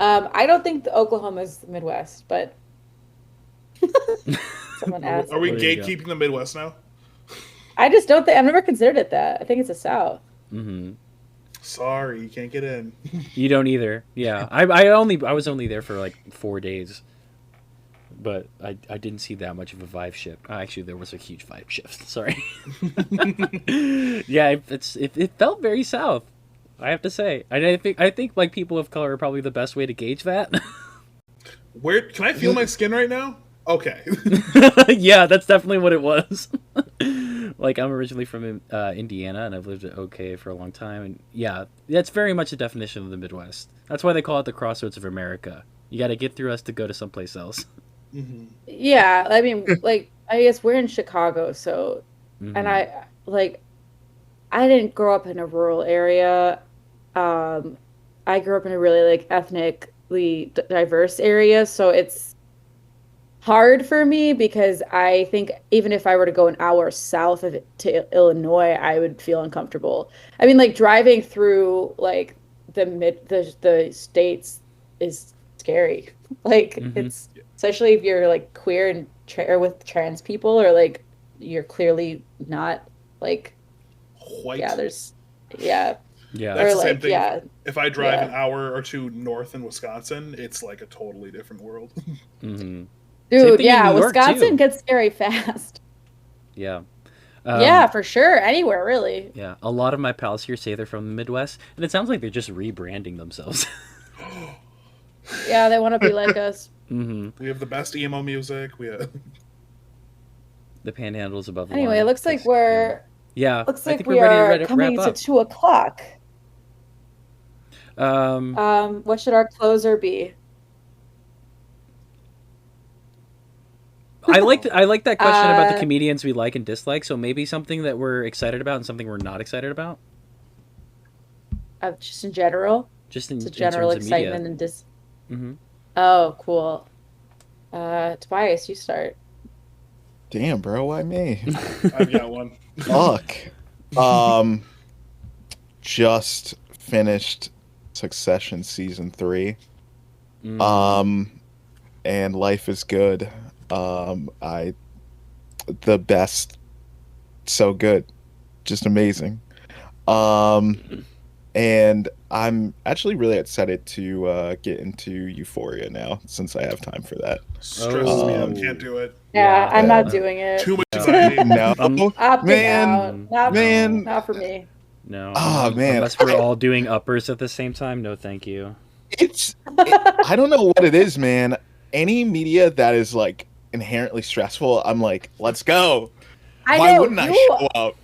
A: I don't think the Oklahoma is the Midwest, but someone asked.
D: Are we
B: There you go.
D: gatekeeping the Midwest now?
A: I just don't think I've never considered it that. I think it's the South.
B: Hmm.
D: Sorry, you can't get in.
B: You don't either. Yeah, I was only there for like 4 days. but I didn't see that much of a vibe shift. Actually, there was a huge vibe shift. Sorry. Yeah, it felt very south. I have to say. I think like people of color are probably the best way to gauge that.
D: Where can I feel my skin right now? Okay.
B: Yeah, that's definitely what it was. Like, I'm originally from Indiana, and I've lived at OK for a long time, and yeah, that's very much the definition of the Midwest. That's why they call it the crossroads of America. You got to get through us to go to someplace else.
D: Mm-hmm.
A: Yeah, I mean, like, I guess we're in Chicago, so,
B: Mhm.
A: and I didn't grow up in a rural area. I grew up in a really like ethnically diverse area, so it's hard for me because I think even if I were to go an hour south of it to Illinois, I would feel uncomfortable. I mean, like driving through like the states is scary. Like
B: Mhm.
A: it's especially if you're like queer and or with trans people or like you're clearly not like
D: White.
A: yeah, there's yeah.
B: Yeah.
D: That's
A: Or
D: the same
A: like
D: thing.
A: yeah.
D: If I drive
A: Yeah.
D: an hour or two north in Wisconsin, it's like a totally different world.
B: Hmm. Same
A: Dude,
B: thing in
A: yeah,
B: New York,
A: Wisconsin
B: too.
A: gets scary fast.
B: Yeah.
A: Yeah, for sure. Anywhere, really.
B: Yeah. A lot of my pals here say they're from the Midwest, and it sounds like they're just rebranding themselves.
A: Yeah, they want to be like us.
B: Hmm.
D: We have the best emo music. We have
B: The panhandle's above the
A: Anyway,
B: line.
A: it looks like we're
B: Yeah,
A: looks
B: I
A: like
B: think
A: we
B: we're ready
A: are
B: to
A: coming
B: wrap
A: to
B: up.
A: 2 o'clock.
B: Um,
A: What should our closer be?
B: I like that question about the
A: Uh,
B: comedians we like and dislike. So maybe something that we're excited about and something we're not excited about,
A: just in general,
B: just
A: it's a
B: in
A: general
B: terms of media.
A: excitement and dis.
B: Hmm.
A: Oh, cool. Tobias, you start.
C: Damn, bro, why me?
D: I've got one.
C: Fuck. Um, just finished Succession season 3. And life is good. The best, so good, just amazing. And I'm actually really excited to get into Euphoria now, since I have time for that.
D: Stresses me out.
C: Oh.
D: Can't do it.
A: Yeah, I'm not
B: uh,
A: doing it.
D: Too much
B: Yeah.
D: anxiety.
C: No,
A: Opting
C: man,
A: out. Not,
C: man.
A: not for me.
B: No.
C: Oh, man.
B: Unless we're all doing uppers at the same time, no, thank you.
C: I don't know what it is, man. Any media that is like inherently stressful, I'm like, let's go.
A: I
C: Why
A: know
C: wouldn't I
A: you.
C: show up?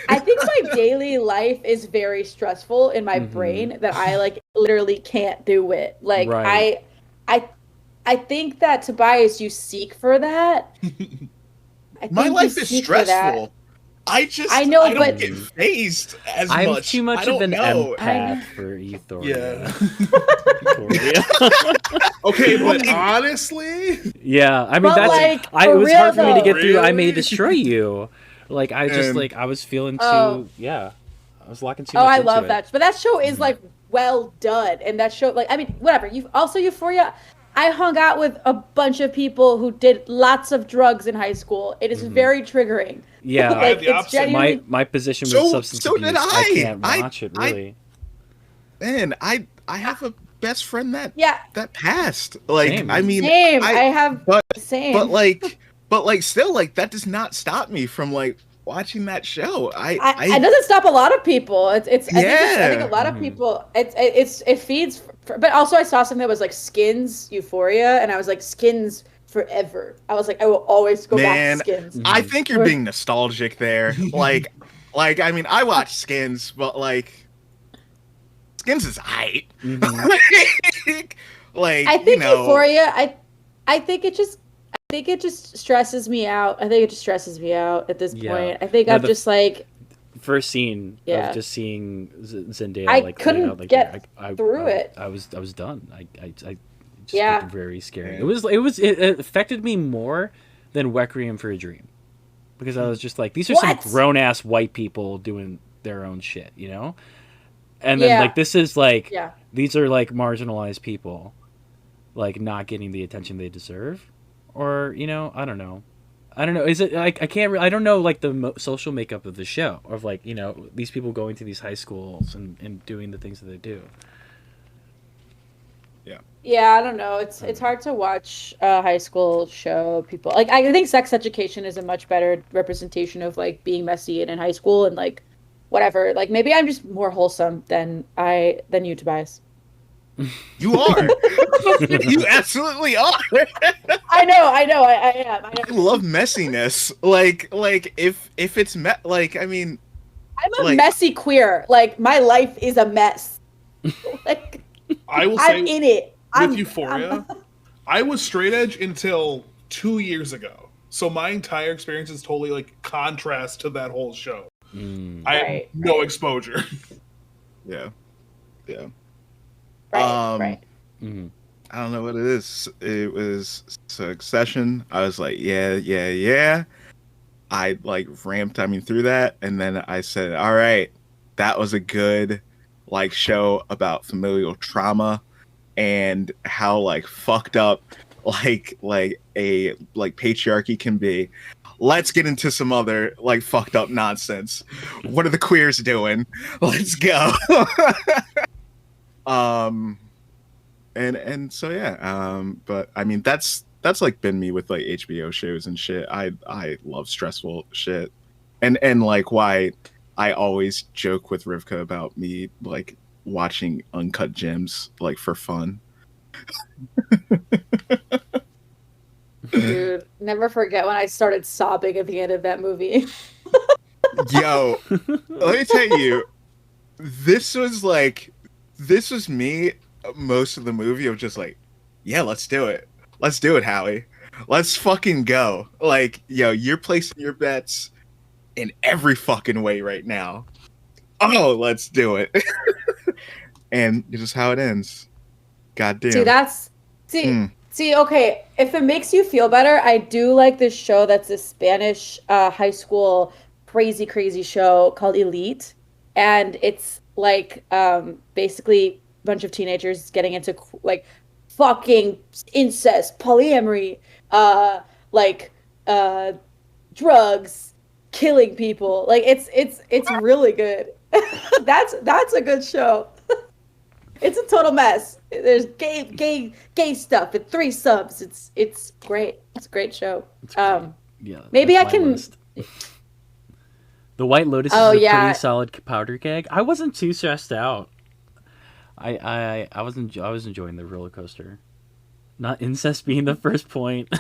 A: I think my daily life is very stressful in my
B: Mhm.
A: brain that I like literally can't do it. Like
B: Right.
A: I think that Tobias, you seek for that. I
C: My
A: think
C: life
A: you
C: is
A: seek for that.
C: stressful. I
A: know,
C: I don't
A: but-
C: get phased as
B: I'm
C: much.
B: too much
C: I
B: of
C: don't
B: an
C: know.
B: empath for Euphoria.
D: Okay, but honestly,
B: Yeah, I mean
A: But,
B: that's
A: like,
B: it
A: for
B: was
A: real,
B: hard for me to
A: though.
B: get through. I may
D: Really?
B: destroy you. Like I just
C: And-
B: like I was feeling too
A: Oh.
B: yeah. I was locking too
A: Oh,
B: much
A: I
B: into
A: love
B: it.
A: that. But that show is like well done, and that show, like, I mean, whatever. You've also Euphoria. I hung out with a bunch of people who did lots of drugs in high school. It is very triggering.
B: Yeah.
D: I had
A: Like,
D: the
A: it's
D: opposite.
A: genuinely.
B: My position with
C: So-
B: substance
C: so did
B: abuse, I
C: I.
B: can't
C: I-
B: watch it
C: I-
B: really.
C: Man, I have a best friend that
A: Yeah,
C: passed. Like,
B: Same.
C: I mean,
A: same. I have
C: but
A: the same.
C: but like still, like, that does not stop me from like watching that show.
A: It doesn't stop a lot of people. I think
C: Yeah.
A: a lot of people. It feeds. But also, I saw something that was like Skins Euphoria, and I was like Skins forever. I was like, I will always go
C: Man,
A: back to Skins.
C: I think you're being nostalgic there. Like I mean, I watched Skins, but like Skins is aight.
B: Mhm.
C: like
A: I think
C: you know,
A: Euphoria. I think it just stresses me out. I think it just stresses me out at this
B: Yeah.
A: point. I think
B: No,
A: I'm
B: the-
A: just like
B: First scene
A: Yeah.
B: of just seeing Zendaya
A: I
B: like
A: couldn't
B: laying out, like,
A: get
B: I,
A: through it.
B: I was done. I just
A: Yeah.
B: looked very scary.
C: Yeah.
B: It affected me more than Requiem for a Dream. Because I was just like, these are some
A: What?
B: grown ass white people doing their own shit, you know? And then
A: Yeah.
B: like this is like
A: yeah.
B: these are like marginalized people like not getting the attention they deserve, or you know, I don't know. Is it like I don't know like the social makeup of the show of like, you know, these people going to these high schools and doing the things that they do.
A: Yeah, I don't know. It's hard to watch a high school show. People like I think Sex Education is a much better representation of like being messy and in high school and like whatever. Like maybe I'm just more wholesome than you, Tobias.
C: You are. You absolutely are.
A: I know, I am. I
C: I
A: am.
C: love messiness. Like if it's like I mean,
A: I'm a
C: like
A: messy queer. Like my life is a mess. Like
D: I will
A: I'm
D: say
A: in it.
D: with Euphoria, I was straight edge until 2 years ago. So my entire experience is totally like contrast to that whole show. I had no exposure.
C: yeah, yeah.
A: Right.
C: I don't know what it is. It was Succession. I was like, yeah. I like ramped, through that, and then I said, all right, that was a good like show about familial trauma and how like fucked up a patriarchy can be. Let's get into some other like fucked up nonsense. What are the queers doing? Let's go. And so yeah, but I mean that's like been me with like HBO shows and shit. I love stressful shit, and like why I always joke with Rivka about me like watching Uncut Gems like for fun.
A: Dude, never forget when I started sobbing at the end of that movie.
C: Yo, let me tell you, this was me most of the movie of just like, yeah, let's do it. Let's do it, Howie. Let's fucking go. Like, yo, you're placing your bets in every fucking way right now. Oh, let's do it. And it's just how it ends. God damn.
A: See, okay, if it makes you feel better, I do like this show that's a Spanish high school crazy show called Elite. And it's like basically a bunch of teenagers getting into like fucking incest, polyamory, drugs, killing people. Like it's really good. That's a good show. It's a total mess. There's gay stuff and threesomes. It's great. It's a great show.
B: Yeah,
A: maybe I
B: my
A: can.
B: list. The White Lotus is a pretty solid powder keg. I wasn't too stressed out. I was enjoying the roller coaster. Not incest being the first point.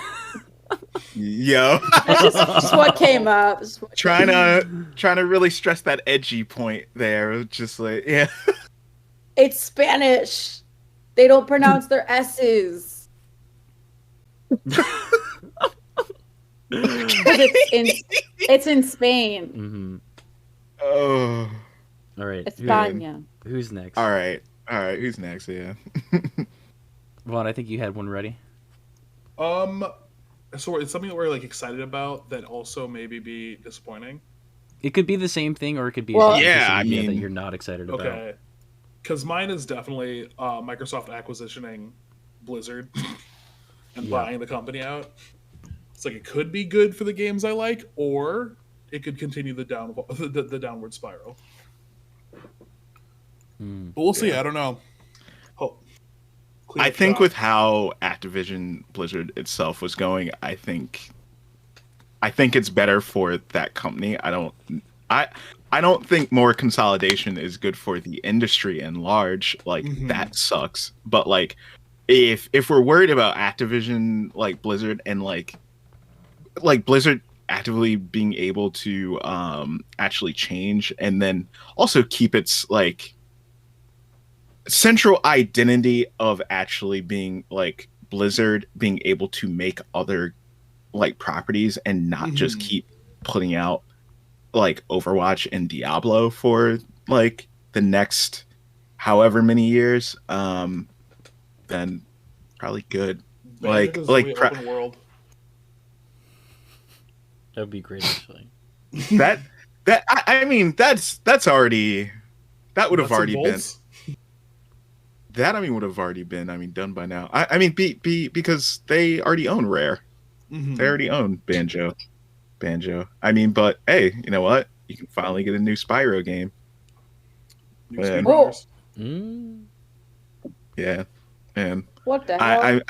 C: Yo,
A: just what came up.
C: Trying to really stress that edgy point there. Just like, yeah.
A: It's Spanish. They don't pronounce their S's. It's in Spain.
B: Mm-hmm.
C: Oh.
B: All right.
A: España.
B: Who's next?
C: All right. Who's next? Yeah.
B: Vaughn, I think you had one ready.
D: So it's something that we're like excited about that also maybe be disappointing.
B: It could be the same thing, or it could be
C: that
B: you're not excited about.
D: Okay. Because mine is definitely Microsoft acquisitioning Blizzard and buying the company out. It's like it could be good for the games I like, or it could continue the downward spiral. But we'll see. I don't know.
C: I think with how Activision Blizzard itself was going, I think it's better for that company. I don't think more consolidation is good for the industry in large. Like that sucks. But like if we're worried about Activision, like Blizzard, and like Blizzard actively being able to actually change and then also keep its like central identity of actually being like Blizzard being able to make other like properties and not just keep putting out like Overwatch and Diablo for like the next however many years, then probably good.
D: Open world.
B: That would be great, actually.
C: I mean that's already would have already been. That would have already been done by now. I mean because they already own Rare. They already own Banjo. I mean, but hey, you know what? You can finally get a new Spyro game. Yeah. And
A: What the hell?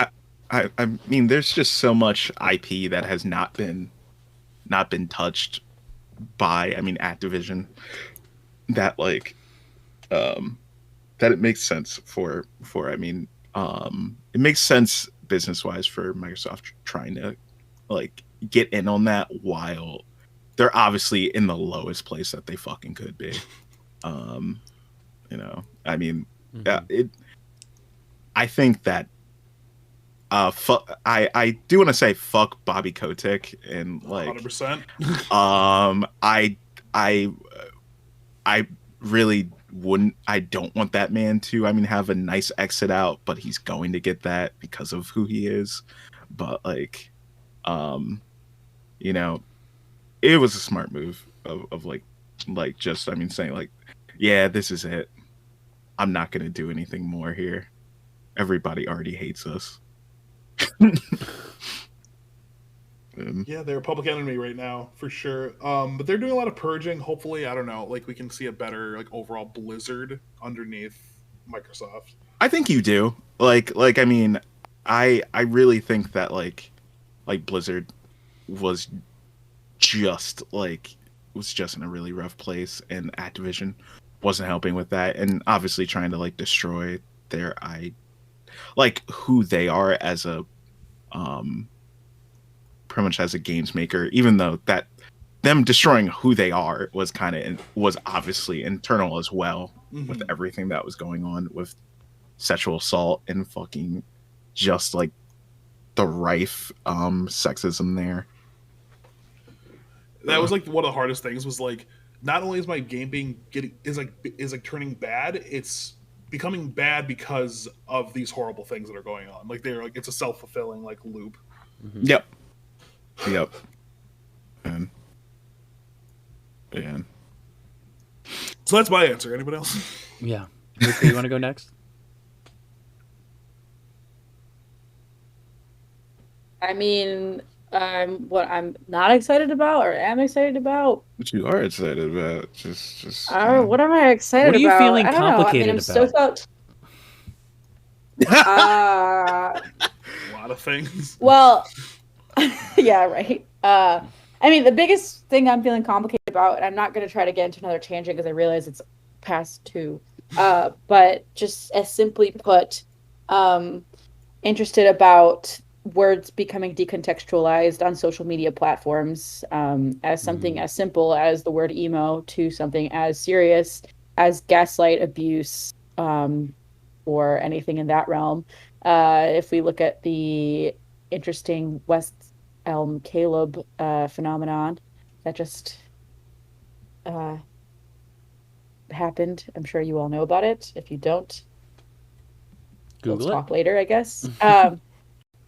C: I mean, there's just so much IP that has not been touched by, I mean, Activision, that like that it makes sense for I mean, it makes sense business wise for Microsoft trying to like get in on that while they're obviously in the lowest place that they fucking could be. Um, I mean,
B: Mm-hmm.
C: it. I think that I do want to say fuck Bobby Kotick and like
D: 100%.
C: um I I I really wouldn't. I don't want that man to, I mean, have a nice exit out, but he's going to get that because of who he is. But like, um, you know, it was a smart move of like just, I mean, saying like, yeah, this is it. I'm not gonna do anything more here. Everybody already hates us. Um,
D: Yeah, they're a public enemy right now for sure. But they're doing a lot of purging. Hopefully, I don't know, like we can see a better like overall Blizzard underneath Microsoft.
C: I think you do. I mean, I really think that like Blizzard was just in a really rough place, and Activision wasn't helping with that, and obviously trying to like destroy their like who they are as a um pretty much as a games maker, even though that them destroying who they are was obviously internal as well, with
D: Hmm.
C: everything that was going on with sexual assault and fucking just like the rife sexism there.
D: That was like one of the hardest things. Was like not only is my game being getting is like turning bad, it's becoming bad because of these horrible things that are going on. Like they're like it's a self fulfilling like loop.
B: Mm-hmm.
C: Yep. Yep. And and
D: So that's my answer. Anybody else?
B: Yeah. Luca, you want to go next?
A: I mean, what I'm not excited about or am excited about.
C: what you are excited about, just
A: What am I excited
B: What are you
A: about?
B: feeling
A: I don't know. I mean,
B: complicated
A: I'm stoked
B: about?
A: about. Uh,
D: A lot of things.
A: well, yeah, right. I mean, the biggest thing I'm feeling complicated about, and I'm not going to try to get into another tangent because I realize it's past two. But just as simply put, um, interested about words becoming decontextualized on social media platforms, as something
B: Mm-hmm.
A: as simple as the word emo to something as serious as gaslight abuse, or anything in that realm. If we look at the interesting West Elm Caleb phenomenon that just uh, happened, I'm sure you all know about it. If you don't, let's
B: Google it.
A: talk later, I guess.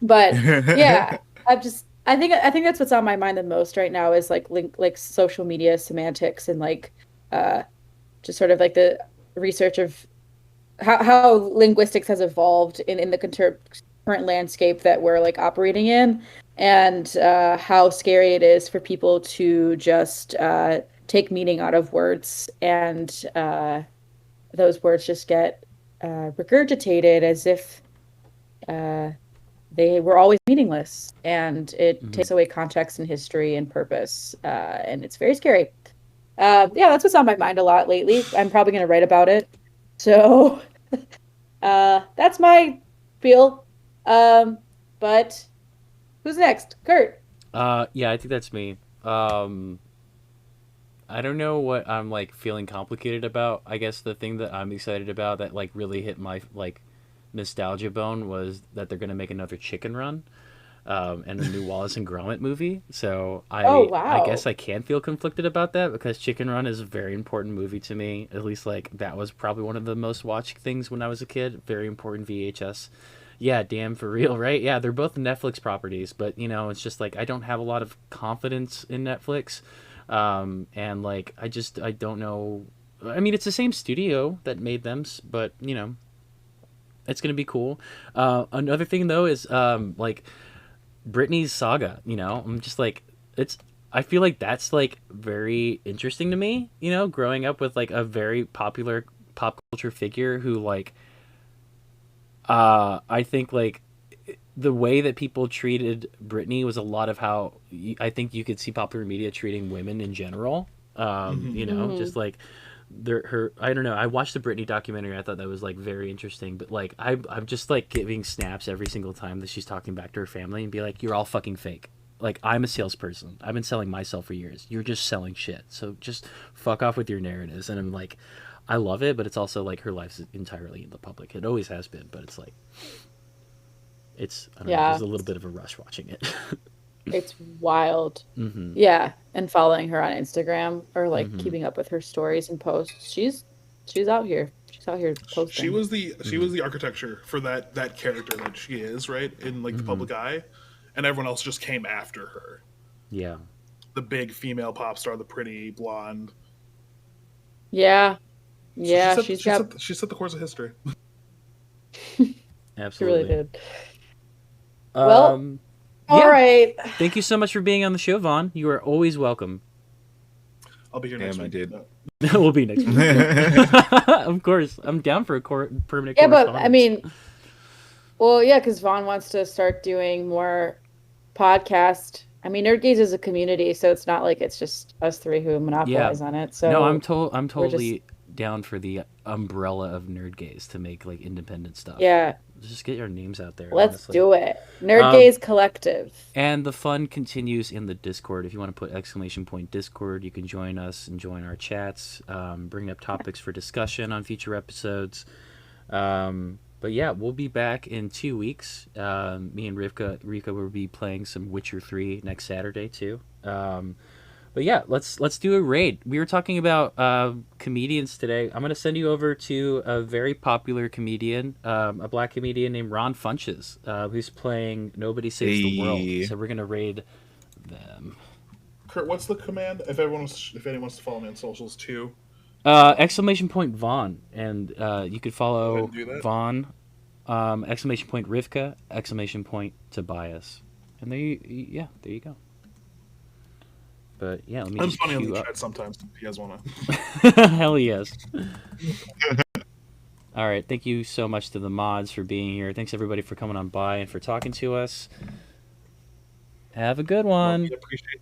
A: But yeah, I think that's what's on my mind the most right now is like social media semantics and like uh just sort of like the research of how linguistics has evolved in the current landscape that we're like operating in, and how scary it is for people to just take meaning out of words, and those words just get regurgitated as if uh, they were always meaningless, and it
B: Mm-hmm.
A: takes away context and history and purpose, and it's very scary. Yeah, that's what's on my mind a lot lately. I'm probably going to write about it. So that's my feel. But who's next? Kurt.
B: Yeah, I think that's me. Um, I don't know what I'm like feeling complicated about. I guess the thing that I'm excited about that like really hit my like nostalgia bone was that they're gonna make another Chicken Run, and a new Wallace and Gromit movie. So
A: Oh,
B: I
A: wow.
B: guess I can feel conflicted about that because Chicken Run is a very important movie to me. At least like that was probably one of the most watched things when I was a kid. Very important VHS. Yeah, damn for real, right? Yeah, they're both Netflix properties, but you know, it's just like I don't have a lot of confidence in Netflix, and like I don't know. I mean, it's the same studio that made them, but you know, it's gonna be cool. Another thing though is like Britney's saga. You know, I'm just like it's. I feel like that's like very interesting to me. You know, growing up with like a very popular pop culture figure who like I think like the way that people treated Britney was a lot of how I think you could see popular media treating women in general. You know,
A: Mhm.
B: just like her. I don't know. I watched the Britney documentary. I thought that was like very interesting. But like, I'm just like giving snaps every single time that she's talking back to her family and be like, "You're all fucking fake." Like, I'm a salesperson. I've been selling myself for years. You're just selling shit. So just fuck off with your narratives. And I'm like, I love it, but it's also like her life's entirely in the public. It always has been, but it's like it's I don't know. There's
A: Yeah,
B: a little bit of a rush watching it.
A: it's wild.
B: hmm
A: Yeah, and following her on Instagram or like
B: hmm
A: keeping up with her stories and posts. She's out here. She's out here
D: She
A: posting.
D: was the architecture for that character that she is, right, in like the
B: hmm
D: public eye, and everyone else just came after her.
B: Yeah,
D: The big female pop star, the pretty blonde.
A: Yeah.
D: So
A: Yeah, she's got
D: she set the course of history.
A: she really
B: absolutely.
A: did. Well,
B: Um,
A: all
B: yeah.
A: right.
B: Thank you so much for being on the show, Vaughn. You are always welcome.
D: I'll be here next
C: Damn, I
D: week.
C: did.
D: No.
B: We'll be next week. Of course, I'm down for a permanent
A: Yeah, but I
B: correspondence.
A: mean, well, yeah, because Vaughn wants to start doing more podcast. I mean, Nerdgaze is a community, so it's not like it's just us three who
B: Yeah,
A: monopolize on it.
B: no,
A: So
B: I'm
A: we're just,
B: totally down for the umbrella of nerd gaze to make like independent stuff.
A: yeah,
B: Just get your names out there,
A: let's
B: honestly.
A: do it.
B: Um,
A: Nerdgaze Collective.
B: and the fun continues in the Discord. If you want to put exclamation point Discord, you can join us and join our chats, bring up topics for discussion on future episodes. But yeah, we'll be back in 2 weeks. Me and Rika will be playing some Witcher 3 next Saturday too. But yeah, let's do a raid. We were talking about comedians today. I'm gonna send you over to a very popular comedian, a black comedian named Ron Funches, who's playing Nobody Saves the World.
C: Hey,
B: So we're gonna raid them.
D: Kurt, what's the command? If anyone wants to follow me on socials too,
B: Exclamation point Vaughn, and you could
D: go ahead
B: follow
D: and do that.
B: Vaughn. Exclamation point Rivka. Exclamation point Tobias. And yeah, there you go. But yeah, let me
D: I'm
B: just
D: funny on
B: queue
D: the
B: up.
D: chat sometimes. If you guys wanna.
B: Hell yes. All right. Thank you so much to the mods for being here. Thanks everybody for coming on by and for talking to us. Have a good
D: Love
B: one.
D: you, appreciate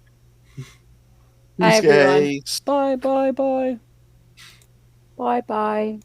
A: Hi, everyone.
C: Peace.
B: Bye, bye, bye.
A: Bye bye.